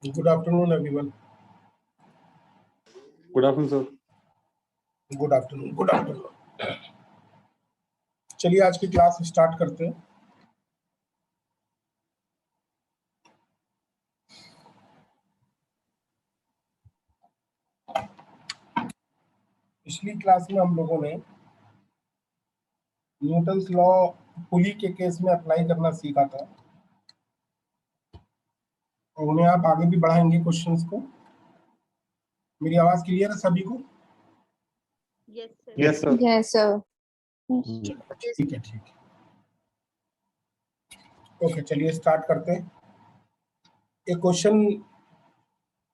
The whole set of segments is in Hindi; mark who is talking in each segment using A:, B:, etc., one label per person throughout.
A: Good afternoon, everyone.
B: Good afternoon, sir.
A: Good afternoon. Good afternoon. चलिए आज की क्लास स्टार्ट करते हैं। पिछली क्लास में हम लोगों ने न्यूटन्स लॉ पुली के केस में अप्लाई करना सीखा था और उन्हें आप आगे भी बढ़ाएंगे क्वेश्चंस को। मेरी आवाज क्लियर है सभी को?
B: Yes, sir.
C: Yes, sir.
A: ठीक है, ठीक है। ओके, चलिए स्टार्ट करते हैं। एक क्वेश्चन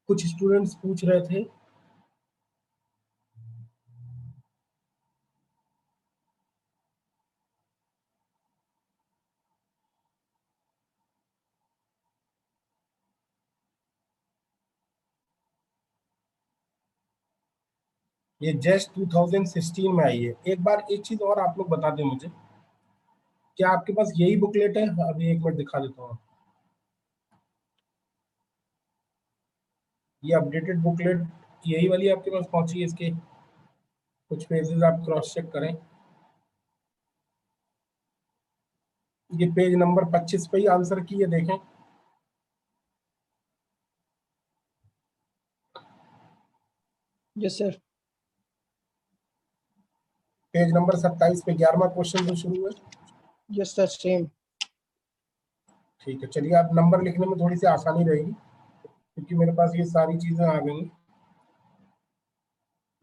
A: कुछ स्टूडेंट्स पूछ रहे थे, ये जस्ट 2016 में आई है। एक बार एक चीज और आप लोग बता दें मुझे, क्या आपके पास यही बुकलेट है? अभी एक मिनट दिखा देता हूँ। ये अपडेटेड बुकलेट यही वाली आपके पास पहुंची है? इसके कुछ पेजेस आप क्रॉस चेक करें। ये पेज नंबर 25 पे ही आंसर की है, देखें।
D: Yes sir.
A: पेज नंबर 27 पे 11वां क्वेश्चन जो शुरू है।
D: Yes sir, same.
A: ठीक है, चलिए आप नंबर लिखने में थोड़ी सी आसानी रहेगी क्योंकि मेरे पास ये सारी चीजें आ गई।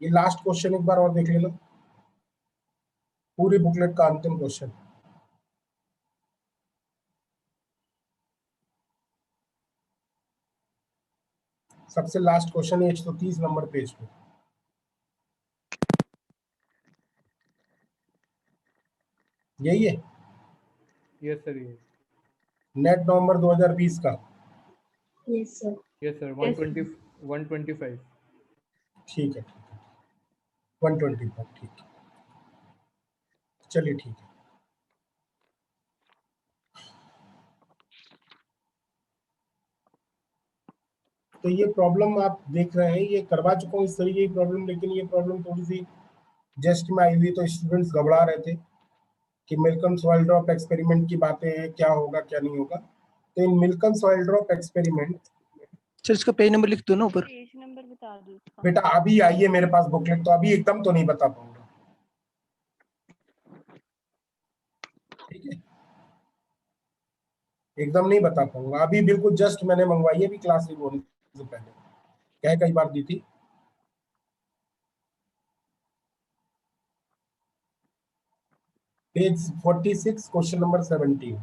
A: ये लास्ट क्वेश्चन एक बार और देख लेना, पूरी बुकलेट का अंतिम क्वेश्चन। सबसे लास्ट क्वेश्चन है 130 नंबर पेज पे। यही है
B: Yes, sir. Yes,
A: नेट नवंबर 2020 का।
C: Yes, sir.
B: yes sir. 125.
A: ठीक है, 125। ठीक है, चलिए ठीक है। तो ये प्रॉब्लम आप देख रहे हैं, ये करवा चुका हूँ इस तरीके की प्रॉब्लम, लेकिन ये प्रॉब्लम थोड़ी सी जस्ट में आई हुई तो स्टूडेंट्स घबरा रहे थे कि मिल्कन सॉइल ड्रॉप एक्सपेरिमेंट की बातें हैं, क्या होगा क्या नहीं होगा। तो इन मिल्कन सॉइल ड्रॉप एक्सपेरिमेंट,
D: सर इसका पेज नंबर लिख दो ना ऊपर।
C: पेज नंबर बता दो इसका।
A: बेटा अभी आई है मेरे पास बुकलेट, तो अभी एकदम तो नहीं बता पाऊंगा, ठीक है? एकदम नहीं बता पाऊंगा अभी, बिल्कुल जस्ट मैंने मंगवाई है अभी क्लास शुरू होने से पहले। क्या कई बार दी थी। Page 46 question number 17।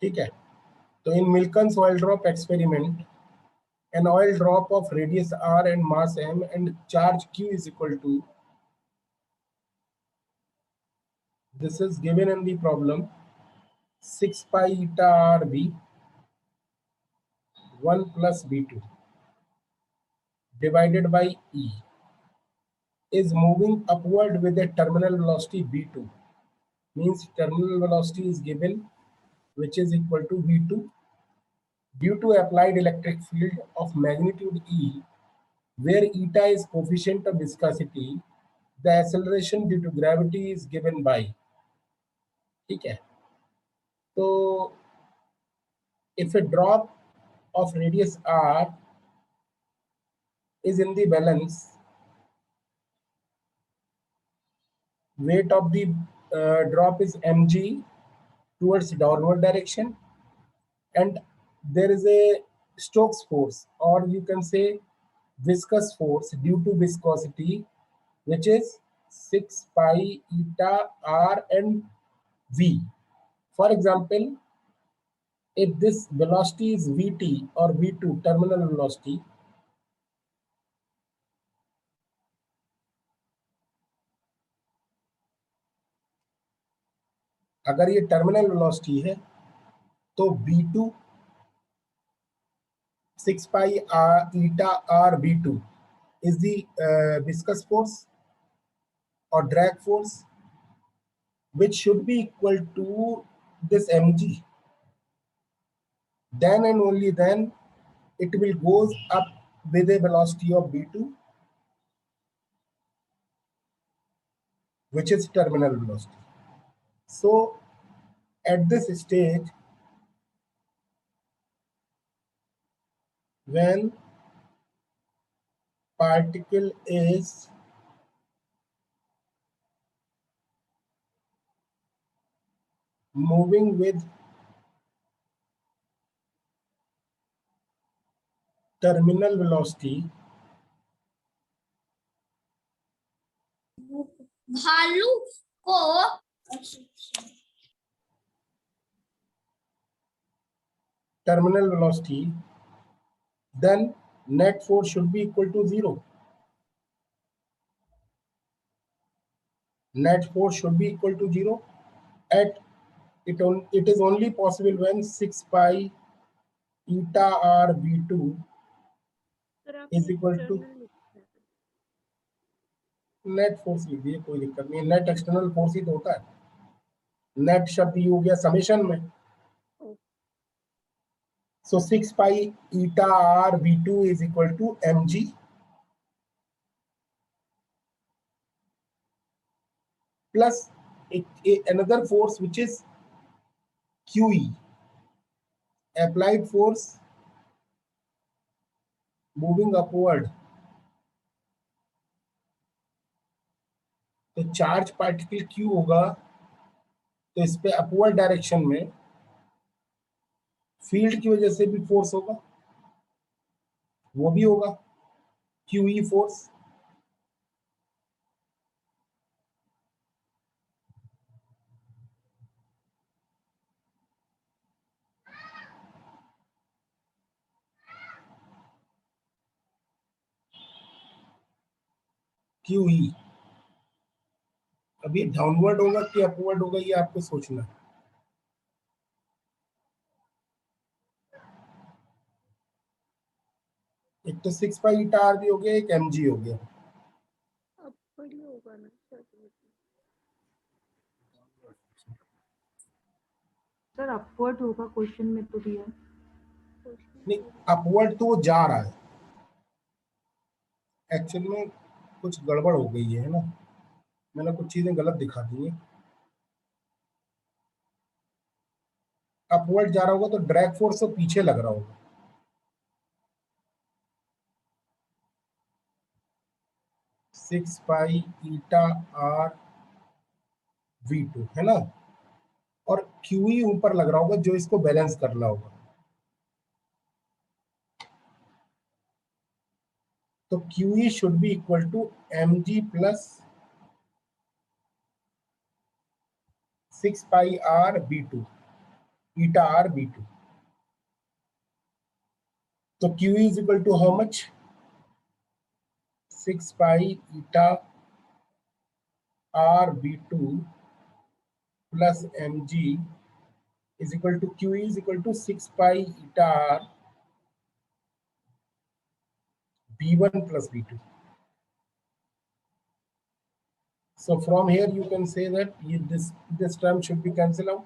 A: ठीक है, तो इन Millikan oil drop experiment an oil drop of radius r and mass m and charge q is equal to, this is given in the problem, 6 pi eta rb 1 plus b2 divided by e, is moving upward with a terminal velocity v2. Means terminal velocity is given, which is equal to v2 due to applied electric field of magnitude e, where eta is coefficient of viscosity. The acceleration due to gravity is given by, ठीक है? तो if a drop of radius r is in the balance, weight of the drop is mg towards downward direction, and there is a Stokes force, or you can say viscous force due to viscosity, which is 6 pi eta r and v. For example, if this velocity is vt or v2 terminal velocity, अगर ये टर्मिनल वेलोसिटी है तो v2 6 pi eta r v2 is the viscous force or drag force, which should be equal to this mg. Then and only then it will goes up with a velocity of v2, which is terminal velocity. So at this stage, when particle is moving with terminal velocity,
E: भालू को
A: terminal velocity, then net force should be equal to 0. Net force should be equal to 0. At it is only possible when 6 pi eta r v2 is equal to net force लिख दिए, कोई दिक्कत नहीं है। नेट एक्सटर्नल फोर्स ही तो होता है। नेट शब्द ही हो गया समेशन में। सो 6 pi eta R v2 is equal to mg plus another force which is QE, applied force moving upward. तो चार्ज पार्टिकल Q होगा, तो इस पे अपवर्ड डायरेक्शन में फील्ड की वजह से भी फोर्स होगा, वो भी होगा QE फोर्स। QE अब ये डाउनवर्ड होगा कि अपवर्ड होगा, ये आपको सोचना है। एक तो 6 पाई ईटा आर भी हो गया, एक mg हो गया।
C: अपवर्ड ही होगा ना
F: सर अपवर्ड होगा, क्वेश्चन में तो दिया है।
A: नहीं, अपवर्ड तो वो जा रहा है, एक्चुअल में कुछ गड़बड़ हो गई है ना, मैंने कुछ चीजें गलत दिखा दी हैं। अपवर्ड जा रहा होगा तो ड्रैग फोर्स तो पीछे लग रहा होगा। Six pi eta R v2 है ना, और QE ऊपर लग रहा होगा जो इसको बैलेंस कर रहा होगा। तो QE should be equal to mg plus 6 pi R v2 eta R v2। तो QE is equal to how much? 6 pi eta R v2 plus mg is equal to QE is equal to 6 pi eta r v1 plus v2. So from here you can say that this term should be cancelled out.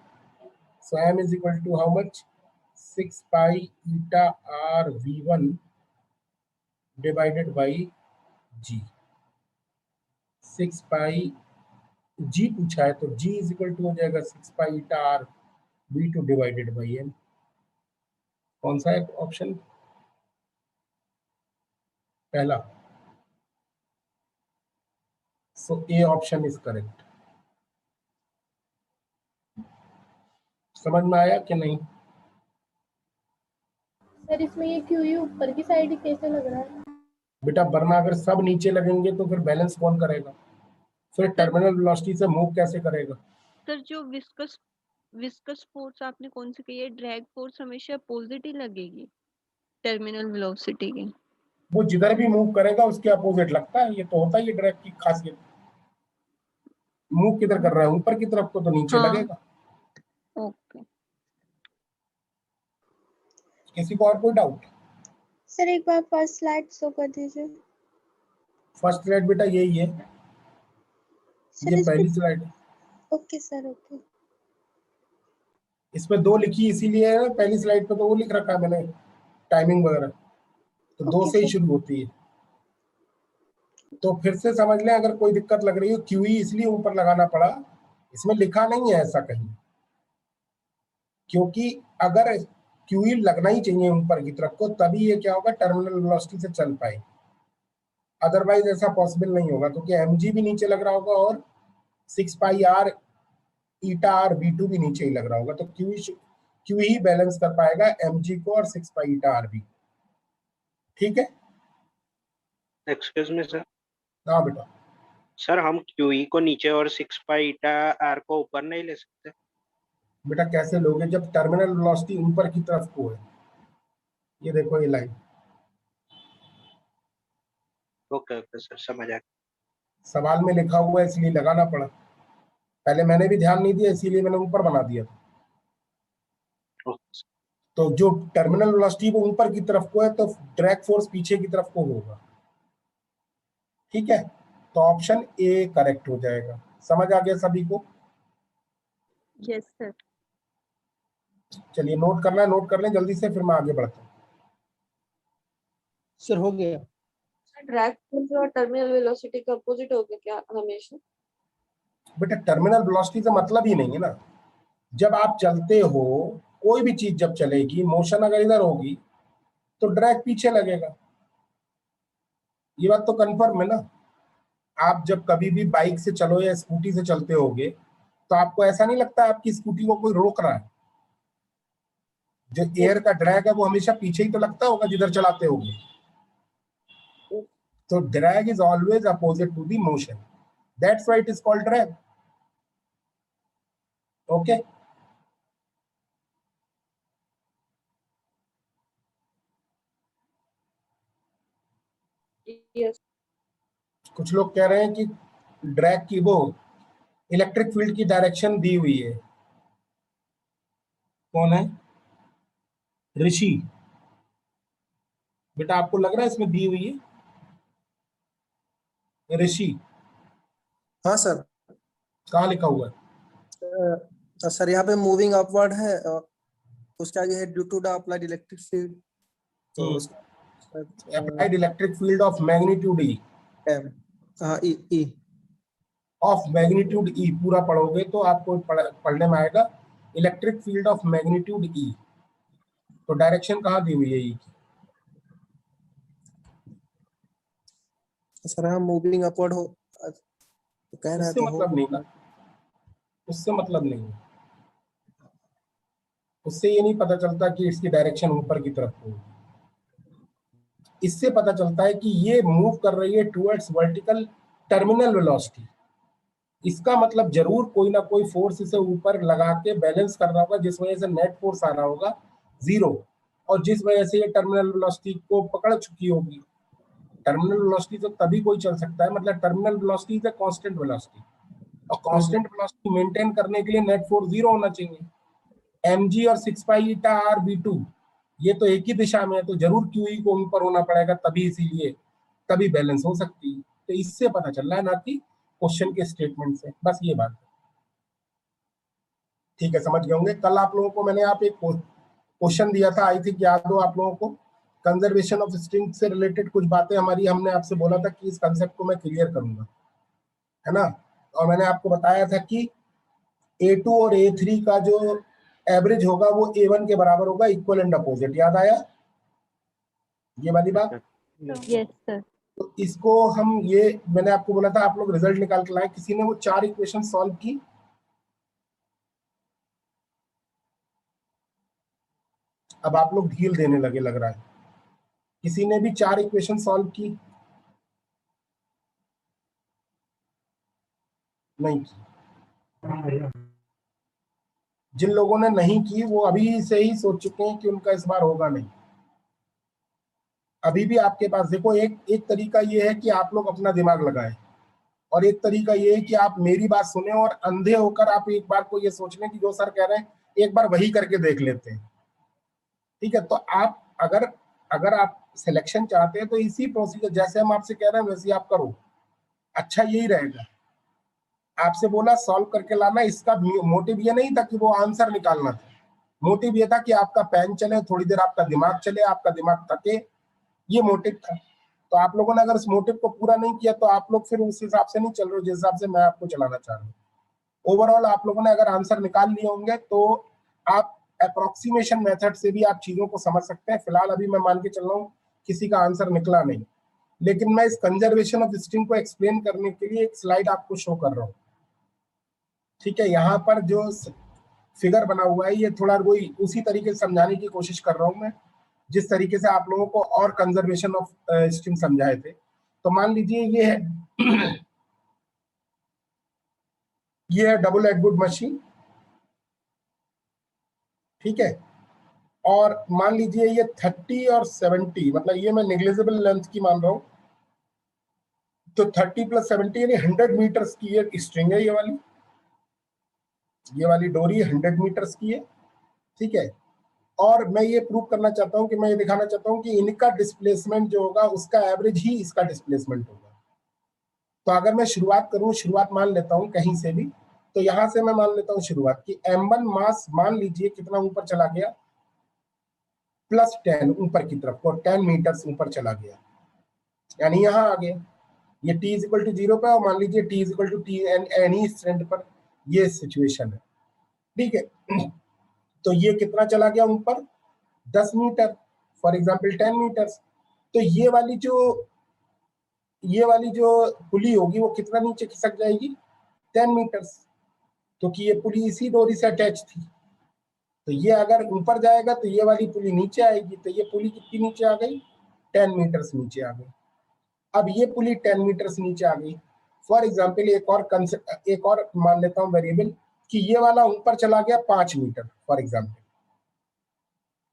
A: So m is equal to how much? 6 pi eta r v1 divided by g. 6 pi g पूछा है तो g is equal to हो जाएगा 6 pi eta r v2 divided by m. कौन सा है ऑप्शन? पहला। So A option is correct. समझ में आया कि नहीं?
C: सर इसमें ये QE ऊपर की साइड ही कैसे लग रहा है?
A: बेटा वरना अगर सब नीचे लगेंगे तो फिर बैलेंस कौन करेगा? फिर टर्मिनल वेलोसिटी से मूव कैसे करेगा?
G: सर जो विस्कस फोर्स आपने कौन सी कही है, ड्रैग फोर्स हमेशा अपोजिट ही लगेगी टर्मिनल वेलोसिटी की।
A: वो जिधर भी मूव करेगा उसके अपोजिट लगता है, ये तो होता ही है ड्रैग की खासियत। मूव किधर कर रहा है, ऊपर की तरफ को तो नीचे लगेगा।
G: ओके।
A: किसी को और कोई डाउट?
C: सर एक बार फर्स्ट स्लाइड शो कर दीजिए।
A: फर्स्ट स्लाइड बेटा यही है,
C: सर
A: ये
C: इस पे
A: पहली स्लाइड है।
C: Okay sir okay.
A: इसमें 2 लिखी इसीलिए है ना, पहली स्लाइड पे तो वो लिख रखा है मैंने टाइमिंग वगैरह, तो 2
C: ओके
A: से ही
C: सर।
A: शुरू होती है। तो फिर से समझ लें, अगर कोई दिक्कत लग रही हो, क्यूई इसलिए ऊपर लगाना पड़ा, इसमें लिखा नहीं है ऐसा कहीं, क्योंकि अगर क्यूई लगना ही चाहिए ऊपर की तरफ को, तभी ये क्या होगा, टर्मिनल वेलोसिटी से चल पाए, अदरवाइज ऐसा पॉसिबल नहीं होगा, क्योंकि एमजी भी नीचे लग रहा होगा और 6 pi are eta R V2 भी नीचे ही लग रहा होगा, तो क्यू ही बैलेंस कर पाएगा एमजी को और 6 पाई ईटा आर भी। ठीक है,
H: एक्सक्यूज मी सर।
A: हाँ बेटा।
H: सर हम क्यूई को नीचे और 6 पाई ईटा आर को ऊपर नहीं ले सकते?
A: बेटा कैसे लोगे जब टर्मिनल वेलोसिटी ऊपर की तरफ को है, ये देखो ये लाइन।
H: ओके ओके सर, समझ आ गया।
A: सवाल में लिखा हुआ है इसलिए लगाना पड़ा, पहले मैंने भी ध्यान नहीं दिया इसीलिए मैंने ऊपर बना दिया था।
H: Okay sir.
A: तो जो टर्मिनल वेलोसिटी वो ऊपर की तरफ को है, तो ड्रैग फोर्स पीछे की तरफ को होगा। ठीक है, तो ऑप्शन ए करेक्ट हो जाएगा। समझ आ गया सभी को?
G: Yes sir.
A: चलिए नोट करना है, नोट कर लें जल्दी से, फिर मैं आगे बढ़ता हूँ।
D: सर हो गया।
I: ड्रैग फोर्स और टर्मिनल वेलोसिटी का अपोजिट होगा क्या हमेशा?
A: बेटा टर्मिनल वेलोसिटी से मतलब ही नहीं है ना। जब आप चलते हो, कोई भी चीज जब चलेगी, मोशन अगर इधर होगी तो ड्रैग पीछे लगेगा, ये बात तो कंफर्म है ना। आप जब कभी भी बाइक से चलो या स्कूटी से चलते होगे, तो आपको ऐसा नहीं लगता आपकी स्कूटी को कोई रोक रहा है। जो एयर का ड्रैग है वो हमेशा पीछे ही तो लगता होगा जिधर चलाते होगे। तो drag is always opposite to the motion, that's why it is called drag. Okay,
I: yes.
A: कुछ लोग कह रहे हैं कि ड्रैग की वो इलेक्ट्रिक फील्ड की डायरेक्शन दी हुई है। कौन है? ऋषि। बेटा आपको लग रहा है इसमें दी हुई है? ऋषि
J: हाँ सर।
A: कहाँ लिखा हुआ है?
J: सर यहाँ पे मूविंग अपवर्ड है, उसके आगे है due to the applied electric field, तो
A: applied electric field of magnitude E.
J: हाँ ई
A: ऑफ मैग्नीट्यूड ई पूरा पढ़ोगे तो आपको पढ़ने में आएगा इलेक्ट्रिक फील्ड ऑफ मैग्नीट्यूड ई। तो डायरेक्शन कहाँ दी हुई है ई की?
J: सर हाँ मूविंग अपवर्ड हो तो कह रहा है
A: उससे
J: तो
A: मतलब नहीं ना, उससे मतलब नहीं है। उससे ये नहीं पता चलता कि इसकी डायरेक्शन ऊपर की तरफ होगी, इससे पता चलता है कि ये मूव कर रही है टुवर्ड्स वर्टिकल टर्मिनल वेलोसिटी। इसका मतलब जरूर कोई ना कोई फोर्स इसे ऊपर लगा के बैलेंस कर रहा होगा, जिस वजह से नेट फोर्स आ रहा होगा 0, और जिस वजह से ये टर्मिनल वेलोसिटी को पकड़ चुकी होगी। टर्मिनल वेलोसिटी तो तभी कोई चल सकता है, मतलब terminal velocity is a constant velocity, और कांस्टेंट वेलोसिटी मेंटेन करने के लिए नेट फोर्स 0 होना चाहिए। mg और 6 पाई ईटा आर v2 ये तो एक ही दिशा में है, तो जरूर QE को ऊपर होना पड़ेगा, तभी इसीलिए तभी बैलेंस हो सकती है। तो इससे पता चल रहा है, ना कि क्वेश्चन के स्टेटमेंट से। बस ये बात, ठीक है, समझ गए होंगे। कल आप लोगों को मैंने आप एक क्वेश्चन दिया था, आई थिंक याद हो आप लोगों को, कंजर्वेशन ऑफ स्ट्रिंग से रिलेटेड कुछ बातें हमारी, हमने आपसे बोला था कि इस कंसेप्ट को मैं क्लियर करूंगा, है ना। और मैंने आपको बताया था कि A2 और A3 का जो एवरेज होगा वो A1 के बराबर होगा, इक्वल एंड अपोजिट। याद आया ये वाली बात?
G: Yes sir.
A: तो इसको हम, ये मैंने आपको बोला था आप लोग रिजल्ट निकाल के लाए। किसी ने वो 4 इक्वेशन सॉल्व की? अब आप लोग ढील देने लगे लग रहा है। किसी ने भी 4 इक्वेशन सॉल्व की? नहीं की। जिन लोगों ने नहीं की वो अभी से ही सोच चुके हैं कि उनका इस बार होगा नहीं। अभी भी आपके पास देखो, एक तरीका ये है कि आप लोग अपना दिमाग लगाएं, और एक तरीका ये है कि आप मेरी बात सुने और अंधे होकर आप एक बार को ये सोच लें कि जो सर कह रहे हैं एक बार वही करके देख लेते हैं। ठीक है, तो आप अगर आपको सिलेक्शन चाहते हैं तो इसी प्रोसीजर जैसे हम आपसे कह रहे हैं वैसे आप करो, अच्छा यही रहेगा। आपसे बोला सॉल्व करके लाना, इसका मोटिव ये नहीं था कि वो आंसर निकालना था, मोटिव ये था कि आपका पेन चले, थोड़ी देर आपका दिमाग चले, आपका दिमाग थके, ये मोटिव था। तो आप लोगों ने अगर इस मोटिव को पूरा नहीं किया तो आप लोग फिर उस हिसाब से नहीं चल रहे हो जिस हिसाब से मैं आपको चलाना चाह रहा हूँ। ओवरऑल आप लोगों ने अगर आंसर निकाल लिए होंगे तो आप अप्रोक्सीमेशन मेथड से भी आप चीजों को समझ सकते हैं। फिलहाल अभी मैं मान के चल रहा हूँ किसी का आंसर निकला नहीं, लेकिन मैं इस कंजर्वेशन ऑफ स्ट्रिंग को एक्सप्लेन करने के लिए एक स्लाइड आपको शो कर रहा हूँ। ठीक है, यहाँ पर जो फिगर बना हुआ है ये थोड़ा वही उसी तरीके से समझाने की कोशिश कर रहा हूँ मैं जिस तरीके से आप लोगों को और कंजर्वेशन ऑफ स्ट्रिंग समझाए थे। तो मान लीजिए ये है ये है डबल एडवुड मशीन, ठीक है, और मान लीजिए ये 30 और 70, मतलब ये मैं नेग्लिजिबल लेंथ की मान रहा हूं, तो 30 + 70 यानी 100 मीटर्स की ये स्ट्रिंग है, ये वाली डोरी 100 मीटर्स की है, ठीक है। और मैं ये प्रूव करना चाहता हूं कि मैं ये दिखाना चाहता हूं कि इनका डिस्प्लेसमेंट जो होगा उसका एवरेज ही इसका डिस्प्लेसमेंट होगा। तो अगर मैं शुरुआत करूं, शुरुआत मान लेता हूं कहीं से भी, तो यहां से मैं मान लेता हूं शुरुआत की m1 मास मान लीजिए कितना ऊपर चला गया, +10 ऊपर की तरफ, और 10 मीटर्स ऊपर चला गया, यानी यहां आ गया। ये t = 0 पे, और मान लीजिए t = t एनी स्टैंड पर ये सिचुएशन है, ठीक है। तो ये कितना चला गया ऊपर, 10 मीटर, फॉर एग्जाम्पल 10 मीटर्स। तो ये वाली जो पुली होगी वो कितना नीचे खिसक जाएगी, 10 मीटर्स, क्योंकि ये पुली इसी डोरी से अटैच थी। तो ये अगर ऊपर जाएगा तो ये वाली पुली नीचे आएगी, तो ये पुली कितनी नीचे आ गई, 10 मीटर्स नीचे आ गई। अब ये पुली 10 मीटर्स नीचे आ गई। फॉर एग्जाम्पल एक और मान लेता हूँ वेरिएबल कि ये वाला ऊपर चला गया 5 मीटर फॉर एग्जाम्पल,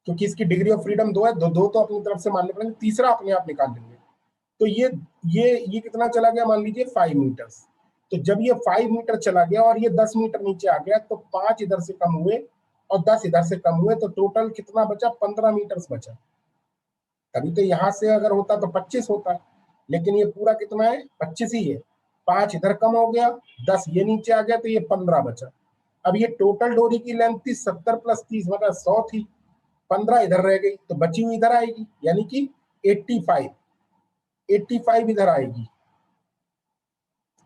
A: क्योंकि इसकी डिग्री ऑफ फ्रीडम 2 है, दो तो अपनी तरफ से मानने पड़ेंगे, तीसरा अपने आप निकाल लेंगे। तो ये कितना चला गया, मान लीजिए 5 मीटर्स। तो जब ये 5 मीटर चला गया और ये 10 मीटर नीचे आ गया, तो 5 इधर से कम हुए और 10 इधर से कम हुए, तो टोटल कितना बचा, 15 मीटर्स बचा। तभी तो यहां से अगर होता तो 25 होता, लेकिन ये पूरा कितना है, 25 ही है। 5 इधर कम हो गया, 10 ये नीचे आ गया, तो ये 15 बचा। अब ये टोटल डोरी की लेंथ थी 70 + 30 मतलब 100 थी, 15 इधर रह गई, तो बची हुई इधर आएगी, यानी कि 85 इधर आएगी,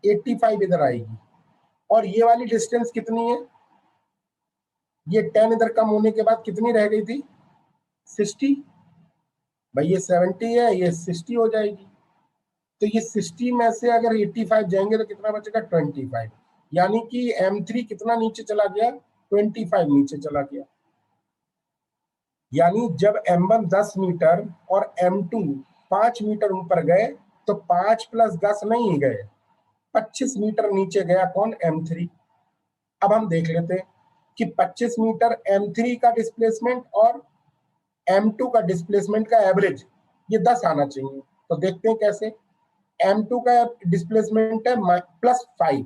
A: 85 इधर आएगी। और ये वाली डिस्टेंस कितनी है, ये 10 इधर कम होने के बाद कितनी रह गई थी, 60। भाई ये 70 है, ये 60 हो जाएगी। तो ये 60 में से अगर 85 जाएंगे तो कितना बचेगा, 25, यानी कि M3 कितना नीचे चला गया, 25 नीचे चला गया। यानी जब M1 10 मीटर और M2 5 मीटर ऊपर गए, तो 5 + 10 नहीं गए, 25 मीटर नीचे गया कौन, M3। अब हम देख लेते हैं कि 25 मीटर M3 का डिस्प्लेसमेंट और M2 का डिस्प्लेसमेंट का एवरेज ये 10 आना चाहिए। तो देखते हैं कैसे। M2 का डिस्प्लेसमेंट है +5,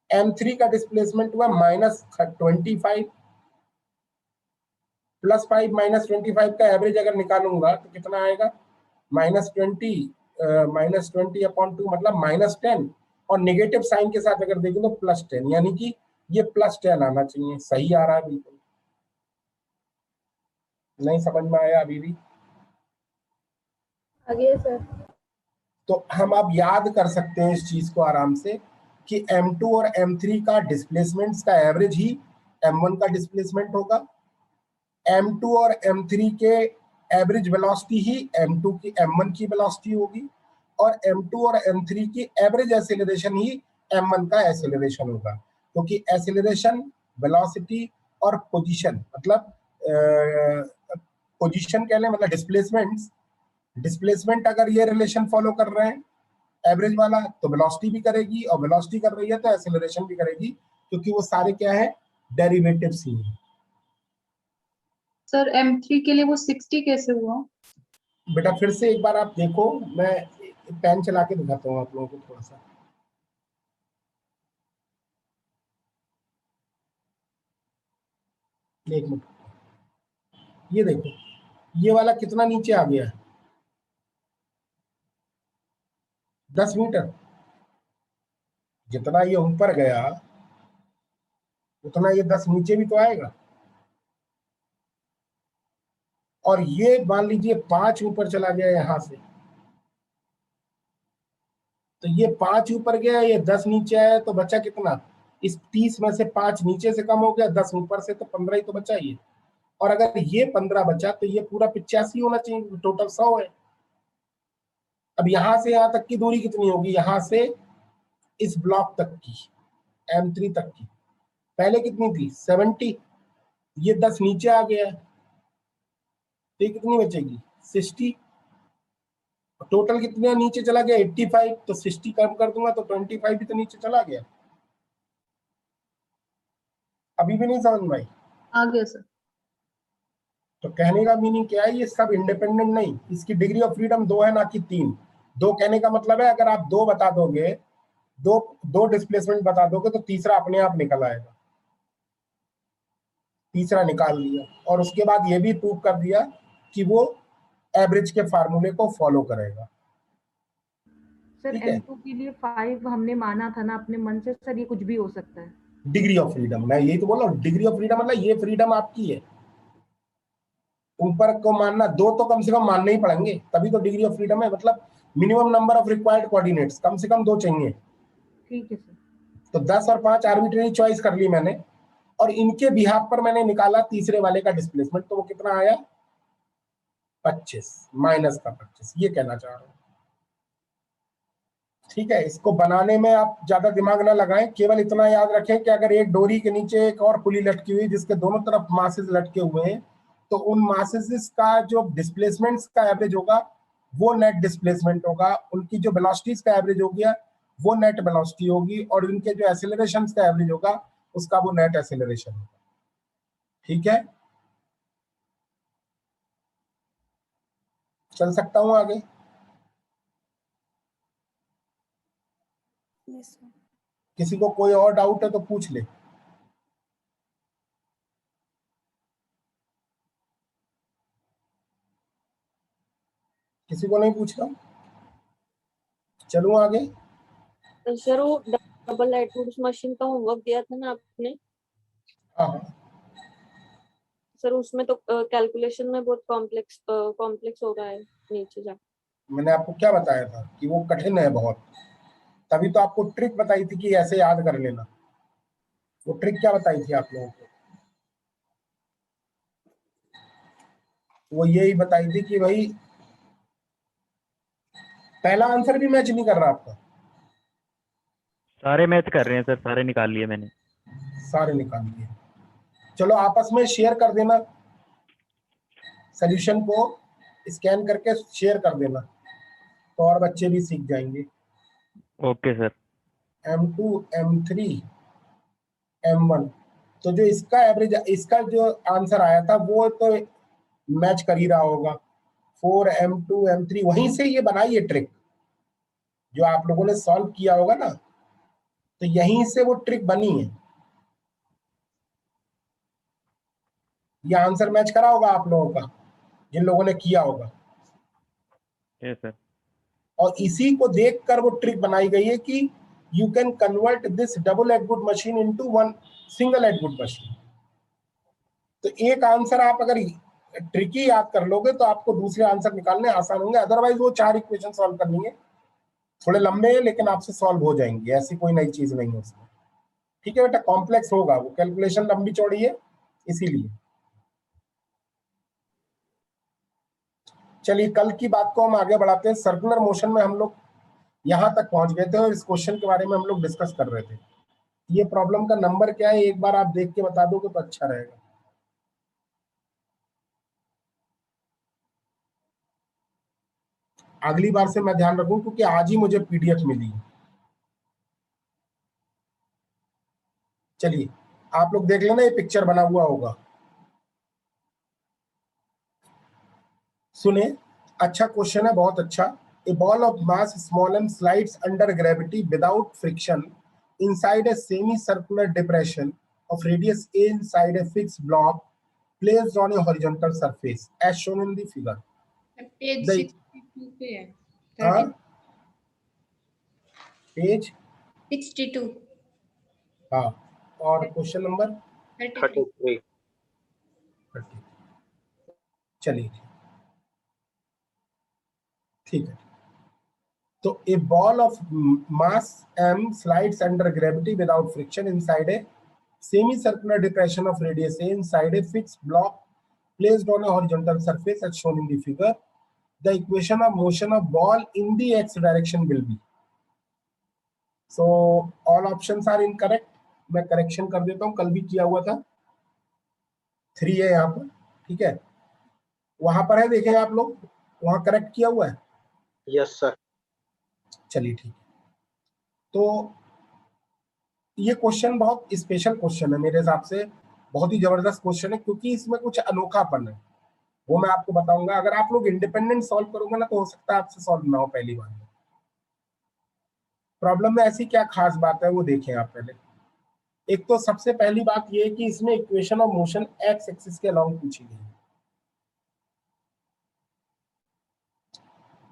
A: M3 का डिस्प्लेसमेंट हुआ -25, +5 -25 का एवरेज अगर निकालूंगा तो कितना आएगा, -20 -20/2 मतलब -10, और नेगेटिव साइन के साथ अगर देखें तो +10, यानी कि ये +10 आना चाहिए। सही आ रहा है बिल्कुल, नहीं समझ में आया अभी भी?
C: आगे सर।
A: तो हम अब याद कर सकते हैं इस चीज को आराम से कि M2 और M3 का डिस्प्लेसमेंट का एवरेज ही M1 का डिस्प्लेसमेंट होगा, M2 और M3 के एवरेज वेलोसिटी ही M1 की वेलोसिटी होगी, और M2 और M3 की एवरेज एक्सेलरेशन ही M1 का एक्सेलरेशन होगा। क्योंकि एक्सेलरेशन, वेलोसिटी और पोजीशन, मतलब पोजीशन कह लें, मतलब डिस्प्लेसमेंट अगर ये रिलेशन फॉलो कर रहे हैं एवरेज वाला, तो वेलोसिटी भी करेगी, और वेलोसिटी कर रही है तो एक्सेलरेशन भी करेगी, क्योंकि वो सारे क्या है, डेरिवेटिव्स ही हैं।
F: सर M3 के लिए वो 60 कैसे हुआ?
A: बेटा फिर से एक बार आप देखो, मैं पेन चला के दिखाता हूँ आप लोगों को थोड़ा सा। एक मिनट, ये देखो, ये वाला कितना नीचे आ गया? 10 मीटर। जितना ये ऊपर गया उतना ये 10 नीचे भी तो आएगा। और ये मान लीजिए 5 ऊपर चला गया यहां से, तो ये 5 ऊपर गया, ये 10 नीचे आया, तो बचा कितना? इस 30 में से 5 नीचे से कम हो गया, 10 ऊपर से, तो 15 ही तो बचा ये। और अगर ये 15 बचा तो ये पूरा 85 होना चाहिए, टोटल 100 है। अब यहां से यहां तक की दूरी कितनी होगी? यहां से इस ब्लॉक तक की, M3 तक की, पहले कितनी थी? 70। ये 10 नीचे आ गया है, तो ये कितनी बचेगी? 60। टोटल कितने नीचे चला गया? 85। तो 60 कम कर दूंगा तो 25 भी तो नीचे चला गया। अभी भी नहीं समझ में आई?
F: आ गया सर।
A: तो कहने का मीनिंग क्या है? ये सब इंडिपेंडेंट नहीं, इसकी डिग्री ऑफ फ्रीडम 2 है, ना कि 3। 2 कहने का मतलब है अगर आप 2 बता दोगे, दो डिस्प्लेसमेंट बता दोगे, तो तीसरा अपने आप निकल आएगा। तीसरा निकाल लिया, और उसके बाद ये भी प्रूव कर दिया कि वो एवरेज के फार्मूले को फॉलो करेगा।
F: सर
A: ठीक है।
F: M2 के लिए 5 हमने माना था ना अपने मन से, सर ये कुछ भी हो सकता है।
A: डिग्री ऑफ फ्रीडम, मैं यही तो बोल रहा हूँ, डिग्री ऑफ फ्रीडम मतलब ये फ्रीडम आपकी है। ऊपर को मानना 2 तो कम से कम मानने ही पड़ेंगे, तभी तो डिग्री ऑफ फ्रीडम है। मतलब minimum number of required coordinates कम से कम 2 चाहिए।
F: ठीक है सर।
A: तो 10 और 5 आर्बिट्रेरी चॉइस कर ली मैंने, और इनके बिहाफ पर मैंने निकाला तीसरे वाले का डिस्प्लेसमेंट, तो वो कितना आया? 25 माइनस का 25, ये कहना चाह रहा हूं। ठीक है, इसको बनाने में आप ज्यादा दिमाग ना लगाएं, केवल इतना याद रखें कि अगर एक डोरी के नीचे एक और पुली लटकी हुई जिसके दोनों तरफ मासेस लटके हुए हैं, तो उन मासेस का जो डिस्प्लेसमेंट्स का एवरेज होगा वो नेट डिस्प्लेसमेंट होगा, उनकी जो वेलोसिटीज का एवरेज हो गया वो नेट वेलोसिटी होगी, और इनके जो एक्सेलरेशन का एवरेज होगा उसका वो नेट एक्सेलरेशन होगा। ठीक है, चल सकता हूं आगे? किसी को कोई और डाउट है तो पूछ ले। किसी को नहीं पूछ रहा? चलूं आगे?
I: सर वो डबल एटवुड्स मशीन का होमवर्क दिया था ना आपने,
A: हाँ,
I: सर उसमें तो कैलकुलेशन में बहुत कॉम्प्लेक्स हो रहा है नीचे जा।
A: मैंने आपको क्या बताया था कि वो कठिन है बहुत, तभी तो आपको ट्रिक बताई थी कि ऐसे याद कर लेना। वो ट्रिक क्या बताई थी आप लोगों को? वो यही बताई थी कि भाई पहला आंसर भी मैच नहीं कर रहा आपका।
K: सारे मैच कर रहे हैं सर, सारे निकाल लिए मैंने।
A: सारे निकाल दिए। चलो आपस में शेयर कर देना, सॉल्यूशन को स्कैन करके शेयर कर देना, तो और बच्चे भी सीख जाएंगे।
K: Okay sir.
A: M2 M3 M1, तो जो इसका एवरेज, इसका जो आंसर आया था वो तो मैच कर ही रहा होगा। 4 M2 M3, वहीं से ये बनाई है ट्रिक, जो आप लोगों ने सॉल्व किया होगा ना, तो यहीं से वो ट्रिक बनी है। ये आंसर मैच करा होगा आप लोगों का, जिन लोगों ने किया होगा।
K: Yes sir.
A: और इसी को देखकर वो ट्रिक बनाई गई है कि you can convert this double Atwood machine into one single Atwood machine. तो एक आंसर आप अगर ट्रिकी याद कर लोगे तो आपको दूसरे आंसर निकालने आसान होंगे। अदरवाइज वो 4 इक्वेशन सॉल्व करनी है, थोड़े लंबे हैं लेकिन आपसे सॉल्व हो जाएंगे, ऐसी कोई नई चीज नहीं है उसमें। ठीक है बेटा, कॉम्प्लेक्स होगा, वो कैलकुलेशन लंबी चौड़ी है इसीलिए। चलिए कल की बात को हम आगे बढ़ाते हैं। सर्कुलर मोशन में हम लोग यहां तक पहुंच गए थे और इस क्वेश्चन के बारे में हम लोग डिस्कस कर रहे थे। ये प्रॉब्लम का नंबर क्या है एक बार आप देख के बता दोगे तो अच्छा रहेगा। अगली बार से मैं ध्यान रखूं क्योंकि आज ही मुझे पीडीएफ मिली। चलिए आप लोग देख लेना, ये पिक्चर बना हुआ होगा। सुने, अच्छा क्वेश्चन है, बहुत अच्छा। A ball of mass small m slides under gravity without friction inside a semicircular depression of radius a inside a fixed block placed on a horizontal surface as shown in the figure.
E: Page
A: The
E: 62 पे है
A: हाँ, पेज
E: 62
A: हाँ, और क्वेश्चन नंबर
E: 33
H: 33।
A: 30। चलिए ठीक है। तो a ball of mass m slides under gravity without friction inside a semicircular depression of radius a inside a fixed block placed on a horizontal surface as shown in the figure. The equation of motion of ball in the x direction will be. So all options are incorrect. मैं करेक्शन कर देता हूं, कल भी किया हुआ था। 3 है यहाँ पर, ठीक है, वहां पर है, देखें आप लोग, वहां करेक्ट किया हुआ है।
H: Yes sir.
A: चलिए ठीक है। तो ये क्वेश्चन बहुत स्पेशल क्वेश्चन है मेरे हिसाब से, बहुत ही जबरदस्त क्वेश्चन है, क्योंकि इसमें कुछ अनोखापन है, वो मैं आपको बताऊंगा। अगर आप लोग इंडिपेंडेंट सॉल्व करोगे ना, तो हो सकता है आपसे सॉल्व ना हो पहली बार में। प्रॉब्लम में ऐसी क्या खास बात है वो देखें आप पहले। एक तो सबसे पहली बात ये है कि इसमें equation of motion x axis के अलोंग पूछी गई है।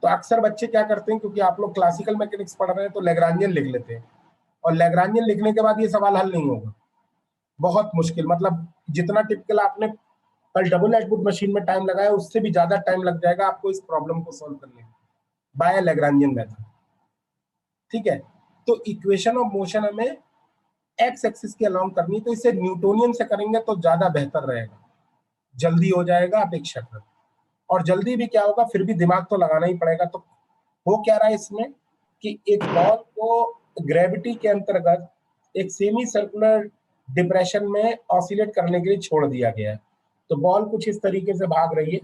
A: तो अक्सर बच्चे क्या करते हैं, क्योंकि आप लोग क्लासिकल मैकेनिक्स पढ़ रहे हैं, तो लैग्रांजियन लिख लेते हैं, और लैग्रांजियन लिखने के बाद ये सवाल हल नहीं होगा, बहुत मुश्किल। मतलब जितना टिपिकल आपने कल डबल एटवुड मशीन में टाइम लगाया, उससे भी ज्यादा टाइम लग जाएगा आपको इस प्रॉब्लम को सॉल्व करने में बाय लैग्रांजियन मेथड, ठीक है। तो इक्वेशन ऑफ मोशन हमें एक्स एक्सिस के अलोंग करनी, तो इसे न्यूटोनियन से करेंगे तो ज्यादा बेहतर रहेगा, जल्दी हो जाएगा अपेक्षाकृत। और जल्दी भी क्या होगा, फिर भी दिमाग तो लगाना ही पड़ेगा। तो हो क्या रहा है इसमें कि एक बॉल को ग्रेविटी के अंतर्गत एक सेमी सर्कुलर डिप्रेशन में ऑसिलेट करने के लिए छोड़ दिया गया है। तो बॉल कुछ इस तरीके से भाग रही है,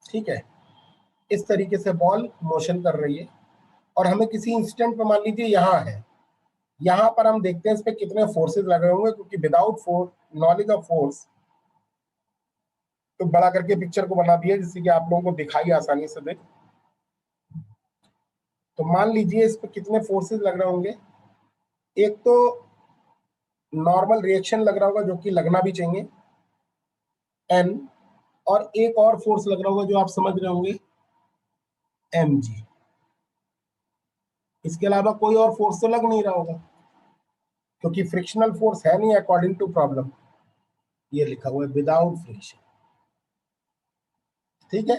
A: ठीक है, इस तरीके से बॉल मोशन कर रही है, और हमें किसी इंस्टेंट पे, मान लीजिए यहाँ है, यहाँ पर हम देखते हैं इस पे कितने फोर्सेस लगे होंगे, क्योंकि विदाउट नॉलेज ऑफ फोर्स तो बड़ा करके पिक्चर को बना दिया जिससे कि आप लोगों को दिखाई आसानी से दे। तो मान लीजिए इस पे कितने फोर्सेस लग रहे होंगे। एक तो नॉर्मल रिएक्शन लग रहा होगा, जो कि लगना भी चाहिए, एन, और एक और फोर्स लग रहा होगा जो आप समझ रहे होंगे, एम जी। इसके अलावा कोई और फोर्स तो लग नहीं रहा होगा, क्योंकि फ्रिक्शनल फोर्स है नहीं अकॉर्डिंग टू प्रॉब्लम, ये लिखा हुआ है विदाउट फ्रिक्शन, ठीक है।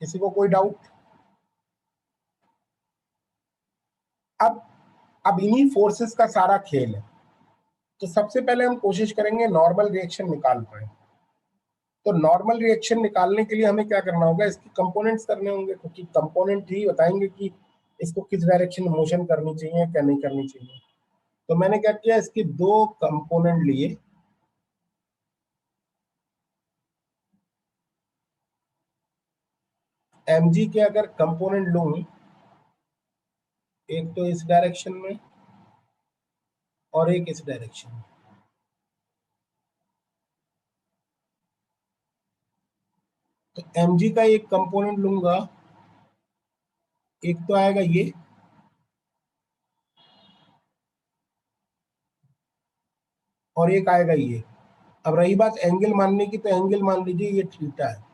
A: किसी को कोई डाउट? अब इन्हीं फोर्सेस का सारा खेल है। तो सबसे पहले हम कोशिश करेंगे नॉर्मल रिएक्शन निकाल पाए। तो नॉर्मल रिएक्शन निकालने के लिए हमें क्या करना होगा, इसके कंपोनेंट्स करने होंगे, क्योंकि कंपोनेंट ही बताएंगे कि इसको किस डायरेक्शन में मोशन करनी चाहिए, क्या नहीं करनी चाहिए। तो मैंने क्या किया, इसके 2 कंपोनेंट लिए, mg के अगर कंपोनेंट लूं, एक तो इस डायरेक्शन में और एक इस डायरेक्शन में, तो mg का एक कंपोनेंट लूंगा, एक तो आएगा ये, और एक आएगा ये। अब रही बात एंगल मानने की, तो एंगल मान लीजिए ये थीटा है।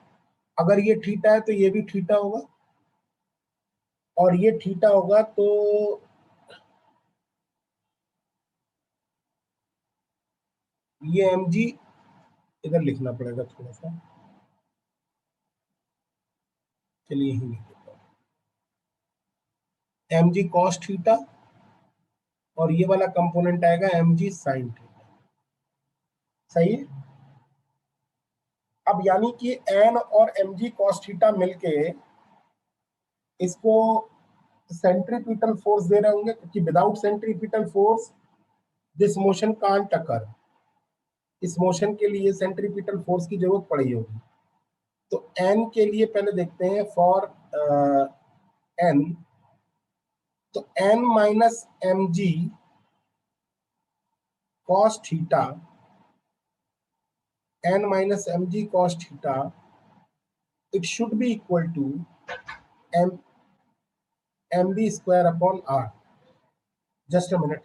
A: अगर ये थीटा है तो ये भी थीटा होगा, और ये थीटा होगा, तो ये mg इधर लिखना पड़ेगा थोड़ा सा, चलिए यही लिख देता हूं, mg cos थीटा, और ये वाला कंपोनेंट आएगा mg sin थीटा, सही है। अब यानी कि n और mg cos थीटा मिलके इसको सेंट्रीपिटल फोर्स दे रहे होंगे, क्योंकि without centripetal force this motion can't occur. इस मोशन के लिए सेंट्रीपिटल फोर्स की जरूरत पड़ी होगी। तो n के लिए पहले देखते हैं, फॉर n, तो n minus mg cos theta, n minus mg cos theta, it should be equal to mb square upon r. Just a minute.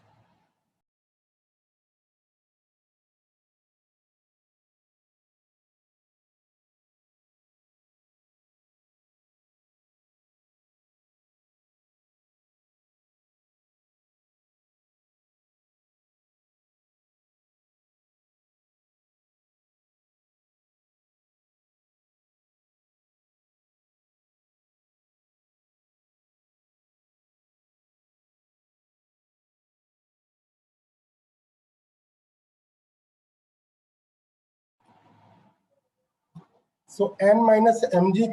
A: So n minus mg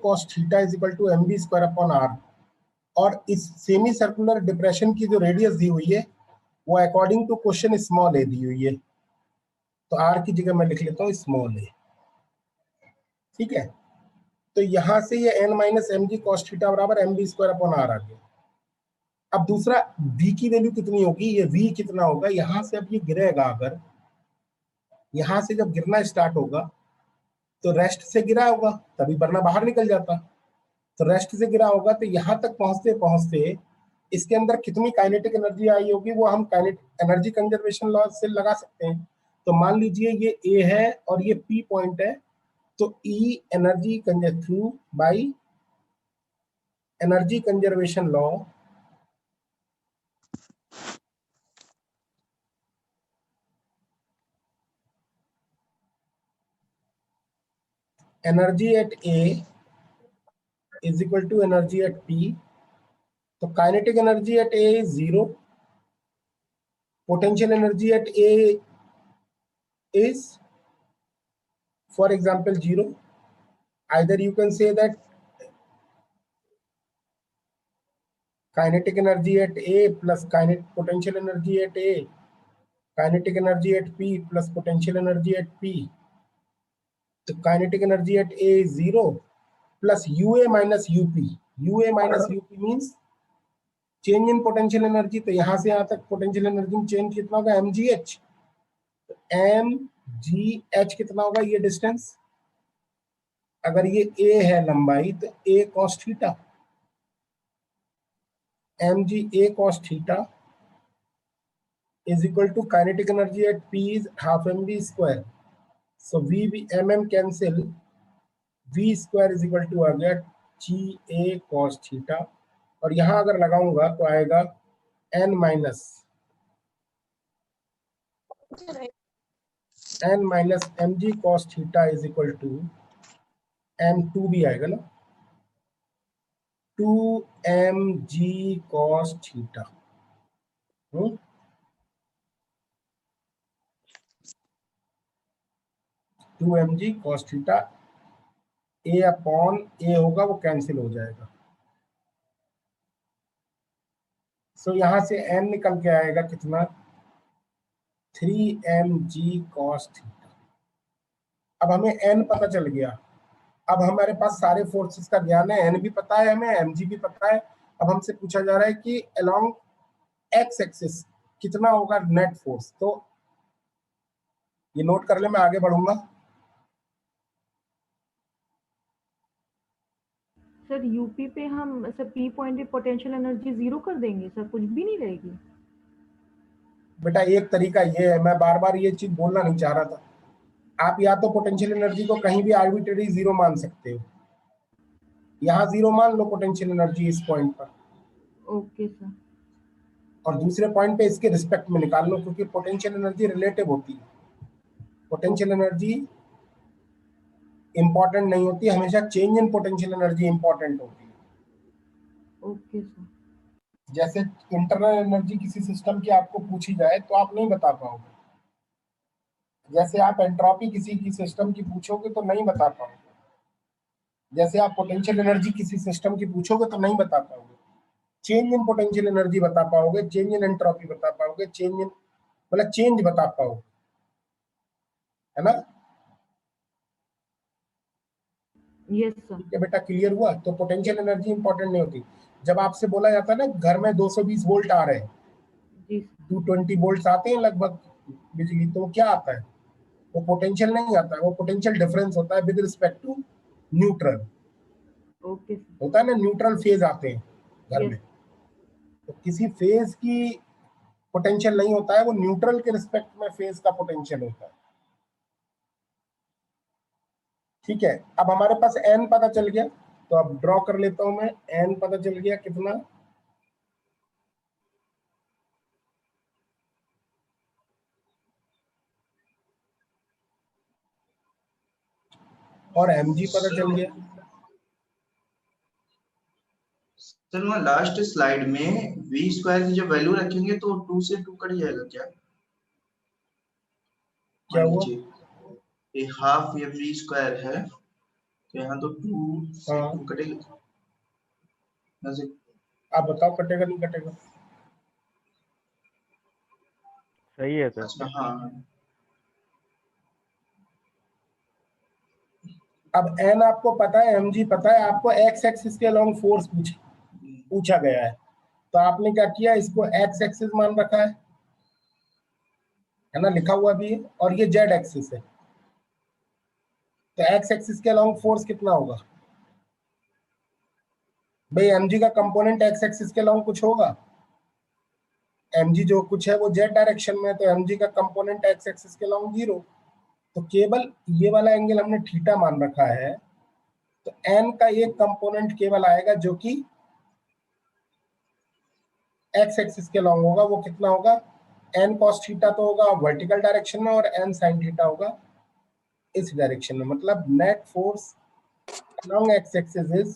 A: cos theta is equal to mv square upon r. और इस सेमी सर्कुलर डिप्रेशन की जो रेडियस दी हुई है वो अकॉर्डिंग टू क्वेश्चन स्मॉल ए दी हुई है, तो r की जगह मैं लिख लेता हूँ स्मॉल ए। ठीक है, तो यहां से ये n minus M G cos theta बराबर M B square upon R आ गया। अब दूसरा v की वैल्यू कितनी होगी, ये v कितना होगा, यहां से अब ये गिरेगा, अगर यहां से जब गिरना स्टार्ट होगा तो रेस्ट से गिरा होगा, तभी वरना बाहर निकल जाता, तो रेस्ट से गिरा होगा, तो यहां तक पहुंचते पहुंचते इसके अंदर कितनी काइनेटिक एनर्जी आई होगी वो हम एनर्जी कंजर्वेशन लॉ से लगा सकते हैं। तो मान लीजिए ये ए है और ये पी पॉइंट है, तो E energy through by energy conservation law energy at A is equal to energy at P. तो kinetic energy at A is 0, potential energy at A is for example 0. Either you can say that kinetic energy at A plus potential energy at A, kinetic energy at P plus potential energy at P. The kinetic energy at A is 0 plus UA minus UP. UA minus UP means change in potential energy. तो यहाँ से यहाँ तक potential energy में change कितना होगा, mgh। mgh कितना होगा, ये डिस्टेंस, अगर ये a है लंबाई तो a cos theta, mg a cos theta is equal to kinetic energy at p is half mv square. So v mm cancel, v square is equal to आ गया g a cos थीटा, और यहां अगर लगाऊंगा तो आएगा n minus mg cos theta is equal to m2 भी आएगा ना, 2mg cos theta. 2mg cos theta, a upon a होगा वो कैंसिल हो जाएगा, सो यहां से n निकल के आएगा कितना, 3mg cos थीटा। अब हमें n पता चल गया, अब हमारे पास सारे फोर्सेस का ज्ञान है, n भी पता है हमें, mg भी पता है। अब हमसे पूछा जा रहा है कि अलोंग x एक्सिस कितना होगा नेट फोर्स, तो ये नोट कर ले, मैं आगे बढ़ूंगा।
F: सर यूपी पे हम सर पी पॉइंट पे पोटेंशियल एनर्जी 0 कर देंगे सर, कुछ भी नहीं रहेगी।
A: बेटा एक तरीका ये है, मैं बार बार ये चीज बोलना नहीं चाह रहा था, आप या तो पोटेंशियल एनर्जी को कहीं भी आर्बिट्रेरी 0 मान सकते हो, यहाँ 0 मान लो पोटेंशियल एनर्जी इस पॉइंट पर,
F: ओके सर,
A: और दूसरे पॉइंट पे इसके रिस्पेक्ट में निकाल लो, क्योंकि पोटेंशियल एनर्जी रिलेटिव होती है, पोटेंशियल एनर्जी इंपॉर्टेंट नहीं होती, हमेशा change in potential energy important होती है।
F: Okay sir.
A: जैसे इंटरनल एनर्जी किसी सिस्टम की आपको पूछी जाए तो आप नहीं बता पाओगे, जैसे आप एंट्रोपी किसी की सिस्टम की पूछोगे तो नहीं बता पाओगे, जैसे आप पोटेंशियल एनर्जी किसी सिस्टम की पूछोगे तो नहीं बता पाओगे, चेंज इन पोटेंशियल एनर्जी बता पाओगे, चेंज इन एंट्रोपी बता पाओगे, चेंज इन मतलब चेंज बता पाओगे, है ना।
F: Yes sir.
A: ठीक है बेटा, क्लियर हुआ। तो पोटेंशियल एनर्जी इंपॉर्टेंट नहीं होती। जब आपसे बोला जाता है ना घर में 220 वोल्ट आ रहे हैं,
F: जी
A: 220 वोल्ट आते हैं लगभग बिजली, तो वो क्या आता है, वो पोटेंशियल नहीं आता है, वो पोटेंशियल डिफरेंस होता है with respect to neutral.
F: Okay sir.
A: होता है ना, न्यूट्रल फेज आते हैं घर में, तो किसी फेज की पोटेंशियल नहीं होता है, वो न्यूट्रल के रिस्पेक्ट में फेज का पोटेंशियल होता है। ठीक है, अब हमारे पास n पता चल गया, तो अब ड्रॉ कर लेता हूं मैं, n पता चल गया कितना, और mg पता चल गया।
L: सर वहाँ लास्ट स्लाइड में v स्क्वायर की जब वैल्यू रखेंगे तो 2 से 2 कट जाएगा क्या?
A: क्या हुआ?
L: ये हाफ ये v स्क्वायर है, तो यहाँ तो 2 से
A: हाँ।
L: 2 कटेगा, यहाँ से
A: आप बताओ कटेगा नहीं कटेगा?
K: सही है सर।
L: अच्छा हाँ,
A: अब n आपको पता है, mg पता है आपको, x एक्सिस के अलोंग फोर्स पूछा गया है, तो आपने क्या किया, इसको x एक्सिस मान रखा है ना, लिखा हुआ भी है, और ये z एक्सिस है, तो x एक्सिस के अलोंग फोर्स कितना होगा भाई? mg का कंपोनेंट x एक्सिस के अलोंग कुछ होगा? mg जो कुछ है वो z डायरेक्शन में है, तो mg का कंपोनेंट x एक्सिस के अलोंग 0, तो केवल ये वाला एंगल हमने थीटा मान रखा है, तो n का एक कंपोनेंट केवल आएगा जो कि x एक्सिस के अलोंग होगा, वो कितना होगा? n cos थीटा तो होगा वर्टिकल डायरेक्शन में, और n sin थीटा होगा इस डायरेक्शन में, मतलब net force along x axis is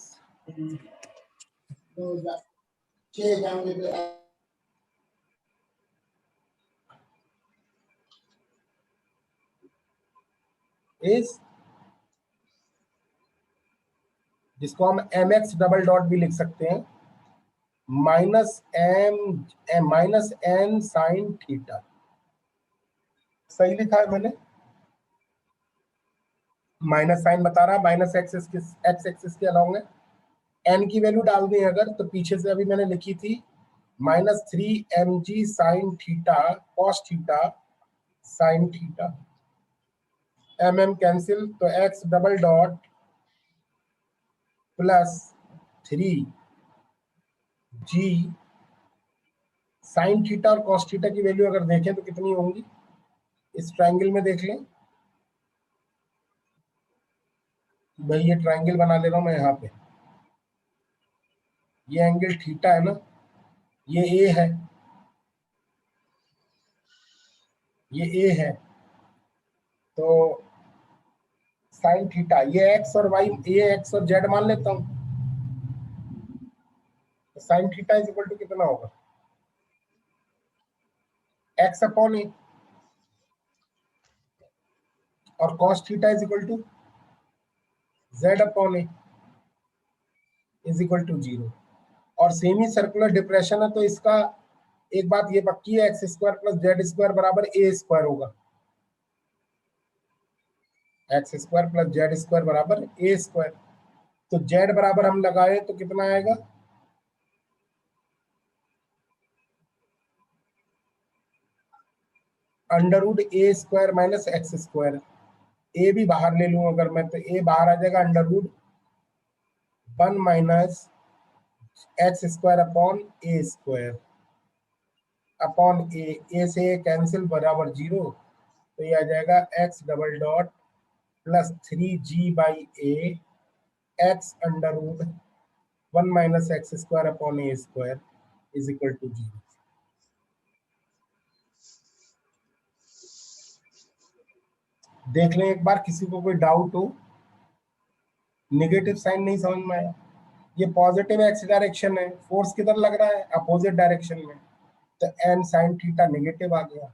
A: जिसको हम mx डबल डॉट भी लिख सकते हैं, माइनस n साइन थीटा। सही लिखा है मैंने? माइनस साइन बता रहा, माइनस एक्स एक्सिस के अलोंग है, n की वैल्यू डाल दें अगर, तो पीछे से अभी मैंने लिखी थी -3mg sine theta cos theta sine theta, mm cancel, तो x double dot plus 3g sine theta और कॉस थीटा की वैल्यू अगर देखें तो कितनी होंगी, इस ट्रायंगल में देख लें भाई, ये ट्रायंगल बना ले रहा हूं मैं यहाँ पे, ये एंगल थीटा है ना, ये ए है, ये ए है, तो साइन थीटा, ये एक्स और वाई, ये एक्स और जेड मान लेता हूं, तो sine theta is equal to कितना होगा? एक्स अपॉन ए, और cos theta is equal to Z upon A is equal to 0, और सेमी सर्कुलर डिप्रेशन है, तो इसका एक बात ये पक्की है, x square plus Z square बराबर ए स्क्वायर होगा, x square plus Z square बराबर ए स्क्वायर, तो जेड बराबर हम लगाए तो कितना आएगा? Under root A square minus X square, A भी बाहर ले लूं अगर मैं, तो ए बाहर आ जाएगा, under root 1 minus X square upon A square upon A से कैंसिल बराबर 0, तो ये आ जाएगा x double dot plus 3g by A X under root 1 minus X square upon A square is equal to 0। देख लें एक बार, किसी को कोई डाउट हो? नेगेटिव साइन नहीं समझ में आया? ये पॉजिटिव एक्स डायरेक्शन है, फोर्स किधर लग रहा है? अपोजिट डायरेक्शन में, तो n साइन थीटा नेगेटिव आ गया।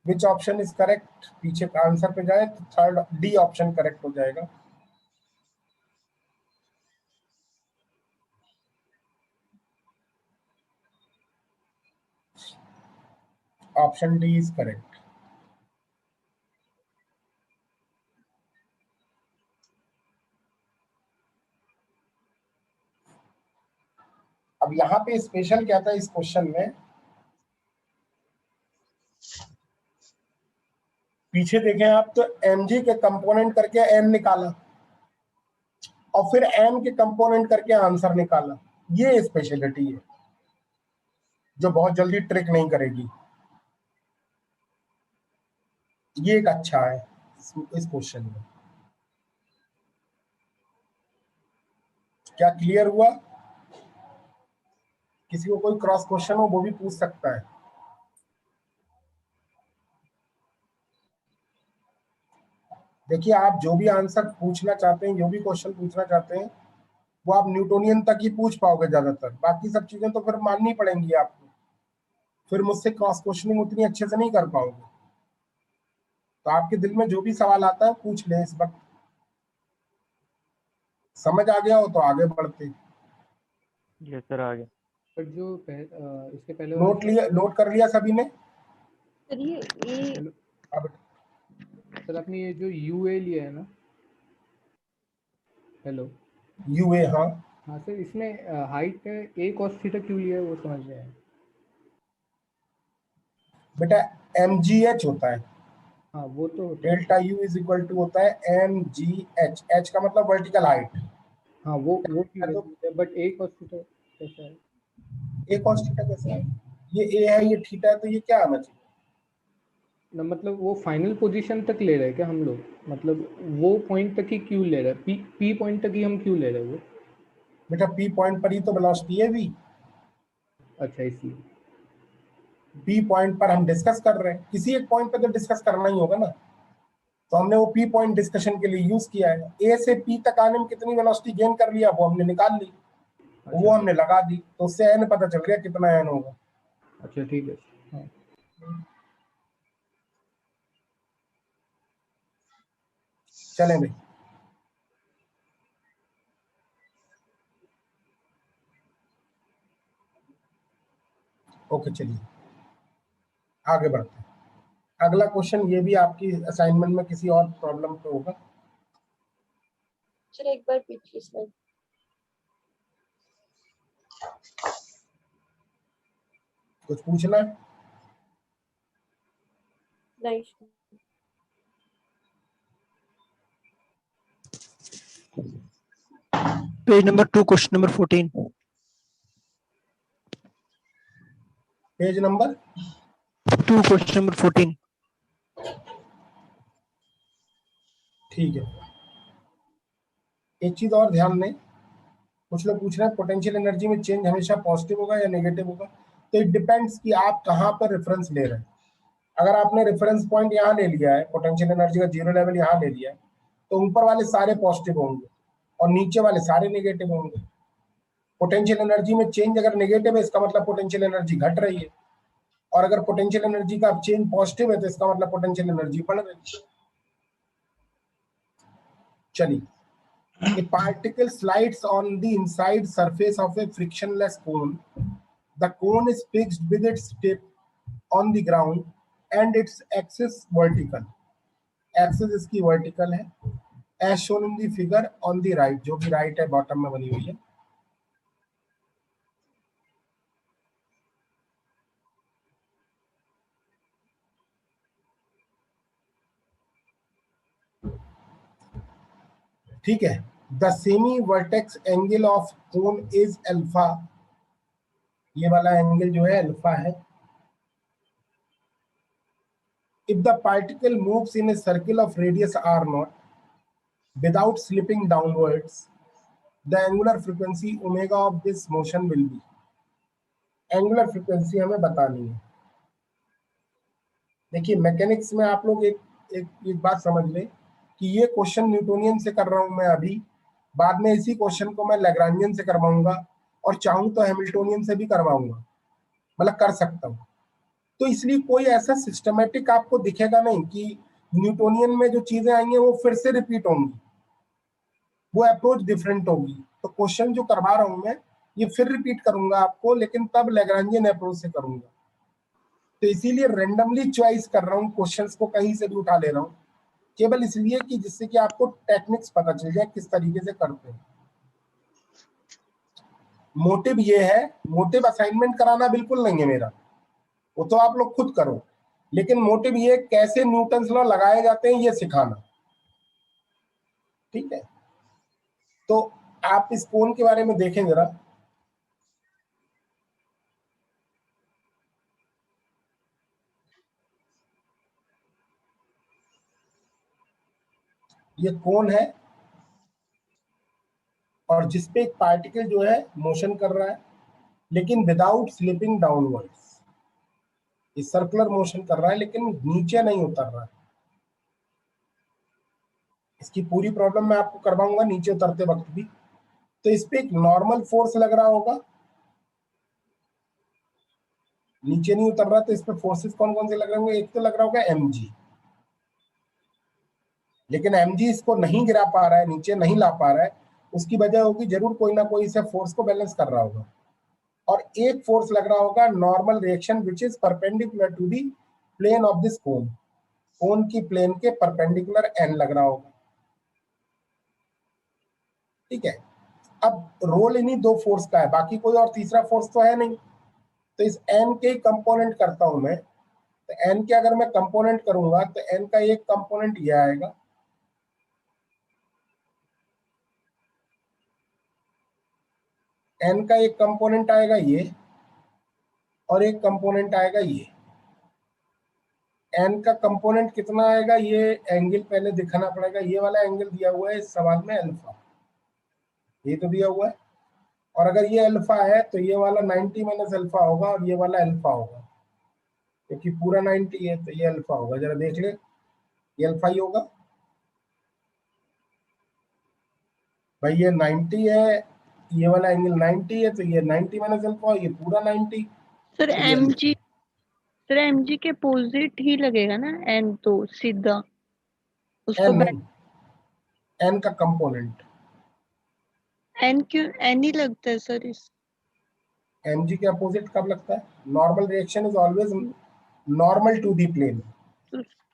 A: Which option is correct? पीछे का आंसर पे जाए तो थर्ड डी ऑप्शन करेक्ट हो जाएगा। Option D is correct. अब यहाँ पे स्पेशल क्या था इस क्वेश्चन में, पीछे देखें आप तो mg के कंपोनेंट करके n निकाला और फिर m के कंपोनेंट करके आंसर निकाला। ये स्पेशलिटी है जो बहुत जल्दी ट्रिक नहीं करेगी। ये एक अच्छा है इस क्वेश्चन में। क्या क्लियर हुआ? किसी को कोई क्रॉस क्वेश्चन हो वो भी पूछ सकता है। देखिए, आप जो भी आंसर पूछना चाहते हैं, जो भी क्वेश्चन पूछना चाहते हैं, वो आप न्यूटोनियन तक ही पूछ पाओगे ज्यादातर, बाकी सब चीजें तो फिर माननी पड़ेंगी आपको। फिर मुझसे क्रॉस क्वेश्चनिंग उतनी अच्छे से नहीं कर पाओगे। तो आपके दिल में जो भी सवाल आता है पूछ ले इस वक्त, समझ आ गया हो तो आगे बढ़ते।
K: यस सर आ गया।
B: पर जो इसके पहले
A: नोट लिया, नोट कर लिया सभी ने?
G: सर ये
A: अब
B: सर आपने ये जो यूए लिया है ना, हेलो,
A: यूए, हाँ
B: हाँ सर, इसमें हाइट ए कॉस थीटा क्यों लिया है वो समझ में आया।
A: बेटा mgh होता है,
B: हाँ वो तो होता है।
A: Delta U is equal to होता है mgh, h का मतलब वर्टिकल हाइट।
B: हाँ वो ठीक है, बट ए कॉस थीटा कैसा है?
A: ए cos थीटा कैसा है? ये ए है, ये थीटा है, तो ये क्या आना चाहिए?
B: ना मतलब वो फाइनल पोजीशन तक ले रहे हैं क्या हम लोग, मतलब वो पॉइंट तक ही क्यों ले रहे हैं, पी पॉइंट तक ही हम क्यों ले रहे हैं वो?
A: बेटा पी पॉइंट पर ही तो वेलोसिटी है v,
B: अच्छा इसलिए।
A: पी पॉइंट पर हम डिस्कस कर रहे हैं, किसी एक पॉइंट पर तो डिस्कस करना ही होगा ना, तो हमने वो पी पॉइंट डिस्कशन के लिए यूज किया है। ए से पी तक आने में कितनी वेलोसिटी गेन कर लिया वो हमने निकाल ली, वो हमने लगा दी, तो उससे एन पता चल गया कितना एन होगा।
B: अच्छा ठीक है। हाँ
A: चले भाई, ओके चलिए आगे बढ़ते हैं। अगला क्वेश्चन, ये भी आपकी असाइनमेंट में किसी और प्रॉब्लम पे होगा।
I: सर एक बार पिछली स्लाइड।
A: कुछ पूछना है?
I: नहीं।
D: Page number 2 question number 14।
A: Page number
D: 2 question number 14।
A: ठीक है, एक चीज और ध्यान दें, कुछ लोग पूछ रहे हैं पोटेंशियल एनर्जी में चेंज हमेशा पॉजिटिव होगा या नेगेटिव होगा। तो इट डिपेंड्स कि आप कहाँ पर रेफरेंस ले रहे हैं। अगर आपने रेफरेंस पॉइंट यहाँ ले लिया है, पोटेंशियल एनर्जी का जीरो लेवल यहाँ ले लिया है, तो ऊपर वाले सारे पॉजिटिव होंगे और नीचे वाले सारे नेगेटिव होंगे। पोटेंशियल एनर्जी में चेंज अगर नेगेटिव है, इसका मतलब पोटेंशियल एनर्जी घट रही है, और अगर पोटेंशियल एनर्जी का चेंज पॉजिटिव है तो इसका मतलब पोटेंशियल एनर्जी बढ़ रही है। चलिए, a particle slides on the inside surface of a frictionless cone. The cone is fixed with its tip on the ground and its axis vertical. Axis इसकी vertical है, as shown in the figure on the right, जो भी right है bottom में बनी हुई है। ठीक है, the semi vertex angle of cone is alpha, ये वाला एंगल जो है अल्फा है। If the particle moves in a circle of radius r0 without slipping downwards, the angular frequency omega of this motion will be. Angular frequency हमें बतानी है। देखिए मैकेनिक्स में आप लोग एक बात समझ लें कि ये क्वेश्चन न्यूटोनियन से कर रहा हूं मैं अभी, बाद में इसी क्वेश्चन को मैं लैग्रांजियन से करवाऊंगा और चाहूं तो हैमिल्टोनियन से भी करवाऊंगा, मतलब कर सकता हूं। तो इसलिए कोई ऐसा सिस्टमेटिक आपको दिखेगा नहीं कि न्यूटोनियन में जो चीजें आई हैं वो फिर से रिपीट होंगी, वो अप्रोच डिफरेंट होगी। तो क्वेश्चन जो करवा रहा हूं मैं ये फिर रिपीट करूंगा आपको, लेकिन तब लैग्रांजियन अप्रोच से करूंगा। तो इसीलिए रैंडमली चॉइस कर रहा हूँ, क्वेश्चंस को कहीं से भी उठा ले रहा हूँ, केवल इसलिए कि जिससे कि आपको टेक्निक्स पता चल जाए किस तरीके से करते हैं। मोटिव ये है, मोटिव असाइनमेंट कराना बिल्कुल नहीं है मेरा, वो तो आप लोग खुद करो, लेकिन मोटिव ये कैसे न्यूटन्स लॉ लगाए जाते हैं ये सिखाना। ठीक है, तो आप इस कोन के बारे में देखें जरा। ये कोन है और जिसपे एक पार्टिकल जो है मोशन कर रहा है, लेकिन विदाउट स्लिपिंग डाउनवर्ड्स। ये सर्कुलर मोशन कर रहा है लेकिन नीचे नहीं उतर रहा है। इसकी पूरी प्रॉब्लम मैं आपको करवाऊंगा नीचे उतरते वक्त भी। तो इस पे एक नॉर्मल फोर्स लग रहा होगा नीचे नहीं उतर रहा, तो इस पे फोर्सेस कौन कौन से लग रहे होंगे? एक तो लग रहा होगा mg, लेकिन mg इसको नहीं गिरा पा रहा है, नीचे नहीं ला पा रहा है, उसकी वजह होगी जरूर कोई ना कोई इसे फोर्स को बैलेंस कर रहा होगा। और एक फोर्स लग रहा होगा normal reaction which is perpendicular to the plane of this cone, cone की प्लेन के परपेंडिकुलर n लग रहा होगा। ठीक है, अब रोल इन्हीं दो फोर्स का है, बाकी कोई और तीसरा फोर्स तो है नहीं, तो इस n के कंपोनेंट करता हूं मैं। तो n के अगर मैं कंपोनेंट करूंगा तो n का एक कंपोनेंट ये आएगा, n का एक कंपोनेंट आएगा ये, और एक कंपोनेंट आएगा ये। n का कंपोनेंट कितना आएगा? ये एंगल पहले दिखाना पड़ेगा, ये वाला एंगल दिया हुआ है इस सवाल में अल्फा, ये तो दिया हुआ है। और अगर ये अल्फा है तो ये वाला 90 माइनस अल्फा होगा, और ये वाला अल्फा होगा, क्योंकि पूरा 90 है तो ये अल्फा होगा। जरा देख ले, ये अल्फा ही होगा भाई, ये 90 है, ये वाला एंगल 90 है, तो ये 90 माइनस अल्फा, ये पूरा 90।
G: सर
A: तो ये
G: mg, सर mg के अपोजिट ही लगेगा ना n, तो सीधा उसको
A: n नहीं, n का कंपोनेंट,
G: n क्यों n ही लगता है सर इस?
A: mg के अपोजिट कब लगता है? Normal reaction is always normal to the plane,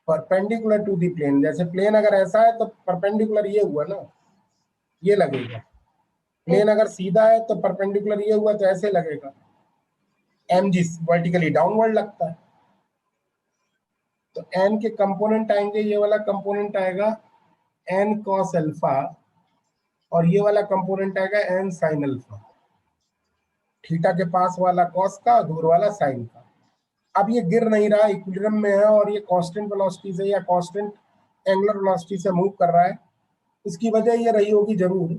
A: perpendicular to the plane. जैसे प्लेन अगर ऐसा है तो परपेंडिकुलर ये हुआ ना, ये लगेगा। प्लेन अगर सीधा है तो परपेंडिकुलर ये हुआ तो ऐसे लगेगा। mg वर्टिकली डाउनवर्ड लगता है। तो n के कंपोनेंट आएंगे, ये वाला कंपोनेंट आएगा n cos अल्फा, और ये वाला कंपोनेंट आएगा n sin अल्फा। थीटा के पास वाला cos का, दूर वाला sin का। अब ये गिर नहीं रहा, इक्विलिब्रियम में है, और ये कांस्टेंट वेलोसिटी से या कांस्टेंट एंगुलर वेलोसिटी से मूव कर रहा है। इसकी वजह ये रही होगी जरूर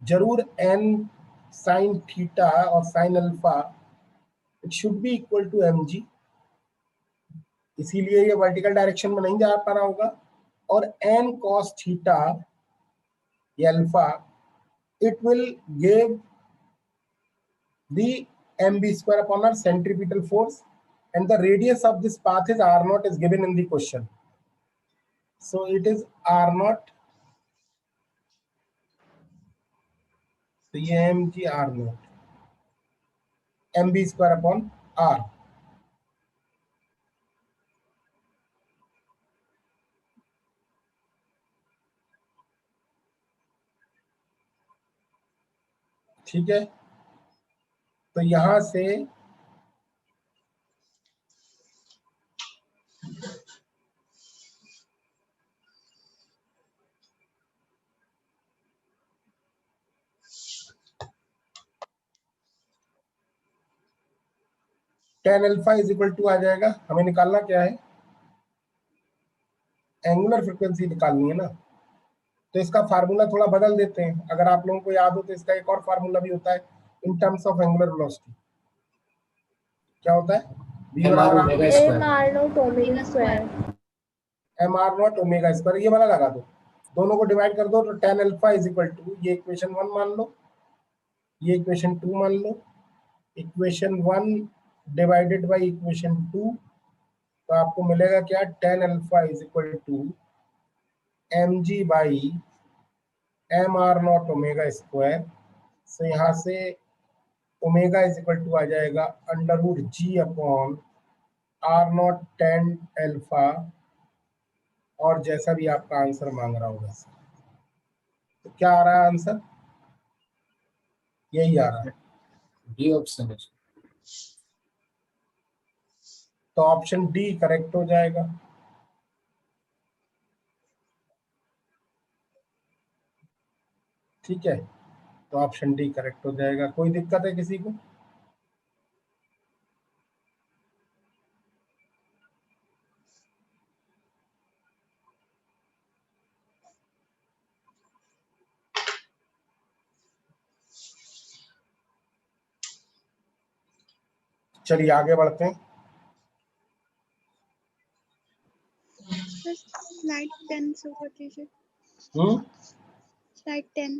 A: जरूर n sin थीटा और sin alpha it should be equal to mg, इसीलिए ये वर्टिकल डायरेक्शन में नहीं जा पा रहा होगा। और n cos थीटा ये alpha, it will give the mv square upon our centripetal force, and the radius of this path is r0 is given in the question, so it is r0, तो ये mg r0 mv square upon r। ठीक है, तो यहां से tan alpha is equal to आ जाएगा। हमें निकालना क्या है? एंगुलर फ्रीक्वेंसी निकालनी है ना, तो इसका फार्मूला थोड़ा बदल देते हैं। अगर आप लोगों को याद हो तो इसका एक और फार्मूला भी होता है in terms of angular velocity. क्या होता है? v बराबर
C: m r0 omega square.
A: mr0 omega square, ये वाला लगा दो, दोनों को डिवाइड कर दो, तो tan alpha is equal to, ये इक्वेशन 1 मान लो, ये इक्वेशन 2 मान लो, इक्वेशन 1 डिवाइडेड बाय इक्वेशन 2, तो आपको मिलेगा क्या? tan alpha is equal to mg by mr0 omega square. So यहाँ से ओमेगा इज इक्वल टू आ जाएगा under root g upon r0 tan alpha, और जैसा भी आपका आंसर मांग रहा होगा। तो क्या आ रहा है आंसर? यही आ रहा है, डी ऑप्शन है। तो ऑप्शन डी करेक्ट हो जाएगा। ठीक है, तो ऑप्शन डी करेक्ट हो जाएगा। कोई दिक्कत है किसी को? चलिए आगे बढ़ते हैं।
E: स्लाइड 10 शो कर दीजिए। स्लाइड 10।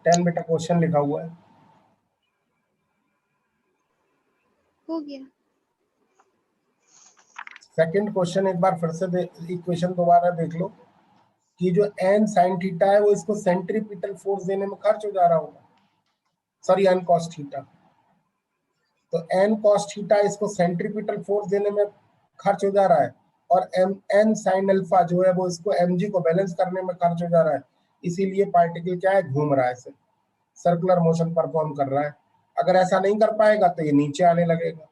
A: 10 बेटा क्वेश्चन लिखा हुआ है।
E: हो गया।
A: सेकंड क्वेश्चन एक बार फिर से इक्वेशन दोबारा देख लो कि जो n sin थीटा है वो इसको सेंट्रीपिटल फोर्स देने में खर्च हो जा रहा होगा, सॉरी n cos थीटा। तो n cos थीटा इसको सेंट्रीपिटल फोर्स देने में खर्च हो जा रहा है, और n sin अल्फा जो है वो इसको mg को बैलेंस करने में खर्च हो जा रहा है। इसीलिए पार्टिकल क्या है, घूम रहा है, सर्कुलर मोशन परफॉर्म कर रहा है। अगर ऐसा नहीं कर पाएगा तो ये नीचे आने लगेगा,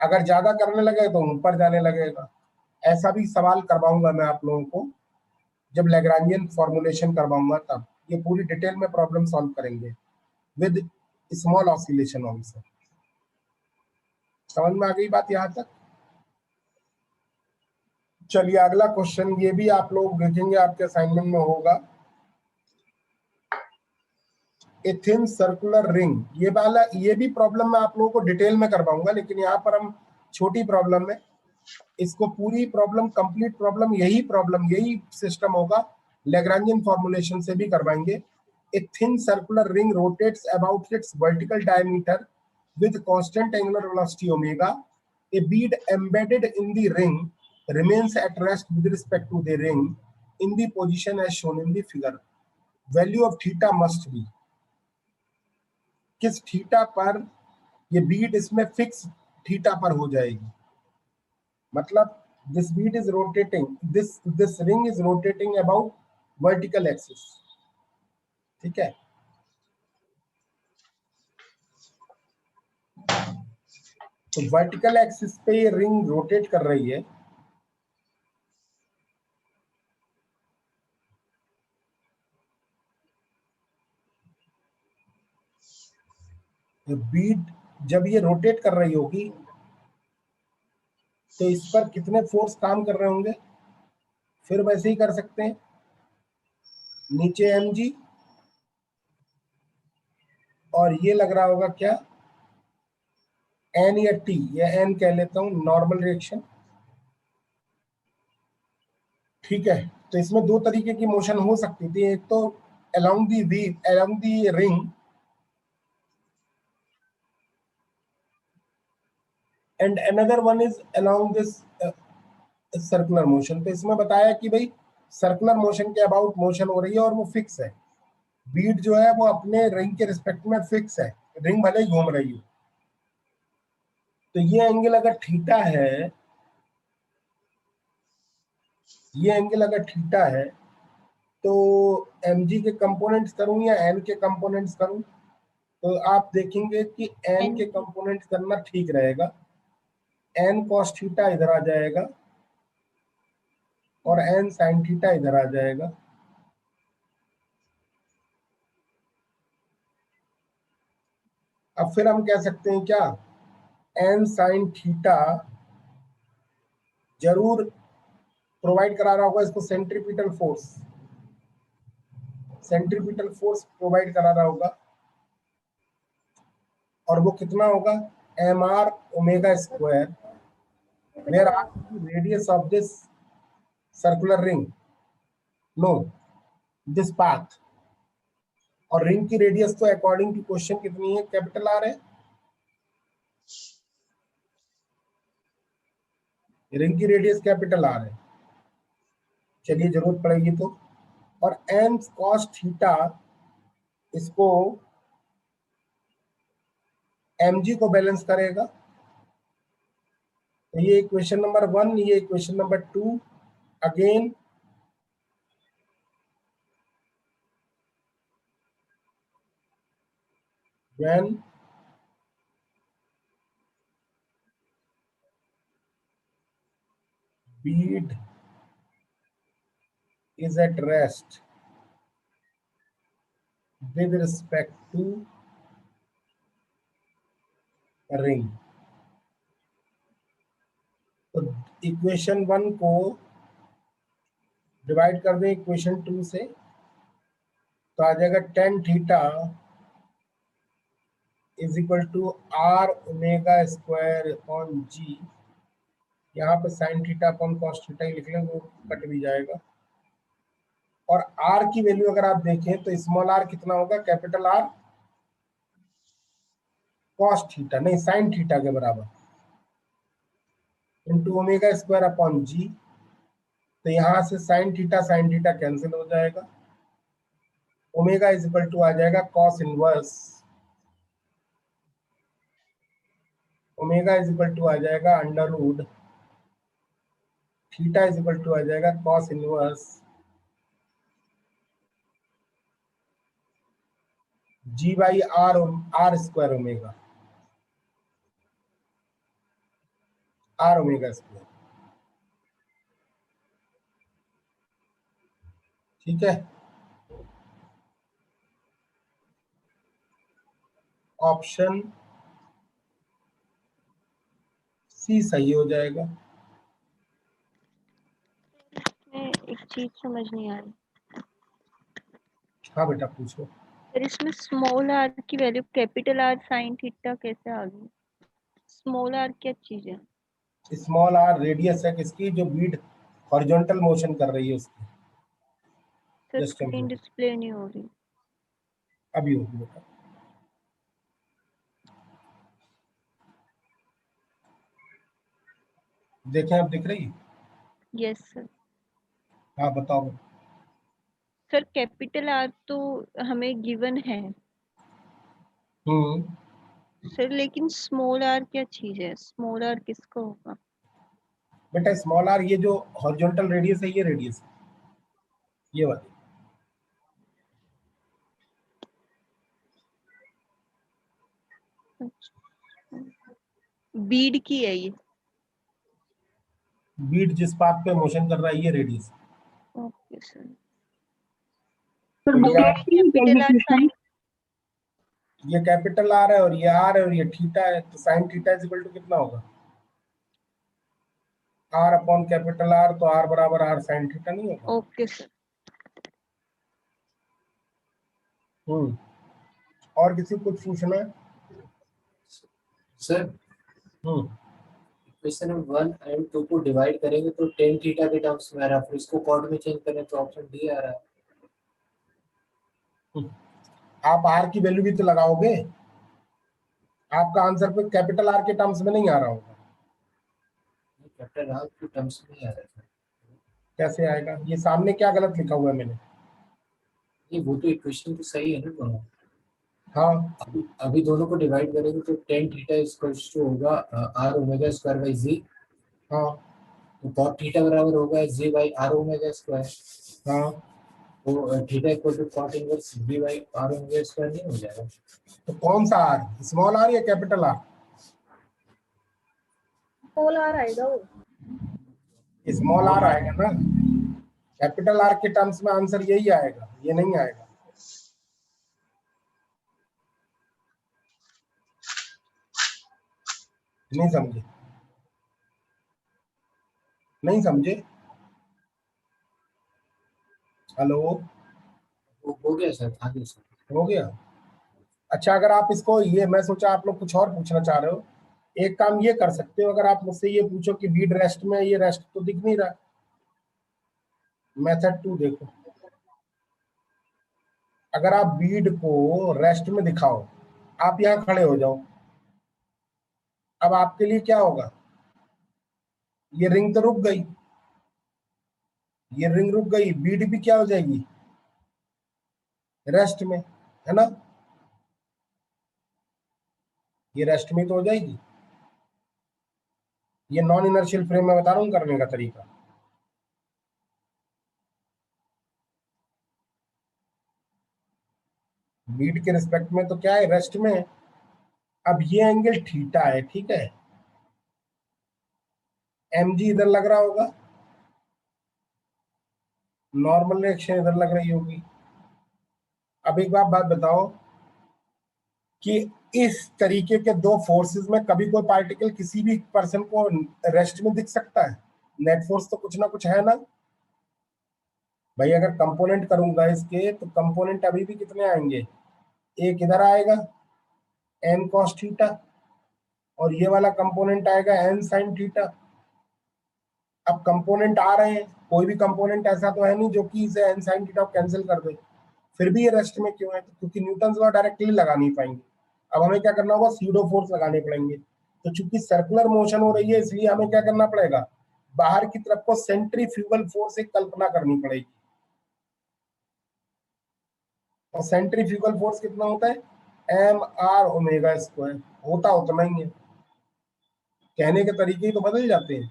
A: अगर ज्यादा करने लगे तो ऊपर जाने लगेगा। ऐसा भी सवाल करवाऊंगा मैं आप लोगों को जब लैग्रांजियन फॉर्मुलेशन करवाऊंगा, तब ये पूरी डिटेल में प्रॉब्लम सॉल्व करेंगे विद स्मॉल ऑसिलेशन ऑल्सो। समझ में आ गई बात यहां तक? चलिए अगला क्वेश्चन, ये भी आप लोग देखेंगे, आपके असाइनमेंट में होगा। ए थिन सर्कुलर रिंग, ये वाला ये भी प्रॉब्लम मैं आप लोगों को डिटेल में करवाऊंगा, लेकिन यहाँ पर हम छोटी प्रॉब्लम में इसको पूरी प्रॉब्लम, कंप्लीट प्रॉब्लम, यही सिस्टम होगा, लैग्रांजियन फॉर्मुलेशन से भी करवाएंगे। A thin circular ring rotates about it's vertical diameter with constant angular velocity omega. A bead embedded in the ring remains at rest with respect to the ring in the position as shown in the figure. Value of theta must be, किस थीटा पर ये बीड इसमें फिक्स थीटा पर हो जाएगी। मतलब this bead is rotating, this ring is rotating about vertical axis, ठीक है। तो वर्टिकल एक्सिस पे ये रिंग रोटेट कर रही है, तो बीड जब ये रोटेट कर रही होगी तो इस पर कितने फोर्स काम कर रहे होंगे, फिर वैसे ही कर सकते हैं। नीचे mg और ये लग रहा होगा क्या, n या t, या n कह लेता हूं, नॉर्मल रिएक्शन, ठीक है। तो इसमें दो तरीके की मोशन हो सकती थी, एक तो along the ring and another one is along this circular motion. तो इसमें बताया कि भाई सर्कुलर मोशन के अबाउट मोशन हो रही है और वो फिक्स है, बीट जो है वो अपने रिंग के रिस्पेक्ट में फिक्स है, रिंग भले ही घूम रही हो। तो ये एंगल अगर थीटा है, ये एंगल अगर थीटा है, तो mg के कंपोनेंट्स करूं या n के कंपोनेंट्स करूं, तो आप देखेंगे कि n के कंपोनेंट्स करना ठीक रहेगा। n cos थीटा इधर आ जाएगा और n sin थीटा इधर आ जाएगा। अब फिर हम कह सकते हैं क्या, n sin थीटा जरूर प्रोवाइड करा रहा होगा इसको सेंट्रीपिटल फोर्स प्रोवाइड करा रहा होगा, और वो कितना होगा, mr omega square, where R radius of this circular ring, no this path, और रिंग की रेडियस तो अकॉर्डिंग टू क्वेश्चन कितनी है, कैपिटल आर है, रिंग की रेडियस कैपिटल आर है। चलिए जरूरत पड़ेगी तो, और n cos थीटा इसको mg को बैलेंस करेगा। तो ये इक्वेशन नंबर 1, ये equation number 2, again when bead is at rest with respect to ring। तो इक्वेशन 1 को डिवाइड कर दें इक्वेशन 2 से, तो आ जाएगा tan theta is equal to r omega square upon g, यहाँ पे sine theta upon cos theta ही लिख लें, वो कट भी जाएगा। और आर की वैल्यू अगर आप देखें तो स्मॉल आर कितना होगा, कैपिटल आर कॉस थीटा नहीं साइन थीटा के बराबर into omega square upon G. तो यहाँ से साइन थीटा कैंसिल हो जाएगा। ओमेगा इज इक्वल टू आ जाएगा cos inverse, omega is equal to आ जाएगा under root theta is equal to आ जाएगा cos inverse G by R square omega, R omega square. ठीक है, ऑप्शन सी सही हो जाएगा।
G: मैं एक चीज समझ नहीं आ रही।
A: हाँ बेटा पूछो।
G: सर इसमें स्मॉल आर की value capital R sine theta कैसे आ गई? स्मॉल आर क्या चीज है?
A: स्मॉल आर रेडियस है किसकी, जो बीट हॉरिजॉन्टल मोशन कर रही है उसकी।
G: सर
A: जस्ट
G: स्क्रीन डिस्प्ले नहीं हो रही।
A: अभी होगी बेटा। देखें आप दिख रही है?
G: Yes sir.
A: हाँ बताओ।
G: सर कैपिटल आर तो हमें गिवन है सर, लेकिन स्मॉल आर क्या चीज है? स्मॉल आर किसका होगा?
A: बेटा स्मॉल आर ये जो हॉरिजॉन्टल रेडियस है, ये रेडियस है ये वाली।
G: बीड की है ये?
A: बीट जिस पाथ पे मोशन कर रहा है ये रेडियस।
G: Okay sir.
A: तो ये कैपिटल आर है और ये आर है और ये थीटा है, तो sine theta is equal to कितना होगा, आर अपॉन कैपिटल आर। तो आर बराबर आर साइन थीटा नहीं होगा?
G: Okay sir.
A: और किसी को कुछ पूछना है?
M: सर क्वेश्चन नंबर 1 एंड 2 को डिवाइड करेंगे तो tan थीटा के टर्म्स में आ रहा है, फिर इसको कॉट में चेंज करें तो ऑप्शन डी आ रहा है।
A: आप आर की वैल्यू भी तो लगाओगे, आपका आंसर पे कैपिटल आर के टर्म्स में नहीं आ रहा होगा।
M: कैपिटल आर के टर्म्स में आ रहा है।
A: कैसे आएगा? ये सामने क्या गलत लिखा हुआ है मैंने?
M: ये वो तो इक्वेशन तो सही है ना दोनों।
A: हाँ
M: अभी दोनों को डिवाइड करेंगे तो tan थीटा इक्वल्स टू होगा r omega square by z।
A: हाँ
M: तो cot थीटा बराबर होगा j by r omega square.
A: हाँ
M: तो theta equal to cot inverse b by r omega square नहीं हो जाएगा?
A: तो कौन सा आर, स्मॉल आर या कैपिटल आर?
C: स्मॉल आर आएगा वो।
A: स्मॉल आर आएगा ना, कैपिटल आर के टर्म्स में आंसर यही आएगा, ये नहीं आएगा। नहीं समझे? नहीं समझे? हेलो
M: हो गया सर, आगे सर
A: हो गया। अच्छा अगर आप इसको, ये मैं सोचा आप लोग कुछ और पूछना चाह रहे हो, एक काम ये कर सकते हो, अगर आप मुझसे ये पूछो कि बीड रेस्ट में, ये रेस्ट तो दिख नहीं रहा, मेथड 2 देखो। अगर आप बीड को रेस्ट में दिखाओ, आप यहाँ खड़े हो जाओ, अब आपके लिए क्या होगा, ये रिंग तो रुक गई, ये रिंग रुक गई, बीड भी क्या हो जाएगी, रेस्ट में, है ना? ये रेस्ट में तो हो जाएगी। ये नॉन इनर्शियल फ्रेम में बता रहा हूँ करने का तरीका। बीड के रिस्पेक्ट में तो क्या है, रेस्ट में। अब ये एंगल थीटा है, ठीक है, mg इधर लग रहा होगा, नॉर्मल रिएक्शन इधर लग रही होगी। अब एक बात बताओ कि इस तरीके के दो फोर्सेस में कभी कोई पार्टिकल किसी भी पर्सन को रेस्ट में दिख सकता है? नेट फोर्स तो कुछ ना कुछ है ना भाई। अगर कंपोनेंट करूंगा इसके, तो कंपोनेंट अभी भी कितने आएंगे, एक इधर आएगा n cos थीटा, और ये वाला कंपोनेंट आएगा n sin थीटा। अब कंपोनेंट आ रहे हैं, कोई भी कंपोनेंट ऐसा तो है नहीं जो कि इसे n sin थीटा कैंसिल कर दे, फिर भी ये रेस्ट में क्यों है? तो क्योंकि न्यूटन लॉ डायरेक्टली लगा नहीं पाएंगे, अब हमें क्या करना होगा, स्यूडो फोर्स लगाने पड़ेंगे। तो चूंकि सर्कुलर मोशन हो रही है इसलिए हमें क्या करना पड़ेगा, बाहर की तरफ को सेंट्रीफ्यूगल फोर्स की कल्पना करनी पड़ेगी। और सेंट्रीफ्यूगल फोर्स कितना होता है, mr⍵², होता उतना ही है, कहने के तरीके ही तो बदल जाते हैं।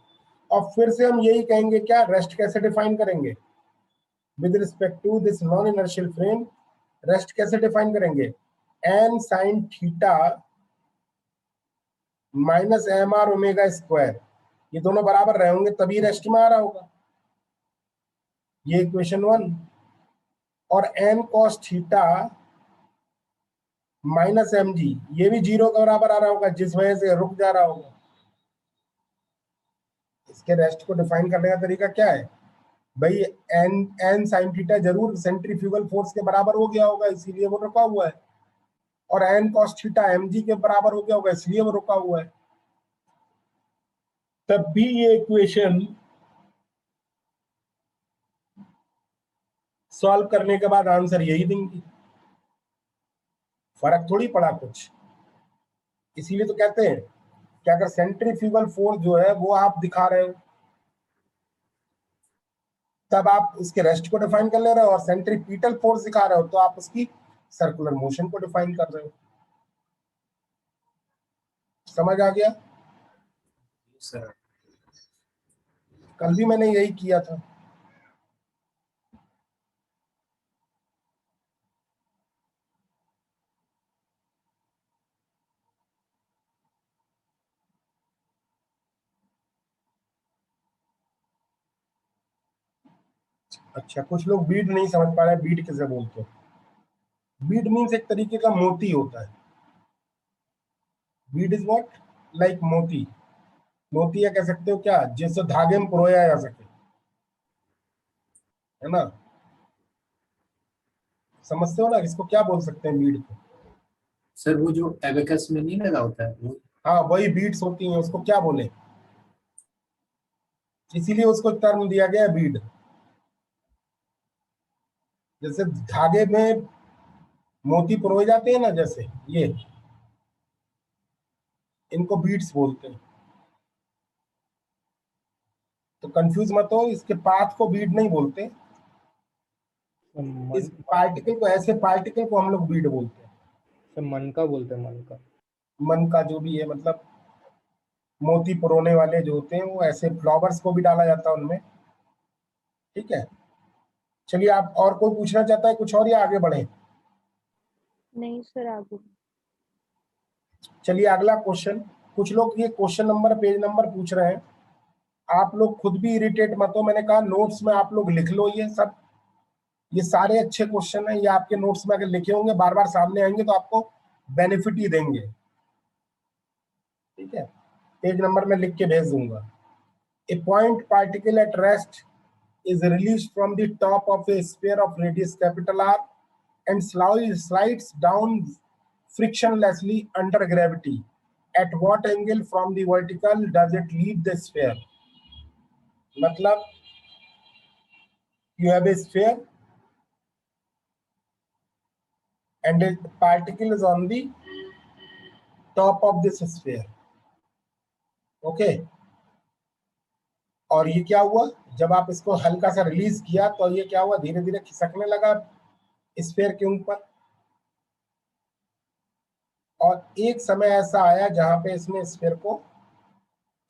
A: और फिर से हम यही कहेंगे, क्या रेस्ट कैसे डिफाइन करेंगे with respect to this non inertial frame, rest कैसे डिफाइन करेंगे, n sin थीटा माइनस mr⍵², ये दोनों बराबर रहे होंगे तभी रेस्ट में आ रहा होगा, ये इक्वेशन 1। और n cos theta minus mg, ये भी 0 के बराबर आ रहा होगा, जिस वजह से रुक जा रहा होगा। इसके रेस्ट को डिफाइन करने का तरीका क्या है भाई, n sin थीटा जरूर सेंट्रीफ्यूगल फोर्स के बराबर हो गया होगा इसीलिए वो रुका हुआ है, और n cos थीटा mg के बराबर हो गया होगा इसलिए वो रुका हुआ है। तब भी ये इक्वेशन सॉल्व करने के बाद आंसर यही देंगी, फर्क थोड़ी पड़ा कुछ। इसीलिए तो कहते हैं कि अगर सेंट्रीफ्यूगल फोर्स जो है वो आप दिखा रहे हो तब आप उसके रेस्ट को डिफाइन कर ले रहे हो, और सेंट्रीपिटल फोर्स दिखा रहे हो तो आप उसकी सर्कुलर मोशन को डिफाइन कर रहे हो। समझ आ गया?
M: सर
A: कल भी मैंने यही किया था। अच्छा, कुछ लोग बीड नहीं समझ पा रहे, बीड किसे बोलते हैं? बीड मीन्स एक तरीके का मोती होता है। बीड इज व्हाट, लाइक मोती। मोती या कह सकते हो क्या, जिससे धागे में पिरोया जा सके, है ना? समझते हो ना, इसको क्या बोल सकते हैं बीड को?
M: सर वो जो एबेकस में नहीं लगा होता है वो।
A: हाँ, वही बीड्स होती हैं, उसको क्या बोले, इसीलिए उसको टर्म दिया गया बीड। जैसे धागे में मोती पिरोए जाते हैं ना, जैसे ये, इनको बीड्स बोलते हैं। तो कंफ्यूज मत हो, इसके पाथ को बीड नहीं बोलते, इस पार्टिकल को, ऐसे पार्टिकल को हम लोग बीड बोलते हैं।
B: सर मन का बोलते हैं, मन का।
A: मन का जो भी है, मतलब मोती पिरोने वाले जो होते हैं वो ऐसे फ्लावर्स को भी डाला जाता है उनमें। ठीक है, चलिए, आप और कोई पूछना चाहता है कुछ और, या आगे बढ़े?
G: नहीं सर, आगे।
A: चलिए अगला क्वेश्चन। कुछ लोग ये क्वेश्चन नंबर, पेज नंबर पूछ रहे हैं, आप लोग खुद भी इरिटेट मत हो, मैंने कहा नोट्स में आप लोग लिख लो ये सब, ये सारे अच्छे क्वेश्चन हैं, ये आपके नोट्स में अगर लिखे होंगे बार बार सामने आएंगे तो आपको बेनिफिट ही देंगे। ठीक है, पेज नंबर में लिख के भेज दूंगा। A point particle at rest is released from the top of a sphere of radius capital R and slides down frictionlessly under gravity. At what angle from the vertical does it leave the sphere? मतलब you have a sphere and a particle is on the top of this sphere. Okay? और ये क्या हुआ, जब आप इसको हल्का सा रिलीज किया तो ये क्या हुआ, धीरे धीरे खिसकने लगा स्फीयर के ऊपर, और एक समय ऐसा आया जहां पे इसने स्फीयर को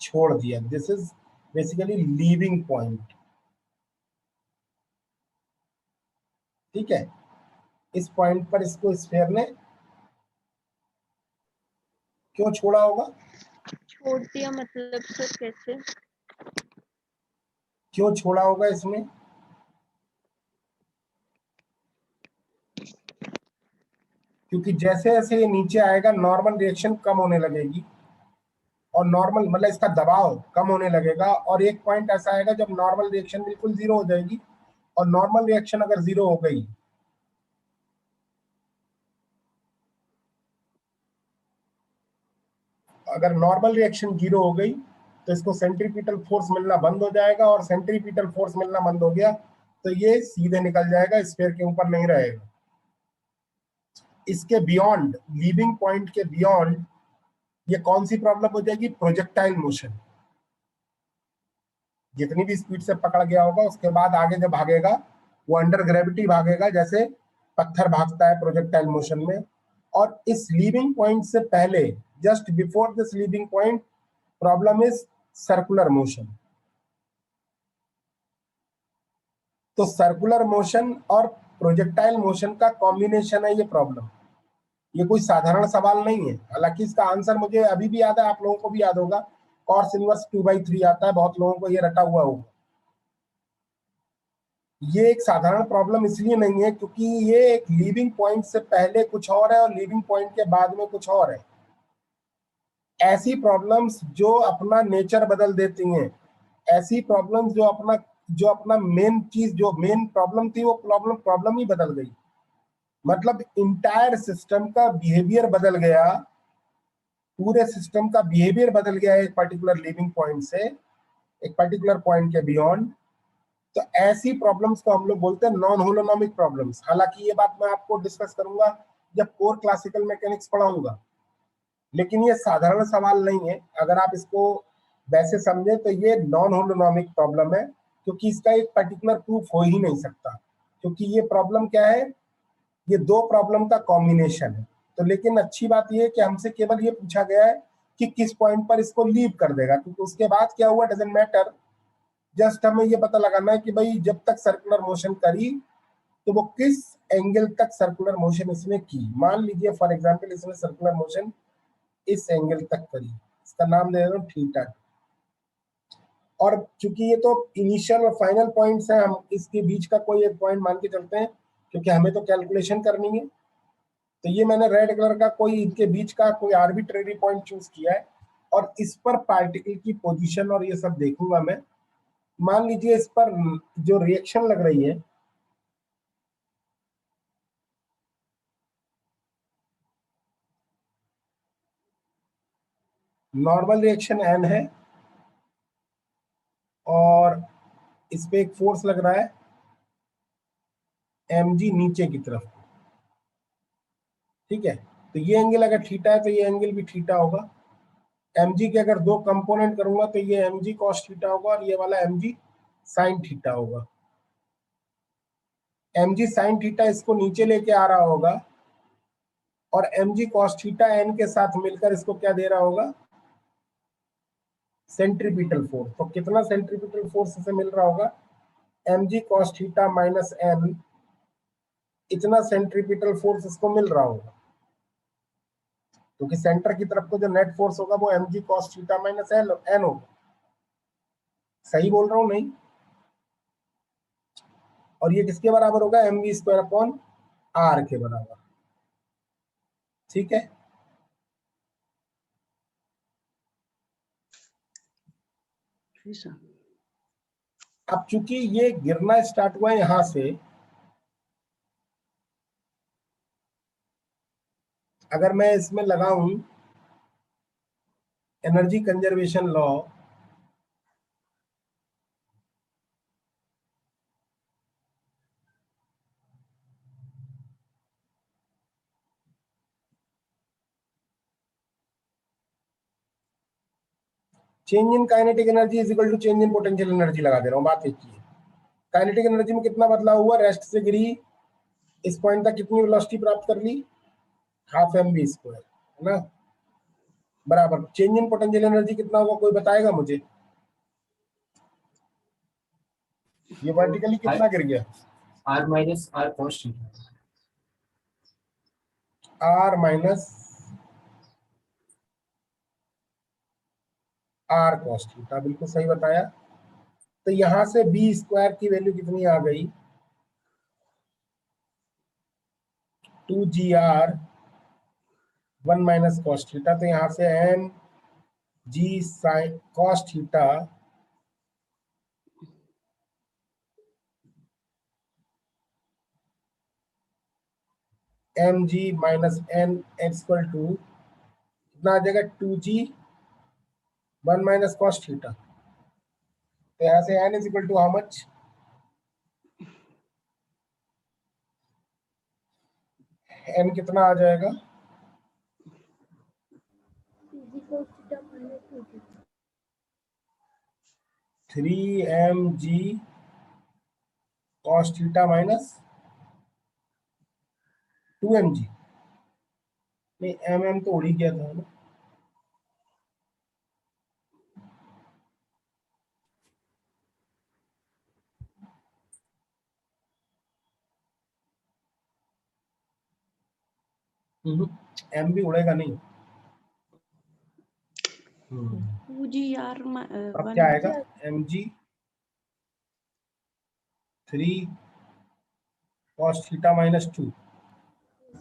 A: छोड़ दिया। This is basically leaving point. ठीक है, इस पॉइंट पर इसको स्फीयर ने क्यों छोड़ा होगा?
G: छोड़ दिया मतलब सर कैसे?
A: क्यों छोड़ा होगा इसमें? क्योंकि जैसे जैसे ये नीचे आएगा नॉर्मल रिएक्शन कम होने लगेगी, और नॉर्मल मतलब इसका दबाव कम होने लगेगा, और एक पॉइंट ऐसा आएगा जब नॉर्मल रिएक्शन बिल्कुल जीरो हो जाएगी। और नॉर्मल रिएक्शन अगर जीरो हो गई अगर नॉर्मल रिएक्शन जीरो हो गई तो इसको सेंट्रीपिटल फोर्स मिलना बंद हो जाएगा, और सेंट्रीपिटल फोर्स मिलना बंद हो गया तो ये सीधे निकल जाएगा, स्फीयर के ऊपर नहीं रहेगा। इसके बियॉन्ड, लीविंग पॉइंट के बियॉन्ड, ये कौन सी प्रॉब्लम हो जाएगी? Projectile motion. जितनी भी स्पीड से पकड़ गया होगा उसके बाद आगे जब भागेगा वो अंडर ग्रेविटी भागेगा, जैसे पत्थर भागता है प्रोजेक्टाइल मोशन में। और इस लीविंग पॉइंट से पहले, just before this leaving point, problem is circular motion. तो सर्कुलर मोशन और प्रोजेक्टाइल मोशन का कॉम्बिनेशन है ये प्रॉब्लम। ये कोई साधारण सवाल नहीं है, हालांकि इसका आंसर मुझे अभी भी याद है, आप लोगों को भी याद होगा, cos इनवर्स 2/3 आता है, बहुत लोगों को ये रटा हुआ होगा। ये एक साधारण प्रॉब्लम इसलिए नहीं है क्योंकि ये एक लीविंग पॉइंट से पहले कुछ और है और लीविंग पॉइंट के बाद में कुछ और है। ऐसी प्रॉब्लम्स जो अपना नेचर बदल देती हैं, ऐसी प्रॉब्लम्स जो अपना मेन चीज, जो मेन प्रॉब्लम थी वो प्रॉब्लम ही बदल गई। मतलब इंटायर सिस्टम का बिहेवियर बदल गया, पूरे सिस्टम का बिहेवियर बदल गया एक पर्टिकुलर लीविंग पॉइंट से एक पर्टिकुलर पॉइंट के बियॉन्ड। तो ऐसी प्रॉब्लम्स को हम लोग बोलते हैं नॉन होलोनोमिक प्रॉब्लम्स। हालांकि ये बात मैं आपको डिस्कस करूंगा जब कोर क्लासिकल मैकेनिक्स पढ़ाऊंगा, लेकिन ये साधारण सवाल नहीं है। अगर आप इसको वैसे समझे तो ये नॉन होलोनोमिक प्रॉब्लम है, क्योंकि इसका एक पर्टिकुलर प्रूफ हो ही नहीं सकता, क्योंकि ये प्रॉब्लम क्या है, ये दो प्रॉब्लम का कॉम्बिनेशन है। तो लेकिन अच्छी बात ये है कि हमसे केवल ये पूछा गया है कि किस पॉइंट पर इसको लीव कर देगा, क्योंकि उसके बाद क्या हुआ डजंट मैटर। जस्ट हमें ये पता लगाना है कि भाई जब तक सर्कुलर मोशन करी तो वो किस एंगल तक सर्कुलर मोशन इसने की। मान लीजिए फॉर एग्जांपल इसने सर्कुलर मोशन इस एंगल तक करी, इसका नाम दे रहा हूं थीटा। और चूंकि ये तो इनिशियल और फाइनल पॉइंट्स हैं, हम इसके बीच का कोई एक पॉइंट मान के चलते हैं, क्योंकि हमें तो कैलकुलेशन करनी है। तो ये मैंने रेड कलर का कोई इनके बीच का कोई आर्बिट्रेरी पॉइंट चूज किया है, और इस पर पार्टिकल की पोजीशन और ये सब देखूंगा मैं। मान लीजिए इस पर जो रिएक्शन लग रही है, नॉर्मल रिएक्शन n है, और इस पे एक फोर्स लग रहा है mg नीचे की तरफ। ठीक है, तो ये एंगल अगर थीटा है तो ये एंगल भी थीटा होगा। mg के अगर दो कंपोनेंट करूंगा तो ये mg cos थीटा होगा और ये वाला mg sin थीटा होगा। mg sin थीटा इसको नीचे लेके आ रहा होगा, और mg cos थीटा n के साथ मिलकर इसको क्या दे रहा होगा? Centripetal force. तो कितना सेंट्रीपिटल फोर्स इसे मिल रहा होगा? mg cos theta minus n, इतना सेंट्रीपिटल फोर्स इसको मिल रहा होगा, क्योंकि सेंटर की तरफ को जो नेट फोर्स होगा वो mg cos theta minus n होगा। सही बोल रहा हूं नहीं? और ये किसके बराबर होगा? mv स्क्वायर अपॉन r के बराबर। ठीक है, अब चूंकि ये गिरना स्टार्ट हुआ है यहां से, अगर मैं इसमें लगाऊं energy conservation law, change in kinetic energy is equal to change in potential energy लगा दे रहा हूं। बात एक ही है, काइनेटिक एनर्जी में कितना बदलाव हुआ? रेस्ट से गिरी, इस पॉइंट तक कितनी वेलोसिटी प्राप्त कर ली? हाफ mv स्क्वायर, है ना, बराबर। चेंज इन पोटेंशियल एनर्जी कितना होगा, कोई बताएगा मुझे? ये वर्टिकली कितना गिर गया?
M: r minus r cos theta।
A: r minus r cos theta, बिल्कुल सही बताया। तो यहां से b स्क्वायर की वैल्यू कितनी आ गई? 2gr 1 minus cos theta. तो यहां से m g sin cos theta mg minus n equal to कितना आ जाएगा? 2g 1 minus cos theta. तो यहाँ से n is equal to how much? n कितना आ जाएगा?
C: CG cos theta minus 2g.
A: 3mg cos theta minus 2mg। नहीं, mm तो उड़ ही गया था ना। m भी उड़ेगा नहीं।
G: जी यार
A: अब क्या आएगा? mg 3 cos theta minus 2,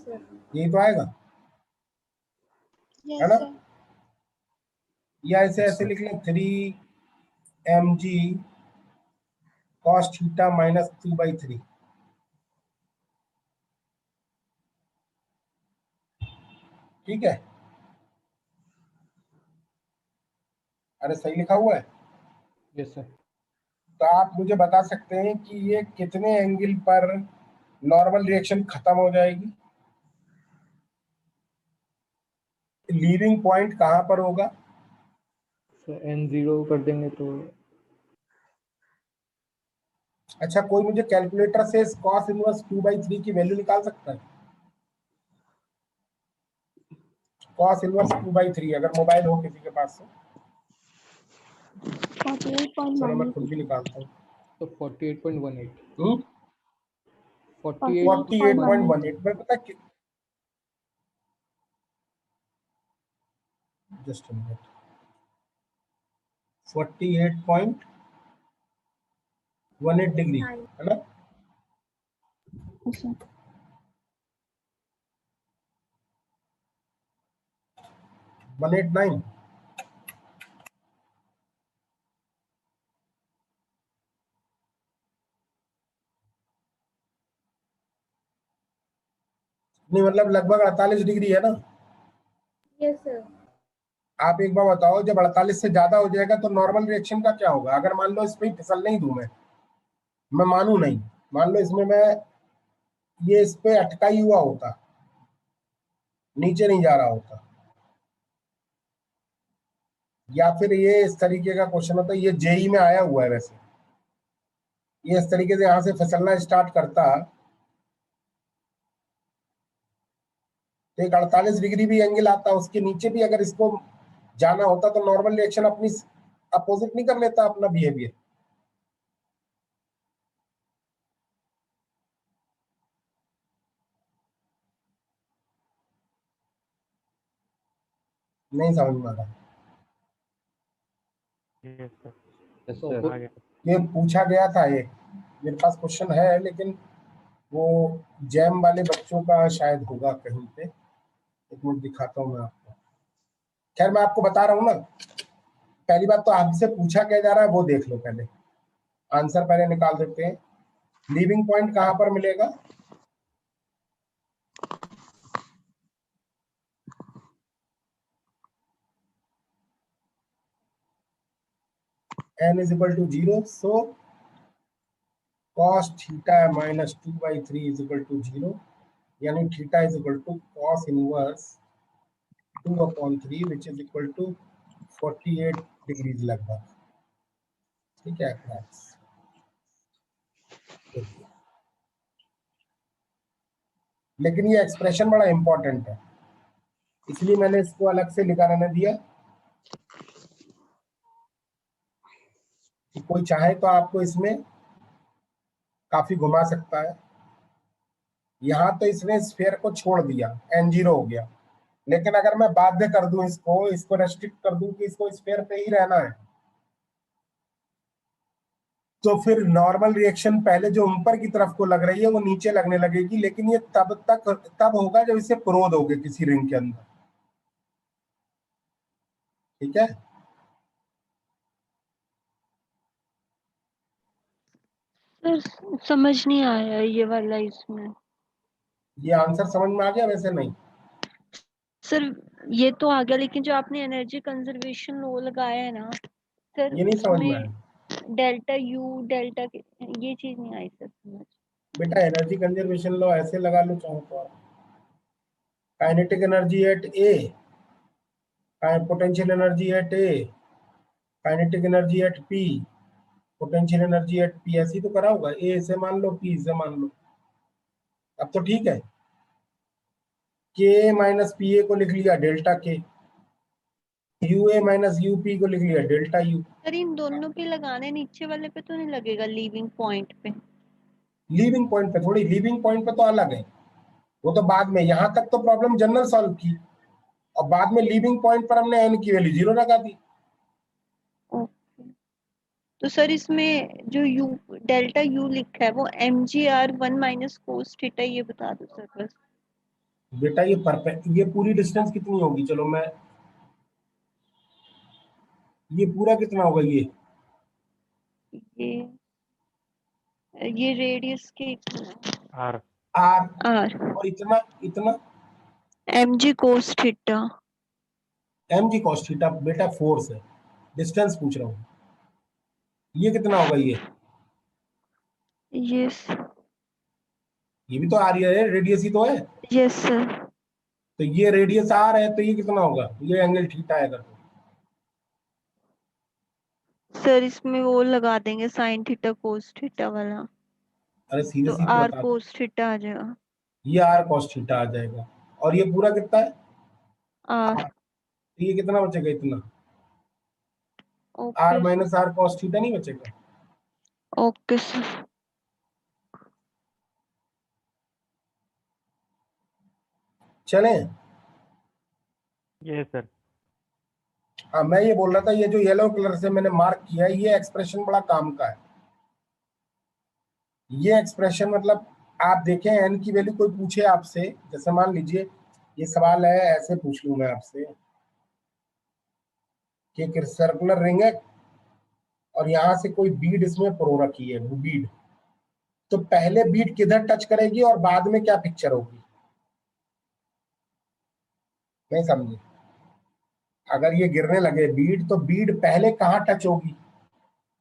C: Sir.
A: यही तो आएगा, है
E: Yes,
A: ना?
E: sir.
A: या इसे ऐसे लिख लें 3mg cos थीटा माइनस 2/3। ठीक है? अरे सही लिखा हुआ है।
B: Yes sir.
A: तो आप मुझे बता सकते हैं कि ये कितने एंगल पर नॉर्मल रिएक्शन खत्म हो जाएगी? लीविंग पॉइंट कहां पर होगा?
B: सर n0 कर देंगे तो
A: अच्छा, कोई मुझे कैलकुलेटर से cos इनवर्स 2/3 की वैल्यू निकाल सकता है? cos इनवर्स 2/3 अगर मोबाइल हो किसी के पास तो। चलो मैं खुद भी निकालता हूँ।
B: तो 48.18
A: 48.18 में पता कि जस्ट मिनट 48.18 डिग्री, है ना?
E: Okay.
A: 189। नहीं मतलब लगभग 48 डिग्री है ना?
C: Yes, sir.
A: आप एक बार बताओ, जब 48 से ज्यादा हो जाएगा तो नॉर्मल रिएक्शन का क्या होगा? अगर मान लो इसमें फिसल नहीं दूं मैं मानू नहीं, मान लो इसमें मैं ये इस पे अटका ही हुआ होता, नीचे नहीं जा रहा होता, या फिर ये इस तरीके का क्वेश्चन होता, ये जेई में आया हुआ है वैसे, ये इस तरीके से यहां से फिसलना स्टार्ट करता तो एक 48 डिग्री भी एंगल आता, उसके नीचे भी अगर इसको जाना होता तो नॉर्मल रिएक्शन अपनी अपोजिट नहीं कर लेता अपना बिहेवियर? नहीं समझ में आ रहा।
K: Yes sir.
B: Yes
K: sir
B: sir.
K: आ गया।
A: ये पूछा गया था, ये मेरे पास क्वेश्चन है लेकिन वो जैम वाले बच्चों का शायद होगा कहीं पे। एक मिनट दिखाता हूँ मैं आपको। खैर मैं आपको बता रहा हूँ ना, पहली बात तो आपसे पूछा क्या जा रहा है वो देख लो, पहले आंसर पहले निकाल देते हैं। लीविंग पॉइंट कहां पर मिलेगा? n is equal to 0, so cos theta minus 2/3 is equal to 0, यानी theta is equal to cos inverse 2/3 which is equal to 48 degrees लगभग। ठीक है class? लेकिन ये एक्सप्रेशन बड़ा इंपॉर्टेंट है, इसलिए मैंने इसको अलग से लिखा रहने दिया कि कोई चाहे तो आपको इसमें काफी घुमा सकता है। यहां तो इसने स्फीयर को छोड़ दिया, n0 हो गया, लेकिन अगर मैं बाध्य कर दूं इसको रेस्ट्रिक्ट कर दूं कि इसको स्फीयर पे ही रहना है, तो फिर नॉर्मल रिएक्शन पहले जो ऊपर की तरफ को लग रही है वो नीचे लगने लगेगी, लेकिन ये तब होगा जब इसे प्रोद होगे किसी रिंग के अंदर। ठीक है?
G: सर समझ नहीं आया ये वाला इसमें।
A: ये आंसर समझ में आ गया? वैसे नहीं
G: सर ये तो आ गया, लेकिन जो आपने एनर्जी कंजर्वेशन लॉ लगाया है ना सर,
A: ये नहीं समझ में आया
G: उसमें डेल्टा यू डेल्टा ये चीज नहीं आई सर समझ।
A: बेटा। एनर्जी कंजर्वेशन लॉ ऐसे लगा लो चाहो तो आप, kinetic energy at A, potential energy at A, kinetic energy at P, potential energy at P, ऐसी तो करा होगा। ए से मान लो, पी से मान लो। अब तो ठीक है। के माइनस पी ए को लिख लिया डेल्टा के, U A minus U P को लिख लिया डेल्टा यू।
G: सर इन दोनों पे लगाने, नीचे वाले पे तो नहीं लगेगा, लीविंग पॉइंट पे?
A: लीविंग पॉइंट पे थोड़ी, लीविंग पॉइंट पे तो अलग है, वो तो बाद में। यहाँ तक तो प्रॉब्लम जनरल सॉल्व की, और बाद में लीविंग पॉइंट पर हमने एन की वैल्यू 0 लगा दी।
G: ओके, तो सर इसमें जो यू डेल्टा यू लिखा है वो mgr 1 माइनस कोस थीटा, ये बता दो सर बस।
A: बेटा ये परफेक्ट, ये पूरी डिस्टेंस कितनी होगी, चलो मैं, ये पूरा कितना होगा
G: ये रेडियस के
K: आर
A: आर,
G: आर,
A: और इतना इतना
G: mg cos theta.
A: M G cos theta. बेटा फोर्स है, डिस्टेंस पूछ रहा हूँ। ये कितना होगा
G: यस
A: ये भी तो आ रही है, रेडियस ही तो है।
G: Yes sir.
A: तो ये रेडियस आर है, तो ये कितना होगा, ये एंगल थीटा आएगा। तो
G: सर इसमें वो लगा देंगे साइन थीटा कोस थीटा वाला,
A: अरे सीधे
G: तो
A: सीधे
G: आर
A: बता,
G: कोस थीटा आ जाएगा।
A: ये आर कॉस थीटा आ जाएगा। और ये पूरा कितना है,
G: आर।
A: तो ये कितना बचेगा, इतना R
G: okay
A: minus R cos theta नहीं बचेगा।
G: Okay sir.
A: चलें।
K: ये सर
A: हाँ, मैं ये बोल रहा था, ये जो येलो कलर से मैंने मार्क किया है, ये एक्सप्रेशन बड़ा काम का है। ये एक्सप्रेशन मतलब, आप देखें एन की वैल्यू कोई पूछे आपसे, जैसे मान लीजिए ये सवाल है, ऐसे पूछ लूं मैं आपसे कि एक सर्कुलर रिंग है और यहां से कोई बीड इसमें प्रो रखी है, वो बीड, तो पहले बीड किधर टच करेगी और बाद में क्या पिक्चर होगी, नहीं समझे? अगर ये गिरने लगे बीड, तो बीड पहले कहाँ टच होगी?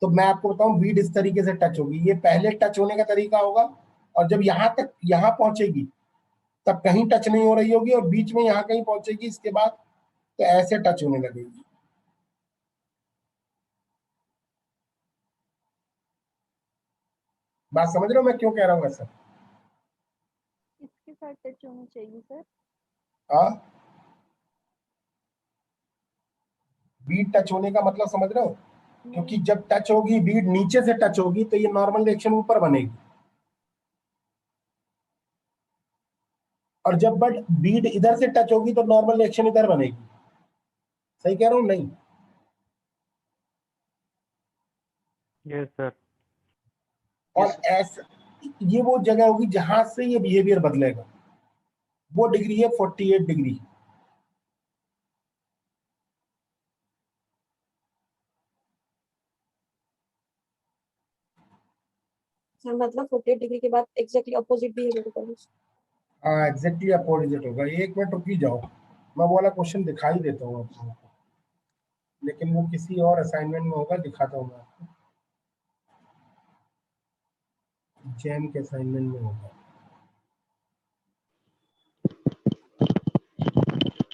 A: तो मैं आपको बताऊं, बीड इस तरीके से टच होगी, ये पहले टच होने का तरीका होगा, और जब यहां तक यहां पहुंचेगी तब कहीं टच नहीं हो रही होगी, और बीच में यहां कहीं पहुंचेगी इसके बाद, तो ऐसे टच होने लगेगी। बात समझ रहे हो मैं क्यों कह रहा हूँ ऐसा?
G: इसके साथ टच होनी चाहिए सर।
A: हाँ, बीड टच होने का मतलब समझ रहे हो? क्योंकि जब टच होगी बीड, नीचे से टच होगी, तो ये नॉर्मल रिएक्शन ऊपर बनेगी, और जब बट बीड इधर से टच होगी तो नॉर्मल रिएक्शन इधर बनेगी। सही कह रहा हूँ नहीं?
K: ये सर
A: और ऐसा, ये वो जगह होगी जहां से ये बिहेवियर बदलेगा, वो डिग्री है 48 डिग्री।
I: सर मतलब 48 डिग्री के बाद एग्जैक्टली अपोजिट बिहेवियर होगा।
A: हाँ एग्जैक्टली अपोजिट होगा। एक मिनट रुक ही जाओ, मैं वो वाला क्वेश्चन दिखाई देता हूँ आप लोगों को, लेकिन वो किसी और असाइनमेंट में होगा, दिखाता हूँ मैं आपको, जैम के असाइनमेंट में होगा।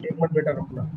A: एक मिनट बेटा रुकना।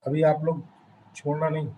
A: अभी आप लोग छोड़ना नहीं।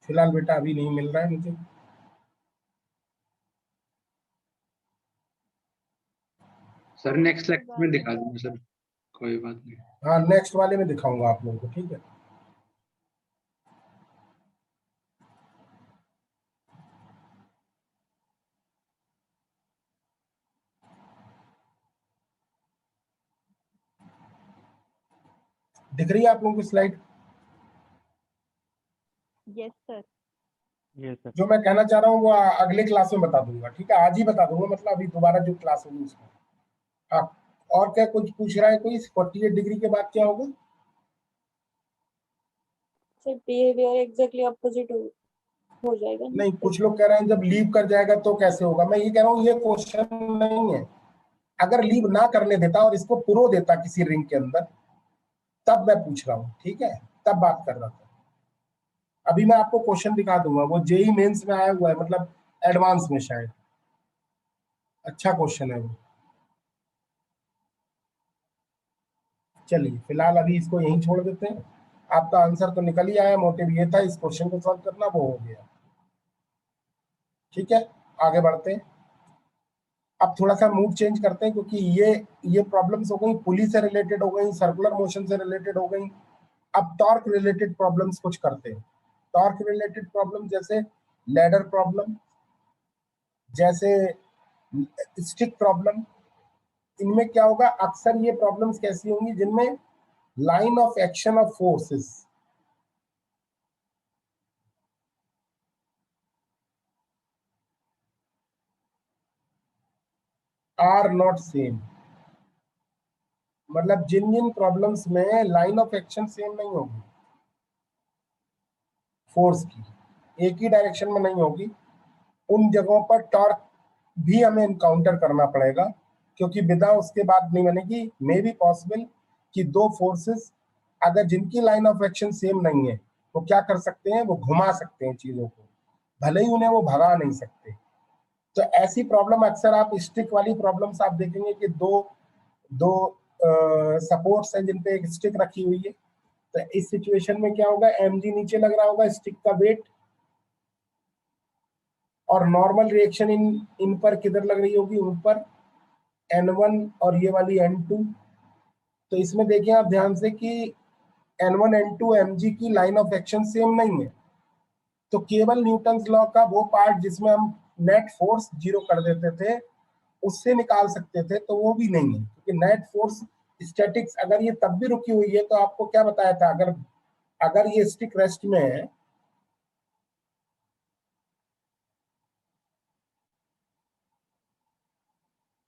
A: फिलहाल बेटा अभी नहीं मिल रहा है मुझे।
N: सर नेक्स्ट लेक्चर में दिखा दूंगा सर, कोई बात नहीं।
A: हाँ नेक्स्ट वाले में दिखाऊंगा आप लोगों को, ठीक है। दिख रही है आप लोगों की slide?
G: Yes sir.
K: Yes sir.
A: जो मैं कहना चाह रहा हूँ वो अगले क्लास में बता दूंगा, ठीक है, आज ही बता दूंगा, मतलब अभी दोबारा जो क्लास होगी उसमें। हाँ, और क्या कुछ पूछ रहा है कोई? 48 डिग्री के बाद क्या होगा?
I: सर बिहेवियर एग्जैक्टली अपोजिट हो जाएगा ना?
A: नहीं, कुछ लोग कह रहे हैं जब लीव कर जाएगा तो कैसे होगा। मैं ये कह रहा हूँ ये क्वेश्चन नहीं है। अगर लीव ना करने देता और इसको पुरो देता किसी रिंग के अंदर, तब मैं पूछ रहा हूँ, ठीक है, तब बात कर रहा था। अभी मैं आपको क्वेश्चन दिखा दूंगा, वो जेई मेंस में आया हुआ है, मतलब एडवांस में शायद। अच्छा क्वेश्चन है वो। चलिए फिलहाल अभी इसको यहीं छोड़ देते हैं। आपका आंसर तो निकल ही आया, मोटिव ये था इस क्वेश्चन को सॉल्व करना, वो हो गया, ठीक है। आगे बढ़ते हैं। अब थोड़ा सा मूड चेंज करते हैं, क्योंकि ये प्रॉब्लम्स हो गई, पुली से रिलेटेड हो गई, सर्कुलर मोशन से रिलेटेड हो गई। अब टॉर्क रिलेटेड प्रॉब्लम्स कुछ करते हैं। टॉर्क रिलेटेड प्रॉब्लम जैसे लैडर प्रॉब्लम, जैसे स्टिक प्रॉब्लम। इनमें क्या होगा, अक्सर ये प्रॉब्लम्स कैसी होंगी जिनमें line of action of forces are not same. मतलब जिन जिन प्रॉब्लम्स में लाइन ऑफ एक्शन सेम नहीं होगी फोर्स की, एक ही डायरेक्शन में नहीं होगी, उन जगहों पर टॉर्क भी हमें इनकाउंटर करना पड़ेगा, क्योंकि विदा उसके बाद नहीं बनेगी। मे बी पॉसिबल कि दो फोर्सेस अगर जिनकी लाइन ऑफ एक्शन सेम नहीं है, वो क्या कर सकते हैं, वो घुमा सकते हैं चीजों को, भले ही उन्हें वो भगा नहीं सकते। तो ऐसी प्रॉब्लम अक्सर आप स्टिक वाली प्रॉब्लम्स आप देखेंगे कि दो दो सपोर्ट्स हैं जिन पे एक स्टिक रखी हुई है। तो इस सिचुएशन में क्या होगा, mg नीचे लग रहा होगा, स्टिक का वेट, और नॉर्मल रिएक्शन इन पर किधर लग रही होगी, ऊपर n1 और ये वाली n2। तो इसमें देखिए आप ध्यान से कि n1 n2 mg की लाइन ऑफ एक्शन सेम नहीं है। तो केवल न्यूटन्स लॉ का वो पार्ट जिसमें हम नेट फोर्स जीरो कर देते थे उससे निकाल सकते थे, तो वो भी नहीं है, क्योंकि नेट फोर्स स्टैटिक्स अगर ये तब भी रुकी हुई है, तो आपको क्या बताया था, अगर ये स्टिक रेस्ट में है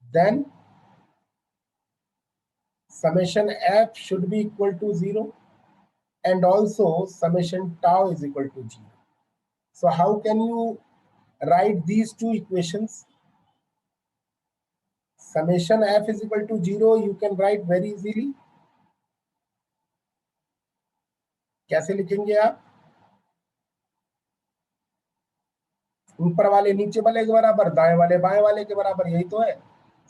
A: then summation f should be equal to 0 and also summation tau is equal to 0. So how can you write these two equations? Summation f is equal to 0 you can write very easily. कैसे लिखेंगे आप? ऊपर वाले नीचे वाले के बराबर, दाएं वाले बाएं वाले के बराबर, यही तो है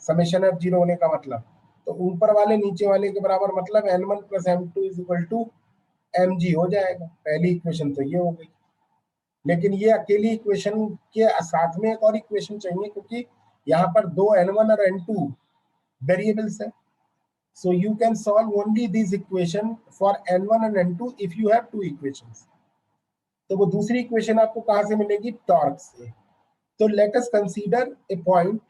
A: समेशन एफ जीरो होने का मतलब। तो ऊपर वाले नीचे वाले के बराबर मतलब n1 plus m2 is equal to mg हो जाएगा। पहली इक्वेशन तो ये हो गई, लेकिन ये अकेली इक्वेशन के साथ में एक और इक्वेशन चाहिए, क्योंकि यहाँ पर दो n1 और n2 वेरिएबल्स है। So you can solve only this equation for n1 and n2 if you have two equations. तो वो दूसरी इक्वेशन आपको कहां से मिलेगी, टॉर्क से। तो let us consider a point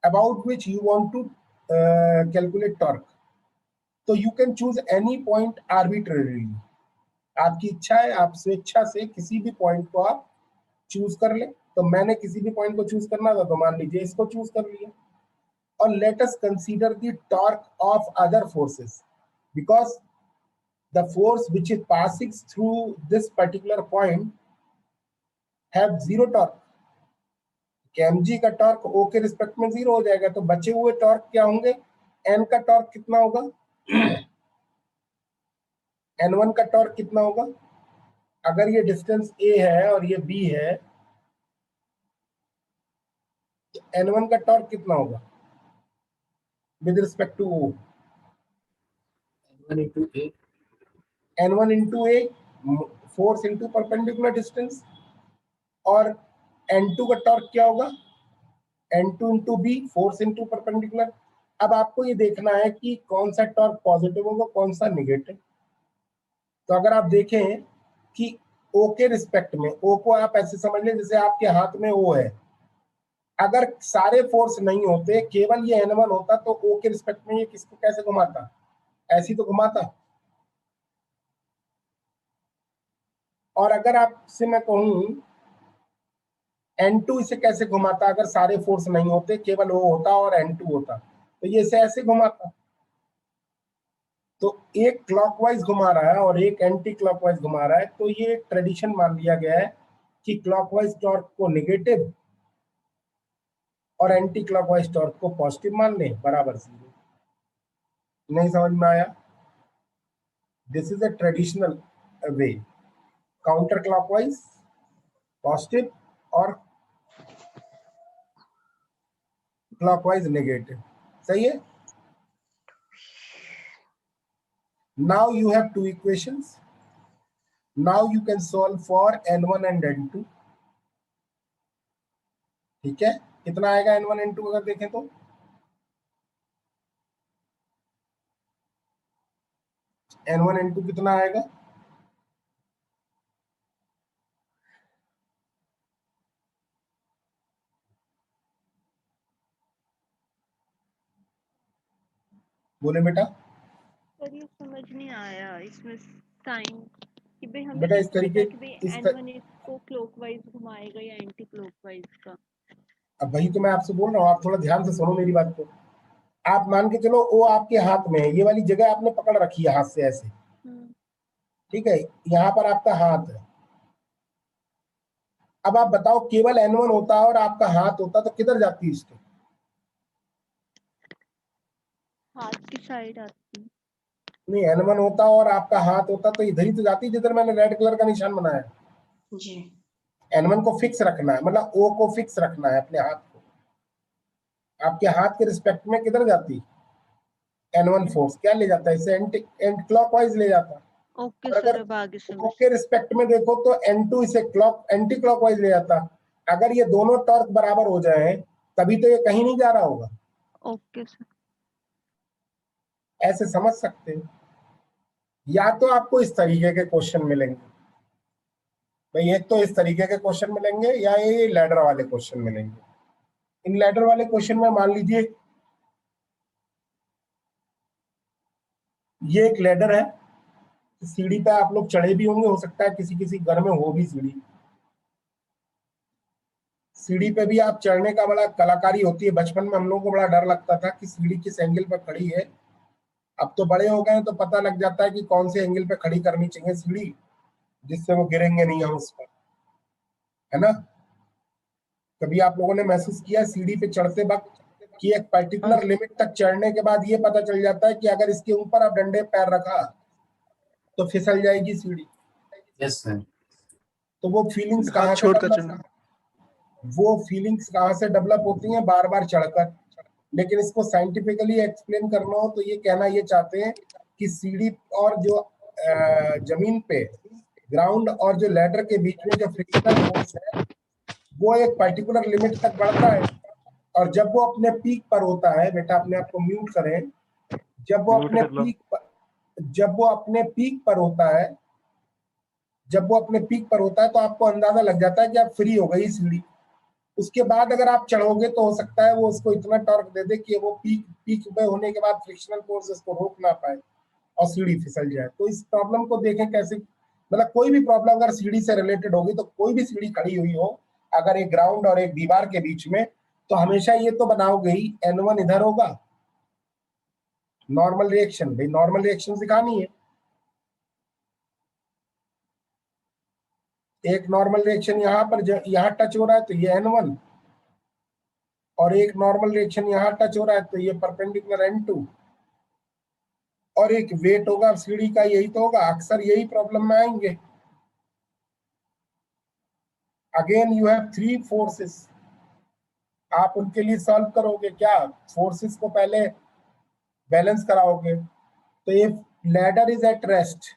A: about which you want to calculate torque. तो you can choose any point arbitrarily, आपकी इच्छा है, आप स्वेच्छा से किसी भी पॉइंट को आप चूज कर ले। तो मैंने किसी भी पॉइंट को चूज करना था, तो मान लीजिए इसको चूज कर लिया। और late us consider the torque of other forces, because the force which is passing through this particular point have zero torque। mg का टॉर्क O के रिस्पेक्ट में 0 हो जाएगा, तो बचे हुए टॉर्क क्या होंगे, n का टॉर्क कितना होगा, n1 का टॉर्क कितना होगा, अगर ये डिस्टेंस a है और ये b है, तो n1 का टॉर्क कितना होगा with respect to O, n1 into a force into perpendicular distance, और N2 का टॉर्क क्या होगा, N2 into B, force into perpendicular. अब आपको ये देखना है कि कौन सा टॉर्क पॉजिटिव होगा, कौन सा निगेटिव। तो अगर आप देखें कि O के रिस्पेक्ट में, O को आप ऐसे समझ लें जैसे आपके हाथ में O है, अगर सारे फोर्स नहीं होते, केवल ये N1 होता, तो O के रिस्पेक्ट में ये किसको कैसे घुमाता, ऐसी तो घुमाता। और अगर आपसे मैं कहूं N2 इसे कैसे घुमाता, अगर सारे फोर्स नहीं होते, केवल O होता और N2 होता, तो ये इसे ऐसे घुमाता। तो एक क्लॉकवाइज घुमा रहा है और एक एंटी क्लॉकवाइज घुमा रहा है, तो ये ट्रेडिशन मान लिया गया है कि क्लॉकवाइज टॉर्क को नेगेटिव और एंटी क्लॉकवाइज टॉर्क को पॉजिटिव मान लें, बराबर 0। नहीं समझ में आया? This is a traditional way, counter clockwise positive और क्लॉकवाइज नेगेटिव, सही है। Now you have two equations. Now you can solve for N1 and N2. ठीक है, कितना आएगा N1 N2 अगर देखें तो, N1 N2 कितना आएगा, बोले बेटा।
G: सर ये समझ नहीं आया इसमें साइन कि भाई हमने
A: बेटा इस
G: कैसे
A: तरीके,
G: पता कि भाई N1 इसको क्लॉकवाइज घुमाएगा या एंटी क्लॉकवाइज का।
A: अब वही तो मैं आपसे बोल रहा हूँ, आप थोड़ा ध्यान से सुनो मेरी बात को। आप मान के चलो वो आपके हाथ में है, ये वाली जगह आपने पकड़ रखी है हाथ से ऐसे, ठीक है, यहाँ पर आपका हाथ है। अब आप बताओ केवल N1 होता और आपका हाथ होता तो किधर जाती है इसके,
G: हाथ की साइड आती।
A: नहीं N1 होता और आपका हाथ होता तो इधर ही तो जाती, जिधर मैंने रेड कलर का निशान बनाया
O: जी।
A: N1 को फिक्स रखना है, मतलब O को फिक्स रखना है अपने हाथ को। आपके हाथ के रिस्पेक्ट में किधर जाती N1 फोर्स, क्या ले जाता है इसे, एंटी क्लॉकवाइज ले जाता।
G: ओके
A: और
G: सर,
A: अगर
G: अब आगे
A: O
G: समझ।
A: के रिस्पेक्ट में देखो तो N2 इसे एंटी क्लॉकवाइज ले जाता। अगर ये दोनों टॉर्क बराबर हो जाए तभी तो ये कहीं नहीं जा रहा होगा।
G: Okay sir.
A: ऐसे समझ सकते हो। या तो आपको इस तरीके के क्वेश्चन मिलेंगे भाई, एक तो इस तरीके के क्वेश्चन मिलेंगे या ये लैडर वाले क्वेश्चन मिलेंगे। इन लैडर वाले क्वेश्चन में मान लीजिए ये एक लैडर है, सीढ़ी पे आप लोग चढ़े भी होंगे, हो सकता है किसी किसी घर में हो भी सीढ़ी। सीढ़ी पे भी आप चढ़ने का बड़ा कलाकारी होती है। बचपन में हम लोगों को बड़ा डर लगता था कि सीढ़ी किस एंगल पर खड़ी है। अब तो बड़े हो गए हैं तो पता लग जाता है कि कौन से एंगल पे खड़ी करनी चाहिए सीढ़ी, जिससे वो गिरेंगे नहीं हम उस पर, है ना। कभी आप लोगों ने महसूस किया सीढ़ी पे चढ़ते वक्त कि एक पर्टिकुलर लिमिट तक चढ़ने के बाद ये पता चल जाता है कि अगर इसके ऊपर आप डंडे पैर रखा तो फिसल जाएगी सीढ़ी।
M: Yes sir.
A: तो वो फीलिंग्स
D: हाथ
A: कहाँ से
D: छोड़कर
A: डेवलप,
D: चढ़ना।
A: वो फीलिंग्स कहाँ से डेवलप होती हैं, बार बार चढ़कर। लेकिन इसको साइंटिफिकली एक्सप्लेन करना हो तो ये कहना ये चाहते हैं कि सीढ़ी और जो जमीन पे ग्राउंड और जो लैडर के बीच में जो फ्रिक्शनल फोर्स है वो एक पर्टिकुलर लिमिट तक बढ़ता है, और जब वो अपने पीक पर होता है, बेटा अपने आप को म्यूट करें, जब वो अपने पीक पर, जब वो अपने पीक पर होता है, जब वो अपने पीक पर होता है तो आपको अंदाजा लग जाता है कि आप फ्री हो गई सीढ़ी। उसके बाद अगर आप चढ़ोगे तो हो सकता है वो उसको इतना टॉर्क दे दे कि वो पीक पे होने के बाद फ्रिक्शनल फोर्स उसको रोक ना पाए और सीढ़ी फिसल जाए। तो इस प्रॉब्लम को देखें कैसे, मतलब कोई भी प्रॉब्लम अगर सीढ़ी से रिलेटेड होगी तो कोई भी सीढ़ी खड़ी हुई हो अगर एक ग्राउंड और एक दीवार के बीच में, तो हमेशा ये तो बनाओगे ही N1 इधर होगा, नॉर्मल रिएक्शन, भाई नॉर्मल रिएक्शन सिखानी है। एक नॉर्मल रिएक्शन यहाँ पर यहाँ टच हो रहा है तो ये N1, और एक नॉर्मल रिएक्शन यहाँ टच हो रहा है तो ये परपेंडिकुलर N2, और एक वेट होगा सीढ़ी का, यही तो होगा। अक्सर यही प्रॉब्लम में आएंगे। अगेन यू हैव 3 फोर्सेस, आप उनके लिए सॉल्व करोगे क्या, फोर्सेस को पहले बैलेंस कराओगे। तो ये ladder is at rest,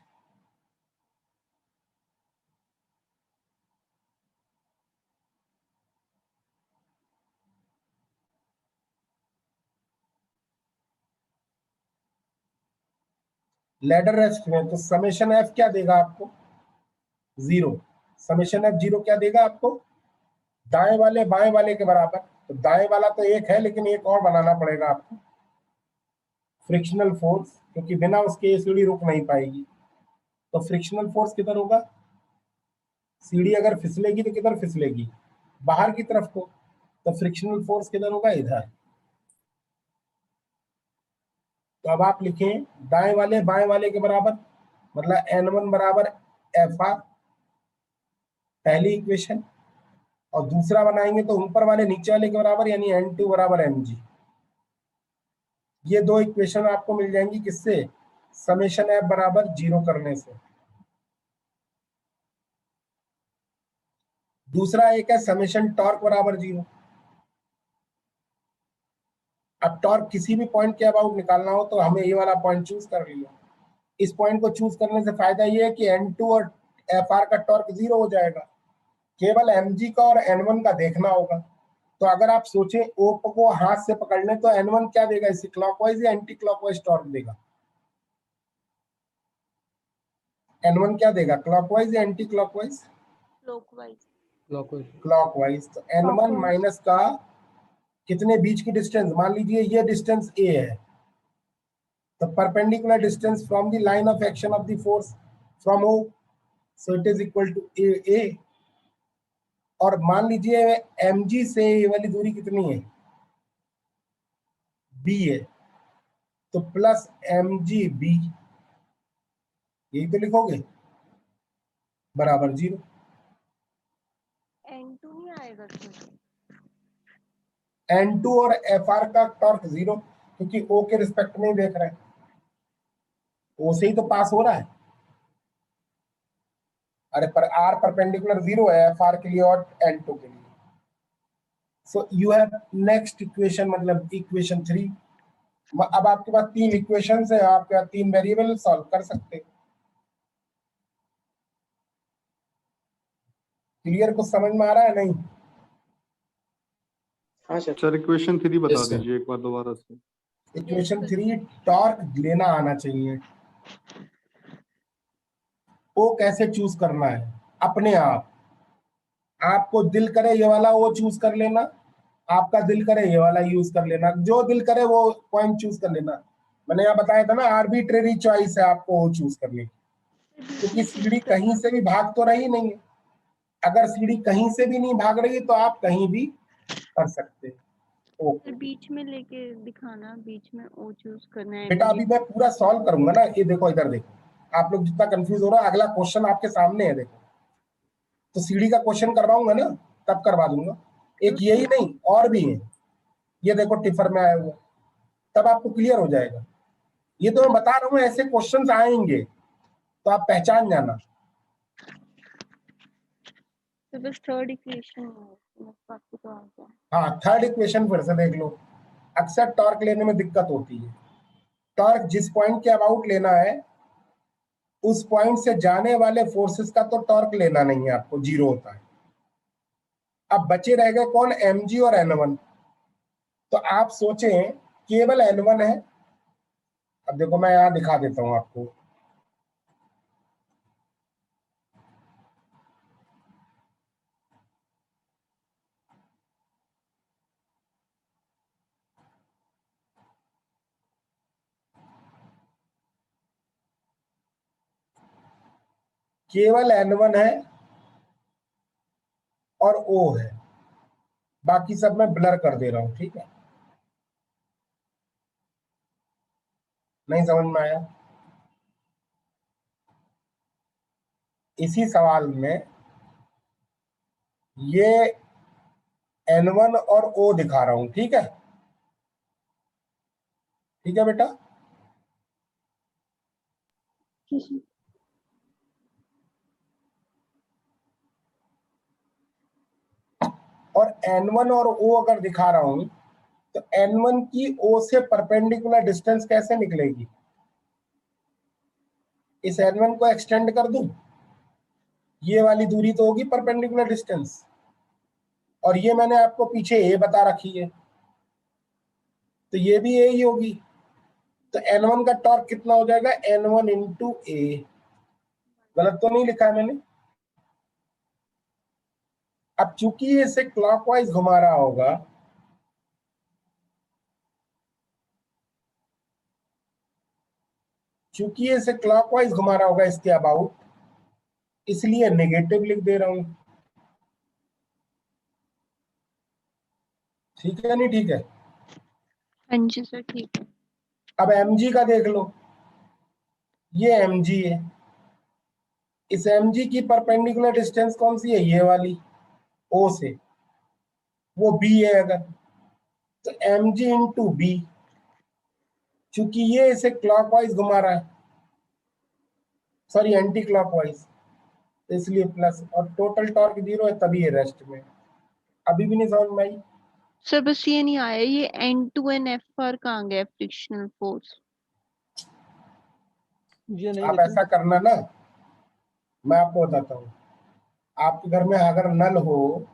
A: ladder rest में, तो समेशन एफ क्या देगा आपको? 0। समेशन एफ 0 क्या देगा आपको? दाएं वाले बाएं वाले के बराबर। तो दाएं वाला तो 1 है, लेकिन एक और बनाना पड़ेगा आपको, फ्रिक्शनल फोर्स, क्योंकि बिना उसके ये सीढ़ी रुक नहीं पाएगी। तो फ्रिक्शनल फोर्स किधर होगा? सीढ़ी अगर फिसलेगी तो किधर फिसलेगी? बाहर की तरफ को। तो फ्रिक्शनल फोर्स किधर होगा? इधर। तो अब आप लिखें दाएं वाले बाएं वाले के बराबर, मतलब N1 बराबर FR, पहली इक्वेशन। और दूसरा बनाएंगे तो ऊपर वाले नीचे वाले के बराबर, यानी N2 बराबर mg। ये दो इक्वेशन आपको मिल जाएंगी किससे? समेशन एफ बराबर 0 करने से। दूसरा एक है समेशन टॉर्क बराबर 0। अब टॉर्क किसी भी पॉइंट के अबाउट निकालना हो तो हमें ये वाला पॉइंट चूज कर लिया। इस पॉइंट को चूज करने से फायदा ये है कि N2 और FR का टॉर्क 0 हो जाएगा, केवल mg का और N1 का देखना होगा। तो अगर आप सोचें O को हाथ से पकड़ लें तो N1 क्या देगा? इसे क्लॉकवाइज या एंटी क्लॉकवाइज टॉर्क देगा? N1 क्या देगा? क्लॉकवाइज या एंटी क्लॉकवाइज? क्लॉकवाइज। तो N1 माइनस का कितने बीच की डिस्टेंस? मान लीजिए ये डिस्टेंस A है, तो perpendicular distance from the line of action of the force from O, so it is equal to A। और मान लीजिए mg से ये वाली दूरी कितनी है? B है, तो प्लस mg B, यही तो लिखोगे, बराबर 0।
G: N2 नहीं आएगा
A: N2 और FR का टॉर्क 0, क्योंकि O के रिस्पेक्ट में ही देख रहे हैं, O से ही तो पास हो रहा है। अरे पर R परपेंडिकुलर 0 है FR के लिए और N2 के लिए। So you have next equation, मतलब इक्वेशन 3। अब आपके पास 3 इक्वेशन है, आपके पास 3 वेरिएबल सॉल्व कर सकते हैं। क्लियर? कुछ समझ में आ रहा है? नहीं?
H: हाँ सर।
O: सर इक्वेशन 3 बता
A: Yes, sir.
O: दीजिए एक बार दोबारा से।
A: इक्वेशन 3, टॉर्क लेना आना चाहिए। ओ कैसे चूज करना है? अपने आप। आपको दिल करे ये वाला वो चूज कर लेना, आपका दिल करे ये वाला यूज कर लेना, जो दिल करे वो पॉइंट चूज कर लेना। मैंने यहाँ बताया था ना, आर्बिट्रेरी चॉइस है आपको वो चूज करने की, क्योंकि सीढ़ी कहीं से भी भाग तो रही नहीं है। अगर सीढ़ी कहीं से भी नहीं भाग रही तो आप कहीं भी कर सकते हैं। ओके
G: बीच में लेके दिखाना, बीच में ओ चूज करना है।
A: बेटा, अभी मैं पूरा सॉल्व करूंगा ना। ये देखो, इधर देखो, आप लोग जितना कंफ्यूज हो रहा है, अगला क्वेश्चन आपके सामने है। देखो, तो सीढ़ी का क्वेश्चन करवाऊंगा ना, तब करवा दूंगा। एक यही नहीं और भी है, ये देखो टिफर में आया हुआ, तब आपको क्लियर हो जाएगा। ये तो मैं बता रहा हूँ, ऐसे क्वेश्चंस आएंगे तो आप पहचान जाना।
G: तो बस थर्ड इक्वेशन बाकी तो आ गया।
A: हाँ, थर्ड इक्वेशन फिर से देख लो। अक्सर टॉर्क लेने में दिक्कत होती है। टॉर्क जिस पॉइंट के अबाउट लेना है, उस पॉइंट से जाने वाले फोर्सेस का तो टॉर्क लेना नहीं है आपको, 0 होता है। अब बचे रह गए कौन? mg और N1। तो आप सोचें केवल N1 है। अब देखो मैं यहां दिखा देता हूं आपको। केवल N1 है और O है, बाकी सब मैं ब्लर कर दे रहा हूं, ठीक है? नहीं समझ में आया? इसी सवाल में ये N1 और O दिखा रहा हूं, ठीक है? ठीक है बेटा? और N1 और O अगर दिखा रहा हूं तो N1 की O से परपेंडिकुलर डिस्टेंस कैसे निकलेगी? इस N1 को एक्सटेंड कर दूं, ये वाली दूरी तो होगी परपेंडिकुलर डिस्टेंस, और ये मैंने आपको पीछे A बता रखी है, तो ये भी A ही होगी। तो N1 का टॉर्क कितना हो जाएगा, N1 इंटू ए। गलत तो नहीं लिखा है मैंने? अब चूंकि ये इसे क्लॉकवाइज घुमा रहा होगा, चूंकि ये इसे क्लॉकवाइज घुमा रहा होगा इसके अबाउट, इसलिए नेगेटिव लिख दे रहा हूं। ठीक है नहीं ठीक है?
G: हाँ जी सर ठीक है।
A: अब mg का देख लो, ये mg है, इस mg की परपेंडिकुलर डिस्टेंस कौन सी है, ये वाली O से, वो b है अगर, तो mg इंटू बी, चूंकि ये इसे क्लॉकवाइज घुमा रहा है, सॉरी एंटी क्लॉकवाइज, तो इसलिए प्लस, और टोटल टॉर्क 0 है तभी ये रेस्ट में। अभी भी नहीं समझ में आई?
G: सर बस ये नहीं आया, ये N2 and FR कहाँ गया फ्रिक्शनल फोर्स?
J: ये नहीं
A: आप
J: लिखे।
A: ऐसा करना ना, मैं आपको बताता हूँ, आपके घर में अगर नल हो,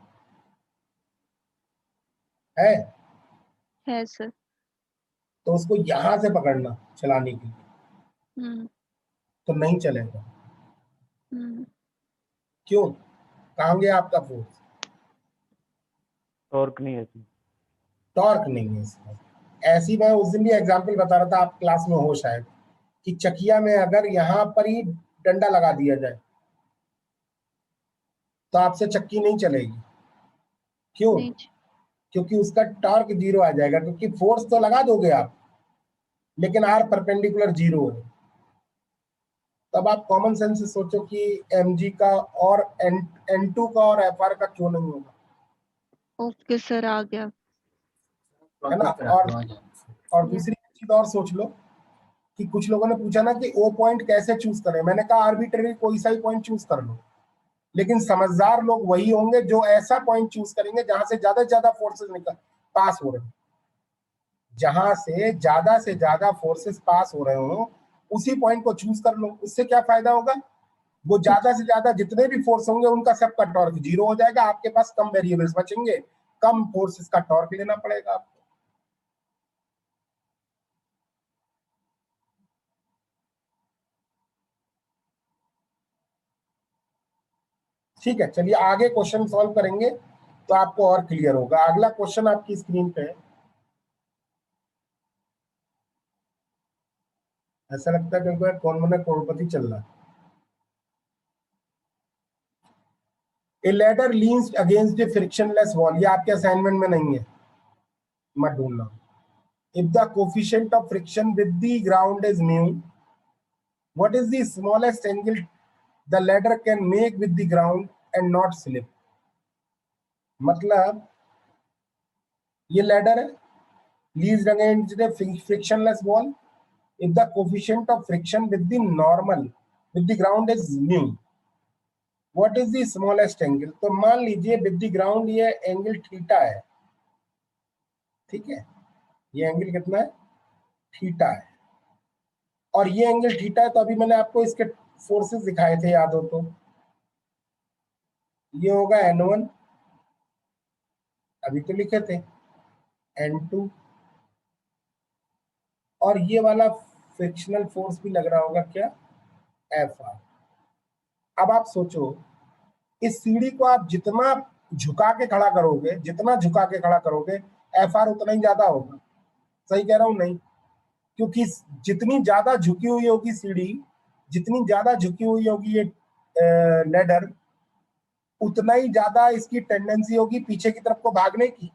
G: है सर।
A: तो उसको यहां से पकड़ना चलाने के लिए,
G: हम्म
A: तो नहीं चलेगा।
G: हम्म
A: क्यों? कहाँ गया आपका फोर्स?
K: टॉर्क नहीं है इसमें।
A: टॉर्क नहीं है इसमें। ऐसी मैं उस दिन भी एग्जांपल बता रहा था, आप क्लास में हो शायद, कि चकिया में अगर यहाँ पर ही डंडा लगा दिया जाए तो आपसे चक्की नहीं चलेगी। क्यों?
G: नहीं
A: क्योंकि उसका टॉर्क 0 आ जाएगा, क्योंकि फोर्स तो लगा दोगे आप, लेकिन आर परपेंडिकुलर 0 है। तब आप कॉमन सेंस से सोचो कि mg का और n2 का और fr का क्यों नहीं होगा,
G: ओके सर आ गया।
A: है ना? और दूसरी चीज और सोच लो कि कुछ लोगों ने पूछा ना कि ओ पॉइंट कैसे चूज करें। मैंने कहा आर्बिट्ररी कोई सा ही पॉइंट चूज कर लो, लेकिन समझदार लोग वही होंगे जो ऐसा पॉइंट चूज करेंगे जहां से ज्यादा फोर्सेस निकल पास हो रहे हैं। जहां से ज्यादा फोर्सेस पास हो रहे हो उसी पॉइंट को चूज कर लो। उससे क्या फायदा होगा, वो ज्यादा से ज्यादा जितने भी फोर्स होंगे उनका सबका टॉर्क 0 हो जाएगा, आपके पास कम वेरिएबल्स बचेंगे, कम फोर्सेस का टॉर्क लेना पड़ेगा आपको। ठीक है, चलिए आगे क्वेश्चन सॉल्व करेंगे तो आपको और क्लियर होगा। अगला क्वेश्चन आपकी स्क्रीन पे है। ऐसा लगता है बिल्कुल कौन बना करोड़पति चल रहा है। A ladder leans against a frictionless wall, ये आपके असाइनमेंट में नहीं है, मत ढूंढना। If the coefficient of friction with the ground is mu, what is the smallest angle the ladder can make with the ground and not slip? मतलब ये ladder है, leans against a frictionless wall. If the coefficient of friction with the ground is mu, what is the smallest angle? तो मान लीजिए with the ground ये एंगल थीटा है, ठीक है, ये एंगल कितना है, थीटा है, और ये एंगल थीटा है। तो अभी मैंने आपको इसके फोर्सेस दिखाए थे, याद हो तो, ये होगा N1, अभी तो लिखे थे, N2, और ये वाला फ्रिक्शनल फोर्स भी लग रहा होगा क्या, Fr। अब आप सोचो, इस सीढ़ी को आप जितना झुका के खड़ा करोगे, Fr उतना ही ज्यादा होगा। सही कह रहा हूं नहीं? क्योंकि जितनी ज्यादा झुकी हुई होगी सीढ़ी, जितनी ज्यादा झुकी हुई होगी ये लैडर, उतना ही ज्यादा इसकी टेंडेंसी होगी पीछे की तरफ को भागने की,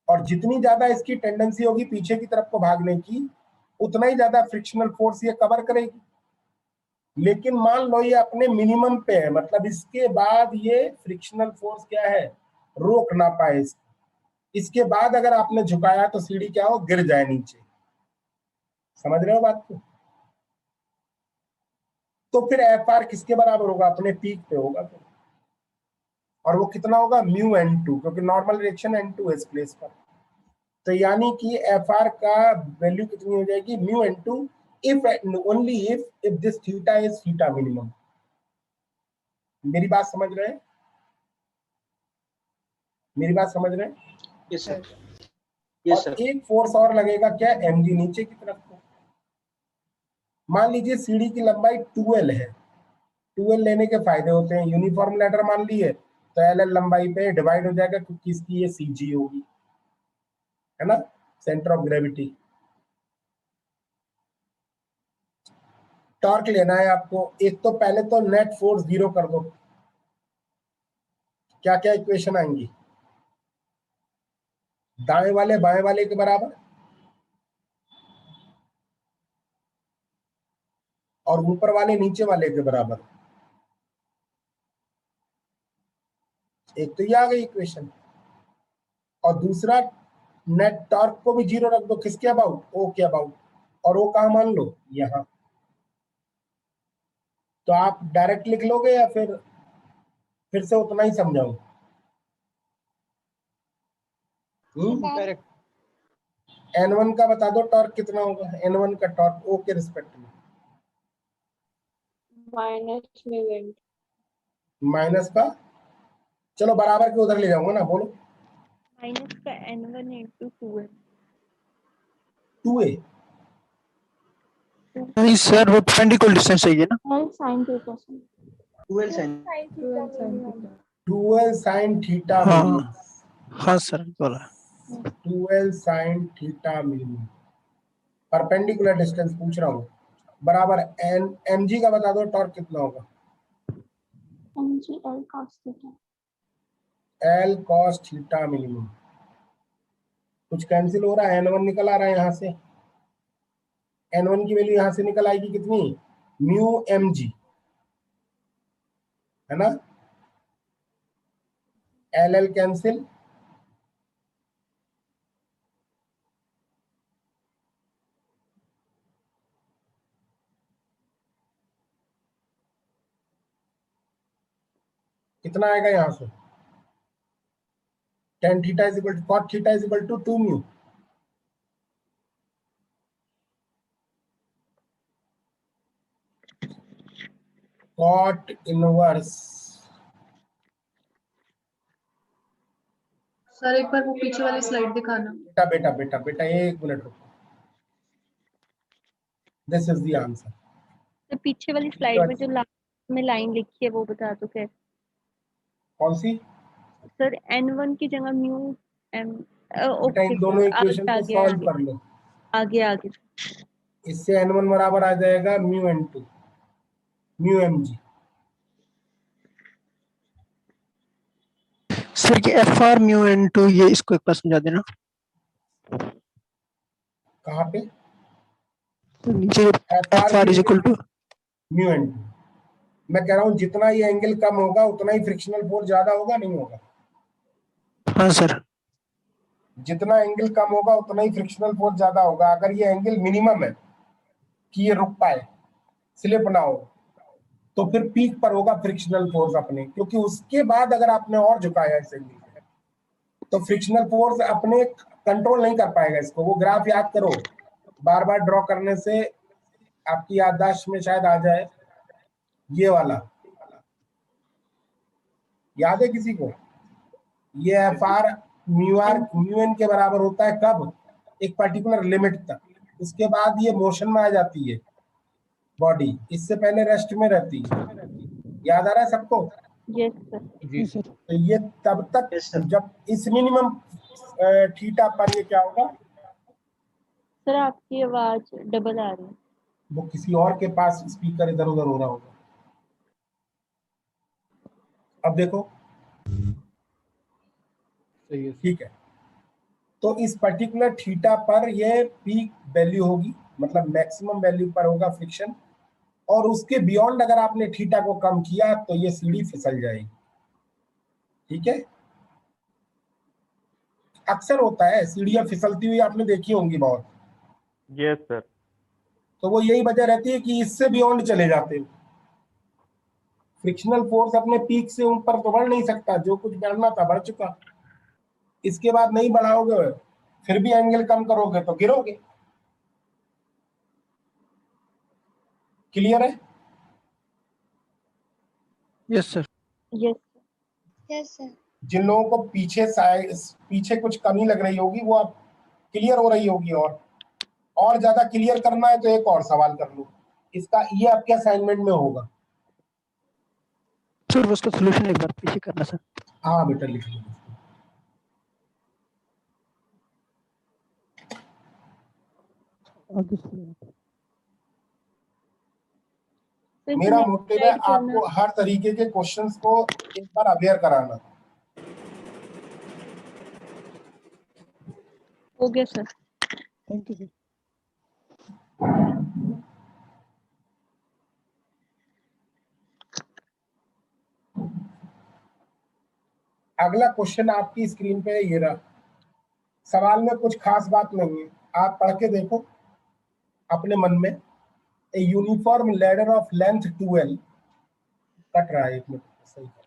A: और जितनी ज्यादा इसकी टेंडेंसी होगी पीछे की तरफ को भागने की, उतना ही ज्यादा फ्रिक्शनल फोर्स ये कवर करेगी। लेकिन मान लो ये अपने मिनिमम पे है, मतलब इसके बाद ये फ्रिक्शनल फोर्स क्या है, रोक ना पाए इसके बाद अगर आपने झुकाया तो सीढ़ी क्या हो, गिर जाए नीचे। समझ रहे हो बात को? तो फिर Fr किसके बराबर होगा, अपने पीक पे होगा फिर, और वो कितना होगा, μN2, क्योंकि नॉर्मल डायरेक्शन N2 है इस प्लेस पर। तो यानी कि Fr का वैल्यू कितनी हो जाएगी, μN2, if only if this theta is theta minimum। मेरी बात समझ रहे हैं? मेरी बात समझ रहे हैं?
H: यस सर, Yes,
A: और
H: sir.
A: एक फोर्स और लगेगा क्या, mg नीचे की तरफ को। मान लीजिए सीढ़ी की लंबाई 2l है, 2l लेने के फायदे होते हैं, यूनिफॉर्म लैडर मान लिए तो एल लंबाई पे डिवाइड हो जाएगा क्योंकि इसकी ये सीजी होगी, है ना, सेंटर ऑफ ग्रेविटी। टॉर्क लेना है आपको, एक तो पहले तो नेट फोर्स जीरो कर दो। क्या क्या इक्वेशन आएंगी, दाएं वाले बाएं वाले के बराबर और ऊपर वाले नीचे वाले के बराबर। एक तो ये आ गई इक्वेशन, और दूसरा नेट टॉर्क को भी जीरो रख दो, किसके अबाउट, ओ के अबाउट, और ओ कहा मान लो यहां। तो आप डायरेक्ट लिख लोगे या फिर से उतना ही समझाऊं?
G: डायरेक्ट
A: N1 का बता दो टॉर्क कितना होगा, N1 का टॉर्क ओ के रिस्पेक्ट में।
I: माइनस में वेंट।
A: माइनस का, चलो बराबर के उधर ले जाऊंगा ना, बोलो।
G: माइनस का n1 into 2l
A: 2a,
D: नहीं सर वो परपेंडिकुलर डिस्टेंस चाहिए ना।
F: L sin theta से
L: 12 sin
A: 2l sin थीटा
D: हाँ
A: मिनिमम,
D: हाँ सर बोला।
A: 2l sin theta minimum, perpendicular distance पूछ रहा हूँ, बराबर एन mg का बता दो टॉर्क कितना होगा।
F: mg L cos theta
A: L cos theta minimum, कुछ कैंसिल हो रहा है, N1 निकल आ रहा है यहाँ से, N1 की वैल्यू यहाँ से निकल आएगी कितनी, म्यू mg, है ना, LL कैंसिल, कितना आएगा यहाँ से, tan theta is equal to cot theta is equal to 2 mu, cot inverse.
P: Sir एक बार वो पीछे वाली स्लाइड दिखाना।
A: बेटा बेटा बेटा बेटा एक मिनट रुको, दिस इज द आंसर।
G: तो पीछे वाली स्लाइड में जो लास्ट में लाइन लिखी है वो बता दो कैसे।
A: कौन सी
G: सर n1 की जगह म्यू m
A: बेटा,
G: ओके
A: इन दोनों इक्वेशन को
G: आगे
A: सॉल्व
G: आगे
A: कर लो,
G: आगे आगे
A: इससे N1 बराबर आ जाएगा mu N2 mu mg।
D: Sir ये F R mu N two, ये इसको एक बार समझा देना।
A: कहाँ पे,
D: नीचे F R is equal to
A: mu N2। मैं कह रहा हूँ जितना ये एंगल कम होगा उतना ही फ्रिक्शनल फोर्स ज्यादा होगा, नहीं होगा?
D: हाँ सर।
A: जितना एंगल कम होगा उतना ही फ्रिक्शनल फोर्स ज्यादा होगा। अगर ये एंगल मिनिमम है कि ये रुक पाए, स्लिप ना हो, तो फिर पीक पर होगा फ्रिक्शनल फोर्स अपने, क्योंकि उसके बाद अगर आपने और झुकाया इस एंगल को तो फ्रिक्शनल फोर्स अपने कंट्रोल नहीं कर पाएगा इसको। वो ग्राफ याद करो, बार बार ड्रॉ करने से आपकी याददाश्त में शायद आ जाए, ये वाला याद है किसी को? ये एफ आर म्यू एन के बराबर होता है कब, एक पर्टिकुलर लिमिट तक, उसके बाद ये मोशन में आ जाती है बॉडी, इससे पहले रेस्ट में रहती है। याद आ रहा है सबको?
G: Yes sir.
B: जी सर।
A: तो ये तब तक जब इस मिनिमम थीटा पर ये क्या होगा,
G: सर आपकी आवाज डबल आ रही है।
A: वो किसी और के पास स्पीकर इधर उधर हो रहा होगा। अब देखो,
B: सही है।
A: ठीक है, तो इस पर्टिकुलर थीटा पर ये पीक वैल्यू होगी, मतलब मैक्सिमम वैल्यू पर होगा फ्रिक्शन, और उसके बियॉन्ड अगर आपने थीटा को कम किया तो ये सीढ़ी फिसल जाएगी। ठीक है, अक्सर होता है सीढ़ियां फिसलती हुई आपने देखी होंगी बहुत।
K: Yes sir.
A: तो वो यही वजह रहती है कि इससे बियॉन्ड चले जाते हो। फ्रिक्शनल फोर्स अपने पीक से ऊपर तो बढ़ नहीं सकता, जो कुछ बढ़ना था बढ़ चुका, इसके बाद नहीं बढ़ाओगे, फिर भी एंगल कम करोगे तो गिरोगे। क्लियर है?
D: Yes sir.
G: Yes yes sir.
A: जिन लोगों को पीछे कुछ कमी लग रही होगी वो आप क्लियर हो रही होगी। और ज्यादा क्लियर करना है तो एक और सवाल कर लो इसका, ये आपके असाइनमेंट में होगा।
D: सर उसका सॉल्यूशन एक बार पीछे करना सर।
A: हाँ बेटा लिख लो। मेरा मोटिव है आपको हर तरीके के क्वेश्चंस को एक बार अवेयर कराना।
G: हो गया सर।
D: Thank you sir.
A: अगला क्वेश्चन आपकी स्क्रीन पे ये रहा। सवाल में कुछ खास बात नहीं है, आप पढ़ के देखो अपने मन में। A uniform ladder of length 12 cut रहा है, एक मिनट सही कर।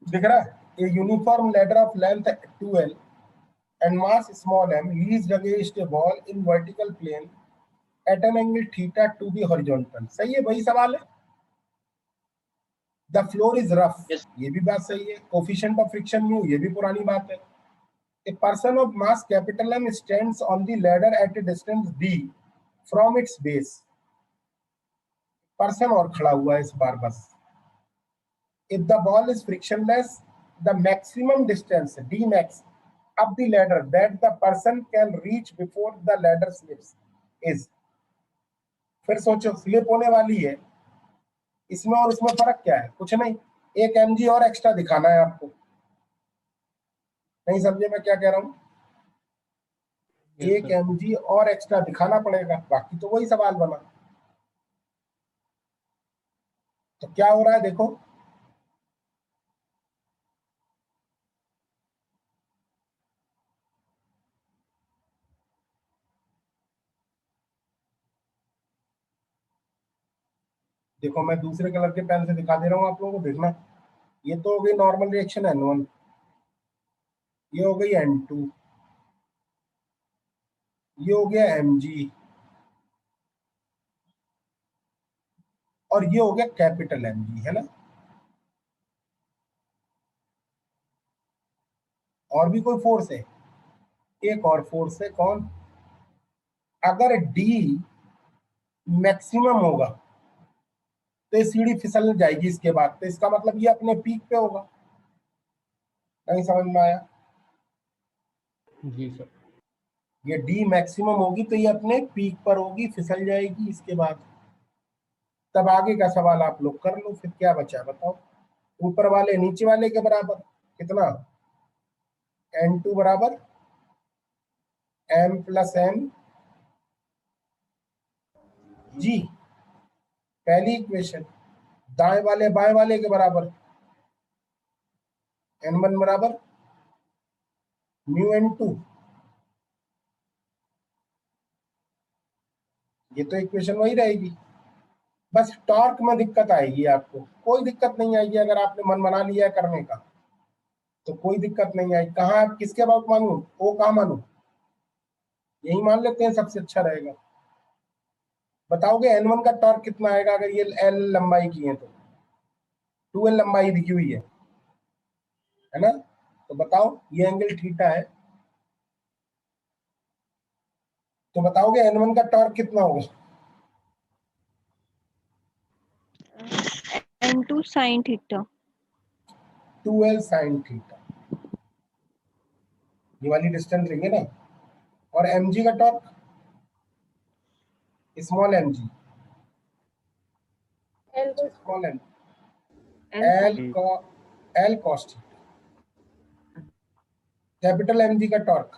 A: दिख रहा है? A uniform ladder of length 12 and mass small m leads against a wall in vertical plane at an angle theta to the horizontal। सही है, वही सवाल है। The floor is rough, ये भी बात सही है। Coefficient of friction mu, ये भी पुरानी बात है। A person of mass capital M stands on the ladder at a distance d from its base। Person और खड़ा हुआ है इस बार बस। If the ball is frictionless, the maximum distance d max up the ladder that the person can reach before the ladder slips is। फिर सोचो, स्लिप होने वाली है, इसमें और उसमें फर्क क्या है? कुछ नहीं, 1 mg और एक्स्ट्रा दिखाना है आपको। नहीं समझे मैं क्या कह रहा हूँ? 1 mg और एक्स्ट्रा दिखाना पड़ेगा, बाकी तो वही सवाल बना। तो क्या हो रहा है देखो, देखो मैं दूसरे कलर के पेन से दिखा दे रहा हूँ आप लोगों को, देखना। ये तो हो गई नॉर्मल रिएक्शन N1, ये हो गई N2, ये हो गया Mg, और ये हो गया कैपिटल Mg, है ना। और भी कोई फोर्स है? एक और फोर्स है, कौन? अगर D मैक्सिमम होगा तो ये सीढ़ी फिसल जाएगी इसके बाद, तो इसका मतलब ये अपने पीक पे होगा। नहीं समझ में आया?
B: जी सर।
A: ये D मैक्सिमम होगी तो ये अपने पीक पर होगी, फिसल जाएगी इसके बाद। तब आगे का सवाल आप लोग कर लो, फिर क्या बचा बताओ। ऊपर वाले नीचे वाले के बराबर कितना? N2 बराबर M प्लस M G, पहली इक्वेशन। दाएं वाले बाएं वाले के बराबर N1 बराबर म्यू N2। ये तो इक्वेशन वही रहेगी, बस टॉर्क में दिक्कत आएगी आपको। कोई दिक्कत नहीं आएगी अगर आपने मन बना लिया है करने का, तो कोई दिक्कत नहीं आएगी। कहाँ किसके अबाउट मानू? ओ कहाँ मानू? यही मान लेते हैं, सबसे अच्छा रहेगा। बताओगे N1 का टॉर्क कितना आएगा अगर ये L लंबाई की है तो? 2L लंबाई दिखी हुई है ना। तो बताओ ये एंगल थीटा है, तो बताओगे N1 का टॉर्क कितना होगा?
G: N2 sin theta.
A: 2L sin theta, ये वाली डिस्टेंस लेंगे ना। और mg का torque small mg, small m, L cos theta. Capital mg का टॉर्क,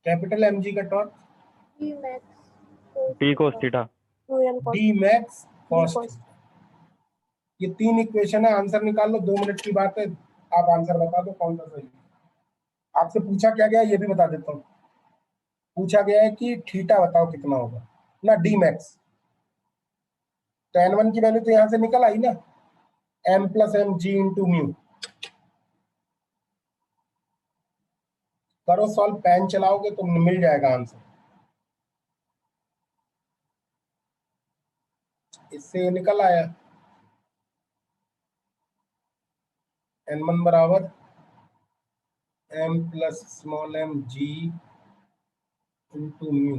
A: कैपिटल mg का torque
K: d cos theta.
A: d max cos theta. ये 3 इक्वेशन है, आंसर निकाल लो, 2 मिनट की बात है। आप आंसर बता दो कौन सा सही है। आपसे पूछा क्या गया ये भी बता देता हूँ। पूछा गया है कि थीटा बताओ कितना होगा ना, डी मैक्स। तो N1 की वैल्यू तो यहां से निकल आई ना, M plus M G into mu. करो सॉल्व, पेन चलाओगे तो मिल जाएगा आंसर। इससे निकल आया n1 बराबर m plus small m g into mu.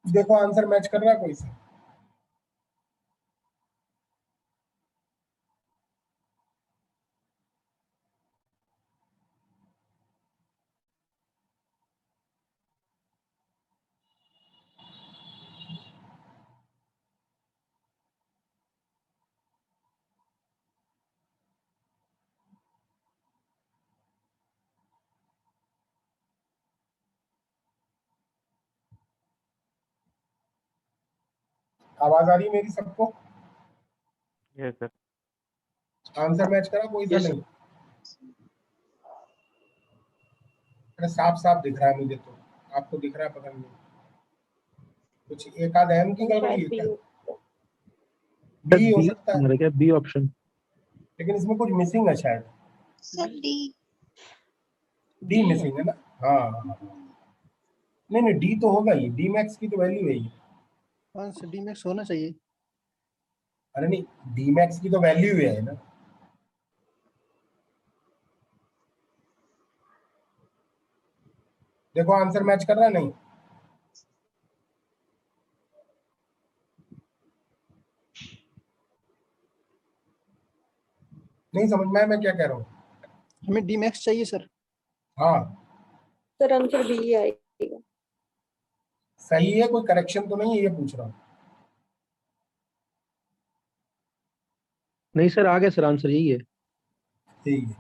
A: देखो आंसर मैच कर रहा है कोई से? आवाज आ रही है मेरी सबको?
K: Yes sir.
A: आंसर मैच करा कोई सा? नहीं, अरे साफ साफ दिख रहा है मुझे तो, आपको दिख रहा है पता नहीं। कुछ एक आध एम की गड़बड़ी है क्या? बी हो सकता है,
D: क्या बी ऑप्शन?
A: लेकिन इसमें कुछ मिसिंग है शायद।
E: Sir D.
A: डी मिसिंग है ना? हाँ, नहीं नहीं, डी तो होगा ही, डी मैक्स की तो वैल्यू है ही।
J: हाँ सर डी मैक्स होना चाहिए।
A: अरे नहीं, डी मैक्स की तो वैल्यू है ना। देखो आंसर मैच कर रहा है? नहीं, नहीं समझ में आया मैं क्या कह रहा हूँ?
J: हमें डी मैक्स चाहिए सर।
A: हाँ
I: सर आंसर बी आएगा।
A: सही है, कोई करेक्शन तो नहीं है, ये पूछ रहा हूँ।
D: नहीं सर, आ गया सर, आंसर यही है।
A: ठीक है,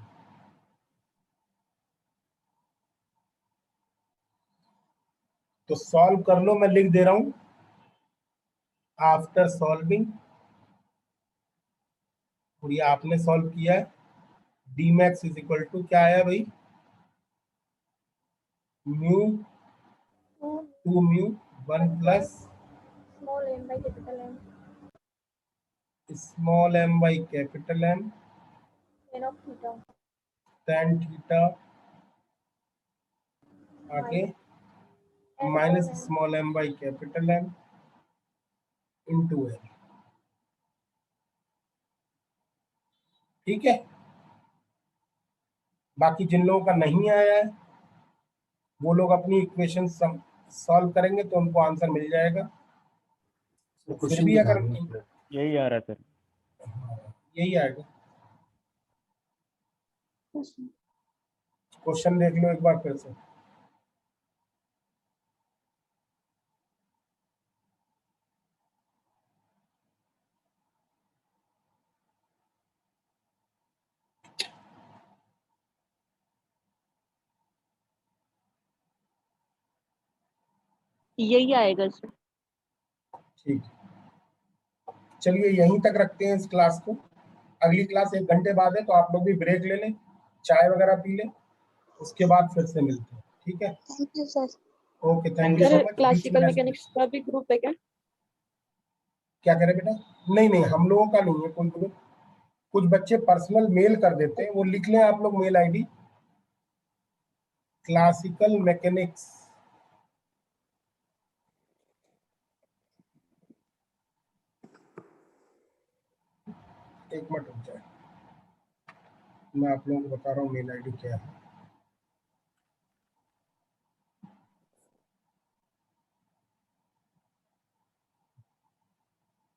A: तो सॉल्व कर लो, मैं लिख दे रहा हूं। आफ्टर सॉल्विंग, और ये आपने सॉल्व किया है, D max is equal to क्या आया भाई? Mu 2 mu 1 plus
C: small m by capital M
A: small m by capital M
C: tan of theta
A: tan theta, आगे minus small m by capital M into L। ठीक है, बाकी जिन लोगों का नहीं आया है वो लोग अपनी इक्वेशन सॉल्व करेंगे तो उनको आंसर मिल जाएगा। फिर भी अगर
K: यही आ रहा है सर।
A: यही आएगा। क्वेश्चन देख लो एक बार फिर से।
G: यही आएगा सर।
A: ठीक, चलिए यहीं तक रखते हैं इस क्लास को। अगली क्लास 1 घंटे बाद है, तो आप लोग भी ब्रेक ले लें, चाय वगैरह पी लें, उसके बाद फिर से मिलते हैं। ठीक है,
E: thank you sir.
A: Okay, thank you so
I: sir
A: much.
I: Classical mechanics का भी ग्रुप है क्या?
A: क्या कह रहे बेटा? नहीं नहीं, हम लोगों का नहीं है कोई ग्रुप। कुछ बच्चे पर्सनल मेल कर देते हैं, वो लिख लें आप लोग मेल आईडी, क्लासिकल मैकेनिक्स। एक मिनट रुक जाए, मैं आप लोगों को बता रहा हूँ मेल आईडी क्या है।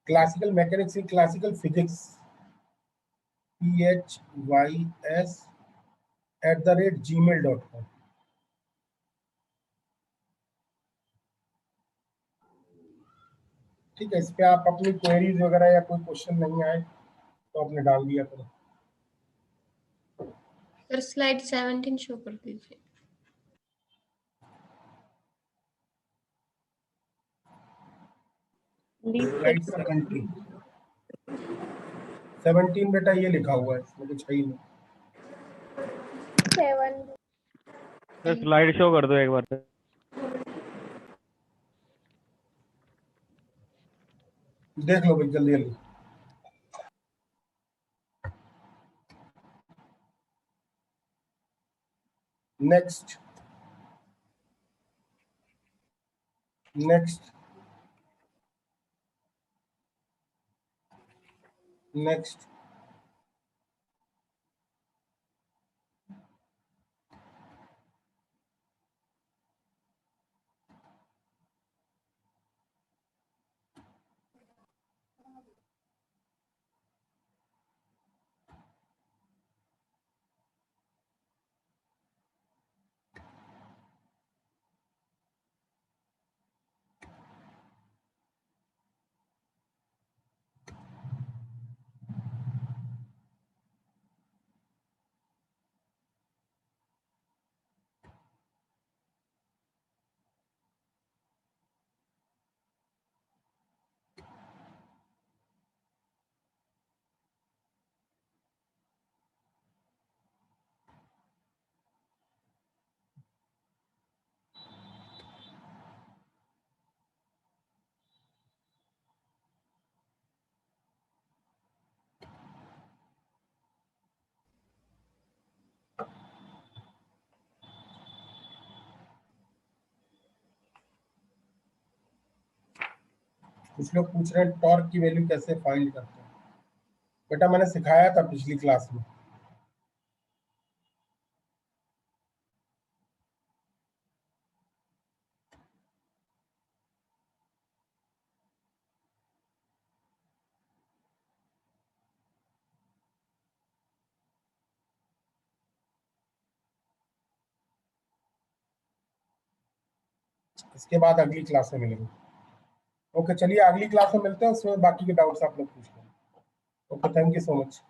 A: Classical mechanics in classical physics phys@gmail.com। ठीक है, इस पे आप अपनी क्वेरीज वगैरह या कोई क्वेश्चन नहीं आए तो आपने डाल दिया करो।
P: सर स्लाइड 17 शो कर दीजिए।
A: स्लाइड 17 बेटा ये लिखा हुआ है, इसमें कुछ है ही नहीं।
C: 7
K: सर स्लाइड शो कर दो एक बार सर।
A: देख लो भाई जल्दी जल्दी। नेक्स्ट नेक्स्ट नेक्स्ट कुछ लोग पूछ रहे हैं टॉर्क की वैल्यू कैसे फाइंड करते हैं। बेटा मैंने सिखाया था पिछली क्लास में। इसके बाद अगली क्लास में मिलेंगे। ओके चलिए अगली क्लास में मिलते हैं, उसमें बाकी के डाउट्स आप लोग पूछ लें। Okay thank you so much.